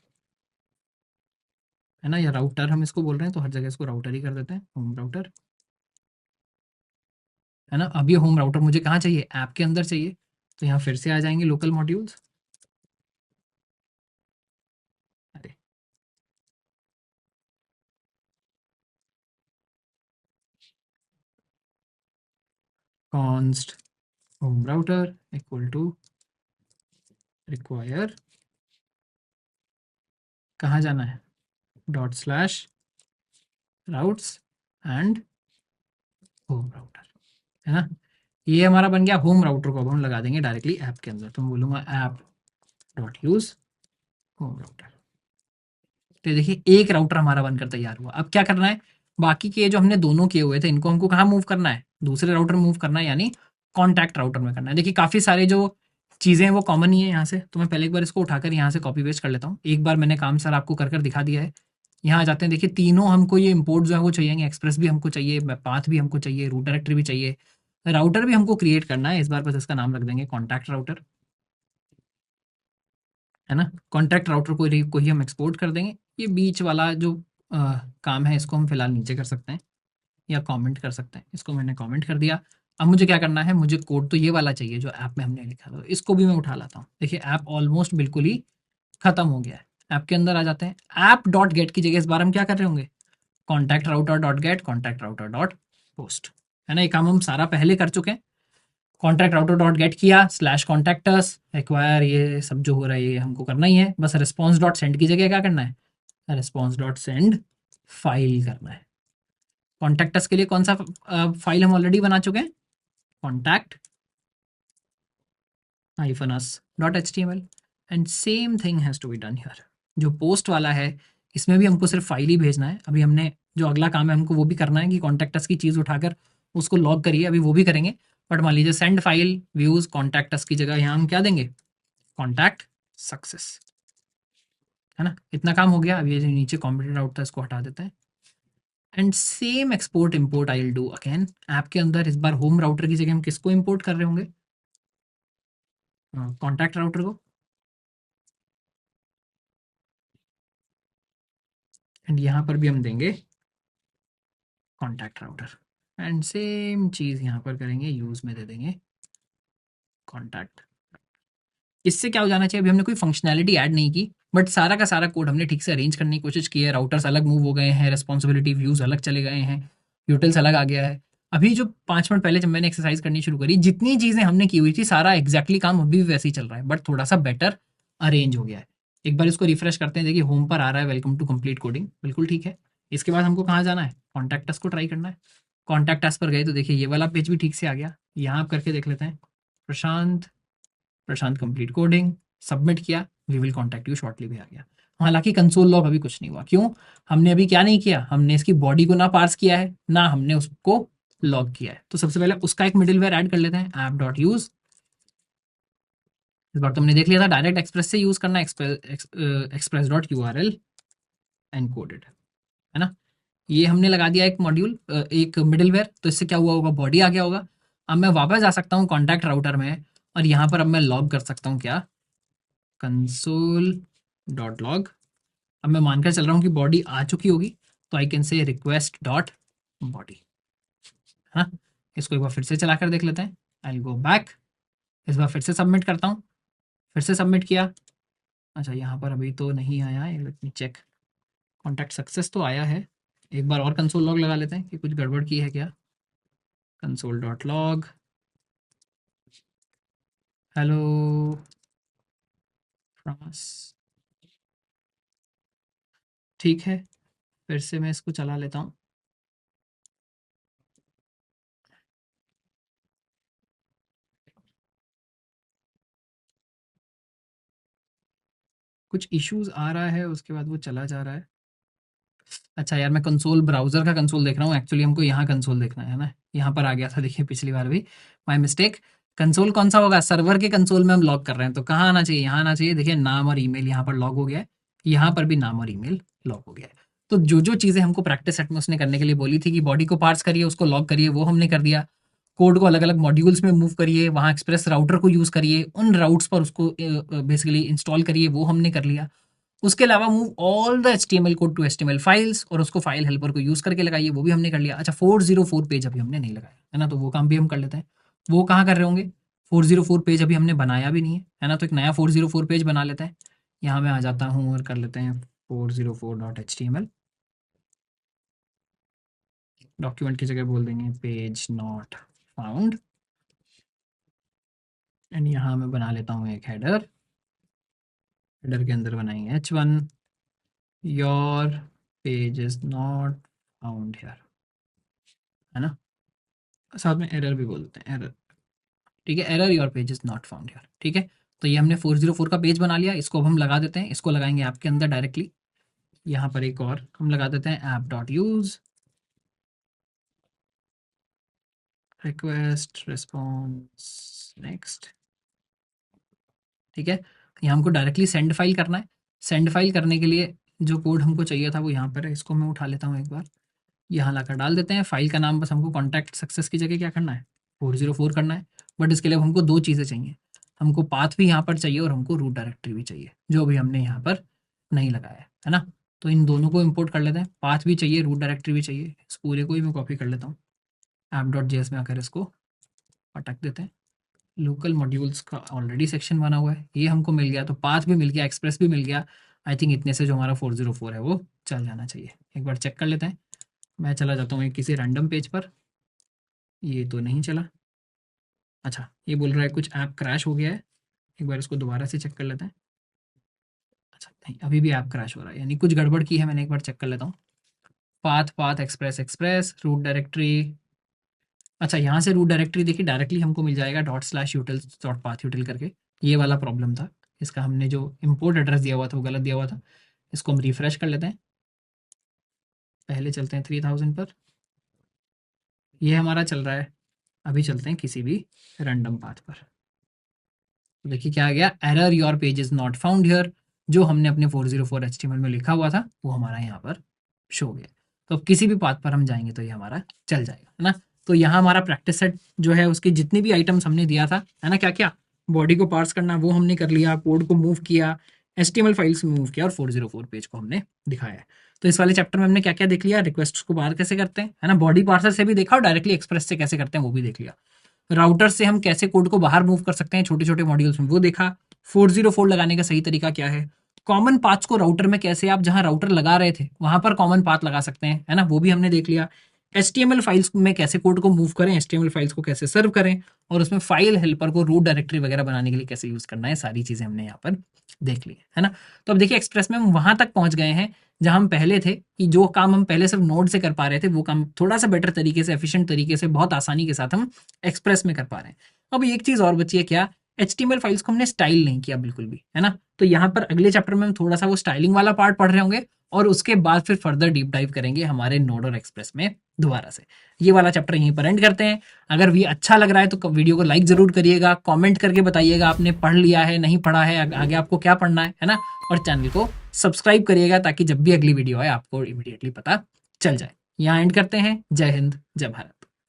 है ना, या राउटर हम इसको बोल रहे हैं तो हर जगह इसको राउटर ही कर देते हैं, होम राउटर। है ना, अब ये होम राउटर मुझे कहाँ चाहिए, ऐप के अंदर चाहिए, तो यहाँ फिर से आ जाएंगे लोकल मॉड्यूल्स। अरे const home router equal to require, कहाँ जाना है, dot slash routes and home router. है ना, ये हमारा बन गया होम राउटर को। अब हम लगा देंगे डायरेक्टली ऐप के अंदर, तो मैं बोलूँगा app dot use home router. तो देखिए एक राउटर हमारा बनकर तैयार हुआ। अब क्या करना है, बाकी के जो हमने दोनों किए हुए थे इनको हमको कहाँ मूव करना है, दूसरे राउटर मूव करना है, यानी कॉन्टैक्ट राउटर में करना है। देखिए काफ़ी सारे जो चीज़ें हैं वो कॉमन ही है यहाँ से, तो मैं पहले एक बार इसको उठाकर यहाँ से कॉपी पेस्ट कर लेता हूँ। एक बार मैंने काम सर आपको कर कर दिखा दिया है। यहाँ आ जाते हैं, देखिए तीनों हमको ये इंपोर्ट जो है वो चाहिए, एक्सप्रेस भी हमको चाहिए, पाथ भी हमको चाहिए, रूट डायरेक्टरी भी चाहिए, राउटर भी हमको क्रिएट करना है। इस बार बस इसका नाम रख देंगे कॉन्टैक्ट राउटर। है ना, कॉन्टैक्ट राउटर को ही हम एक्सपोर्ट कर देंगे। ये बीच वाला जो काम है इसको हम फिलहाल नीचे कर सकते हैं या कमेंट कर सकते हैं। इसको मैंने कमेंट कर दिया। अब मुझे क्या करना है, मुझे कोड तो ये वाला चाहिए जो ऐप में हमने लिखा था, इसको भी मैं उठा लाता हूँ। देखिए ऐप ऑलमोस्ट बिल्कुल ही खत्म हो गया है। ऐप के अंदर आ जाते हैं, ऐप डॉट गेट की जगह इस बार हम क्या कर रहे होंगे, contact router dot gate contact router dot post. है ना, ये काम हम सारा पहले कर चुके हैं। कॉन्टैक्ट राउटर डॉट गेट किया, स्लैश कॉन्टैक्टस एक्वायर, ये सब जो हो रहा है ये हमको करना ही है। बस रिस्पॉन्स डॉट सेंड की जगह क्या करना है, रिस्पॉन्स डॉट सेंड फाइल करना है। कॉन्टैक्टस के लिए कौन सा फाइल हम ऑलरेडी बना चुके हैं, contact -us.html, and same thing has to be done here. जो पोस्ट वाला है इसमें भी हमको सिर्फ फाइल ही भेजना है। अभी हमने जो अगला काम है हमको वो भी करना है कि कॉन्टैक्टस की चीज़ उठाकर उसको लॉग करिए, अभी वो भी करेंगे। बट मान लीजिए सेंड फाइल व्यूज कॉन्टैक्टस की जगह यहाँ हम क्या देंगे, कॉन्टैक्ट सक्सेस। है ना, इतना काम हो गया। अब ये जो नीचे कॉम्पिटेंट आउट था इसको हटा देते हैं, and same export import I will do again app के अंदर। इस बार होम राउटर की जगह हम किसको इंपोर्ट कर रहे होंगे, कॉन्टैक्ट राउटर को। एंड यहाँ पर भी हम देंगे कॉन्टैक्ट राउटर, एंड सेम चीज़ यहाँ पर करेंगे, यूज़ में दे देंगे कॉन्टैक्ट। इससे क्या हो जाना चाहिए, अभी हमने कोई फंक्शनैलिटी ऐड नहीं की, बट सारा का सारा कोड हमने ठीक से अरेंज करने की कोशिश की है। राउटर्स अलग मूव हो गए हैं, रिस्पॉन्सिबिलिटी व्यूज़ अलग चले गए हैं, यूटिल्स अलग आ गया है। अभी जो 5 मिनट पहले जब मैंने एक्सरसाइज करनी शुरू करी, जितनी चीज़ें हमने की हुई थी सारा एग्जैक्टली काम अभी भी वैसे ही चल रहा है, बट थोड़ा सा बेटर अरेंज हो गया है। एक बार इसको रिफ्रेश करते हैं, देखिए होम पर आ रहा है वेलकम टू कंप्लीट कोडिंग, बिल्कुल ठीक है। इसके बाद हमको कहाँ जाना है, कॉन्टैक्ट अस को ट्राई करना है। कॉन्टैक्ट अस पर गए तो देखिए ये वाला पेज भी ठीक से आ गया। यहाँ आप करके देख लेते हैं, Prashant, Prashant complete coding, submit किया, we will contact you shortly भी आ गया। हालांकि कंसोल लॉग अभी कुछ नहीं हुआ, क्यों, हमने अभी क्या नहीं किया, हमने इसकी बॉडी को ना पार्स किया है ना हमने उसको लॉग किया है। तो सबसे पहले उसका एक मिडिलवेयर ऐड कर लेते हैं, ऐप डॉट यूज। इस बार तो हमने देख लिया था डायरेक्ट एक्सप्रेस से यूज करना, express dot U R L encoded. है ना, ये हमने लगा दिया एक मॉड्यूल, एक मिडिलवेयर। तो इससे क्या हुआ होगा, बॉडी आ गया होगा। अब मैं वापस आ सकता हूँ कॉन्टैक्ट राउटर में, और यहाँ पर अब मैं लॉग कर सकता हूँ क्या, कंसोल डॉट लॉग। अब मैं मानकर चल रहा हूँ कि बॉडी आ चुकी होगी, तो I can say request dot body. है ना, इसको एक बार फिर से चला कर देख लेते हैं, आई गो बैक, इस बार फिर से सबमिट करता हूँ, फिर से सबमिट किया। अच्छा यहाँ पर अभी तो नहीं आया है, let me check, contact success तो आया है। एक बार और कंसोल लॉग लगा लेते हैं कि कुछ गड़बड़ की है क्या, कंसोल डॉट लॉग, हेलो फ्रॉमस, ठीक है। फिर से मैं इसको चला लेता हूँ। कुछ इश्यूज आ रहा है, उसके बाद वो चला जा रहा है। अच्छा यार, मैं कंसोल ब्राउज़र का कंसोल देख रहा हूँ, एक्चुअली हमको यहाँ कंसोल देखना है ना, यहाँ पर आ गया था, देखिए पिछली बार भी, माय मिस्टेक। कंसोल कौन सा होगा, सर्वर के कंसोल में हम लॉग कर रहे हैं, तो कहाँ आना चाहिए, यहाँ आना चाहिए। देखिए नाम और ईमेल यहाँ पर लॉग हो गया है, यहाँ पर भी नाम और ईमेल लॉग हो गया है। तो जो जो चीज़ें हमको प्रैक्टिस सेट में उसने करने के लिए बोली थी कि बॉडी को पार्स करिए, उसको लॉग करिए, वो हमने कर दिया। कोड को अलग अलग मॉड्यूल्स में मूव करिए, वहाँ एक्सप्रेस राउटर को यूज़ करिए, उन राउट्स पर उसको बेसिकली इंस्टॉल करिए, वो हमने कर लिया। उसके अलावा move all the HTML code to HTML files, और उसको फाइल हेल्पर को यूज करके लगाइए, वो भी हमने कर लिया। अच्छा 404 पेज अभी हमने नहीं लगाया है ना, तो वो काम भी हम कर लेते हैं। वो कहाँ कर रहे होंगे, 404 पेज अभी हमने बनाया भी नहीं है ना, तो एक नया 404 पेज बना लेते हैं। यहाँ मैं आ जाता हूँ और कर लेते हैं 404.html। डॉक्यूमेंट की जगह बोल देंगे पेज नॉट फाउंड, एंड यहाँ मैं बना लेता हूँ एक हेडर। हेडर के अंदर बनाएंगे H1 your page is not found here, है ना। साथ में एरर भी बोलते हैं, एरर, ठीक है, error your page is not found here, ठीक है। तो ये हमने 404 का पेज बना लिया, इसको अब हम लगा देते हैं, इसको लगाएंगे ऐप के अंदर डायरेक्टली। यहाँ पर एक और हम लगा देते हैं app dot use request response next, ठीक है। यहाँ हमको डायरेक्टली सेंड फाइल करना है। सेंड फाइल करने के लिए जो कोड हमको चाहिए था वो यहाँ पर है, इसको मैं उठा लेता हूँ एक बार, यहाँ लाकर डाल देते हैं। फाइल का नाम बस हमको कॉन्टैक्ट सक्सेस की जगह क्या करना है, 404 करना है। बट इसके लिए हमको दो चीज़ें चाहिए, हमको पाथ भी यहाँ पर चाहिए और हमको रूट डायरेक्टरी भी चाहिए, जो भी हमने यहाँ पर नहीं लगाया है ना। तो इन दोनों को इम्पोर्ट कर लेते हैं, पाथ भी चाहिए, रूट डायरेक्टरी भी चाहिए। इस पूरे को ही मैं कॉपी कर लेता हूँ, app.js में आकर इसको अटक देते हैं। लोकल मॉड्यूल्स का ऑलरेडी सेक्शन बना हुआ है, ये हमको मिल गया, तो पाथ भी मिल गया, एक्सप्रेस भी मिल गया। आई थिंक इतने से जो हमारा 404 है वो चल जाना चाहिए। एक बार चेक कर लेते हैं। मैं चला जाता हूँ किसी रैंडम पेज पर, ये तो नहीं चला। अच्छा ये बोल रहा है कुछ ऐप क्रैश हो गया है, एक बार इसको दोबारा से चेक कर लेते हैं। अच्छा नहीं, अभी भी ऐप क्रैश हो रहा है, यानी कुछ गड़बड़ की है, मैंने एक बार चेक कर लेता हूँ। Path path express express root directory, अच्छा यहाँ से रूट डायरेक्टरी देखिए डायरेक्टली हमको मिल जाएगा ./utils.pathUtil करके, ये वाला प्रॉब्लम था। इसका हमने जो इम्पोर्ट एड्रेस दिया हुआ था वो गलत दिया हुआ था। इसको हम रिफ्रेश कर लेते हैं, पहले चलते हैं 3000 पर, ये हमारा चल रहा है। अभी चलते हैं किसी भी रैंडम पाथ पर, तो देखिए क्या आ गया, error your page is not found here. जो हमने अपने 404 HTML में लिखा हुआ था वो हमारा यहाँ पर शो हो गया। तो अब किसी भी पाथ पर हम जाएंगे तो ये हमारा चल जाएगा, है ना। तो यहाँ हमारा प्रैक्टिस सेट जो है उसके जितने भी आइटम्स हमने दिया था, है ना, क्या क्या बॉडी को पार्स करना वो हमने कर लिया, कोड को मूव किया, HTML फाइल्स में मूव किया, और 404 पेज को हमने दिखाया है। तो इस वाले चैप्टर में हमने क्या क्या देख लिया, रिक्वेस्ट को बाहर कैसे करते हैं, है ना, बॉडी पार्सर से भी देखा और डायरेक्टली एक्सप्रेस से कैसे करते हैं वो भी देख लिया। राउटर से हम कैसे कोड को बाहर मूव कर सकते हैं छोटे छोटे मॉड्यूल्स में वो देखा। 404 लगाने का सही तरीका क्या है, कॉमन पाथ्स को राउटर में कैसे आप जहां राउटर लगा रहे थे वहां पर कॉमन पाथ लगा सकते हैं, है ना, वो भी हमने देख लिया। HTML फाइल्स में कैसे कोड को मूव करें, HTML फाइल्स को कैसे सर्व करें, और उसमें फाइल हेल्पर को रूट डायरेक्टरी वगैरह बनाने के लिए कैसे यूज करना है, सारी चीजें हमने यहाँ पर देख ली है ना। तो अब देखिए एक्सप्रेस में हम वहां तक पहुंच गए हैं जहां हम पहले थे, कि जो काम हम पहले सिर्फ नोड से कर पा रहे थे वो काम थोड़ा सा बेटर तरीके से, एफिशिएंट तरीके से, बहुत आसानी के साथ हम एक्सप्रेस में कर पा रहे हैं। अब एक चीज और बची है क्या, HTML फाइल्स को हमने स्टाइल नहीं किया बिल्कुल भी, है ना। तो यहाँ पर अगले चैप्टर में हम थोड़ा सा वो स्टाइलिंग वाला पार्ट पढ़ रहे होंगे, और उसके बाद फिर फर्दर डीप डाइव करेंगे हमारे नोड और एक्सप्रेस में दोबारा से। ये वाला चैप्टर यहीं पर एंड करते हैं। अगर ये अच्छा लग रहा है तो वीडियो को लाइक जरूर करिएगा, कमेंट करके बताइएगा आपने पढ़ लिया है, नहीं पढ़ा है, आगे आपको क्या पढ़ना है ना। और चैनल को सब्सक्राइब करिएगा ताकि जब भी अगली वीडियो आए आपको इमीडिएटली पता चल जाए। यहाँ एंड करते हैं। जय हिंद, जय भारत।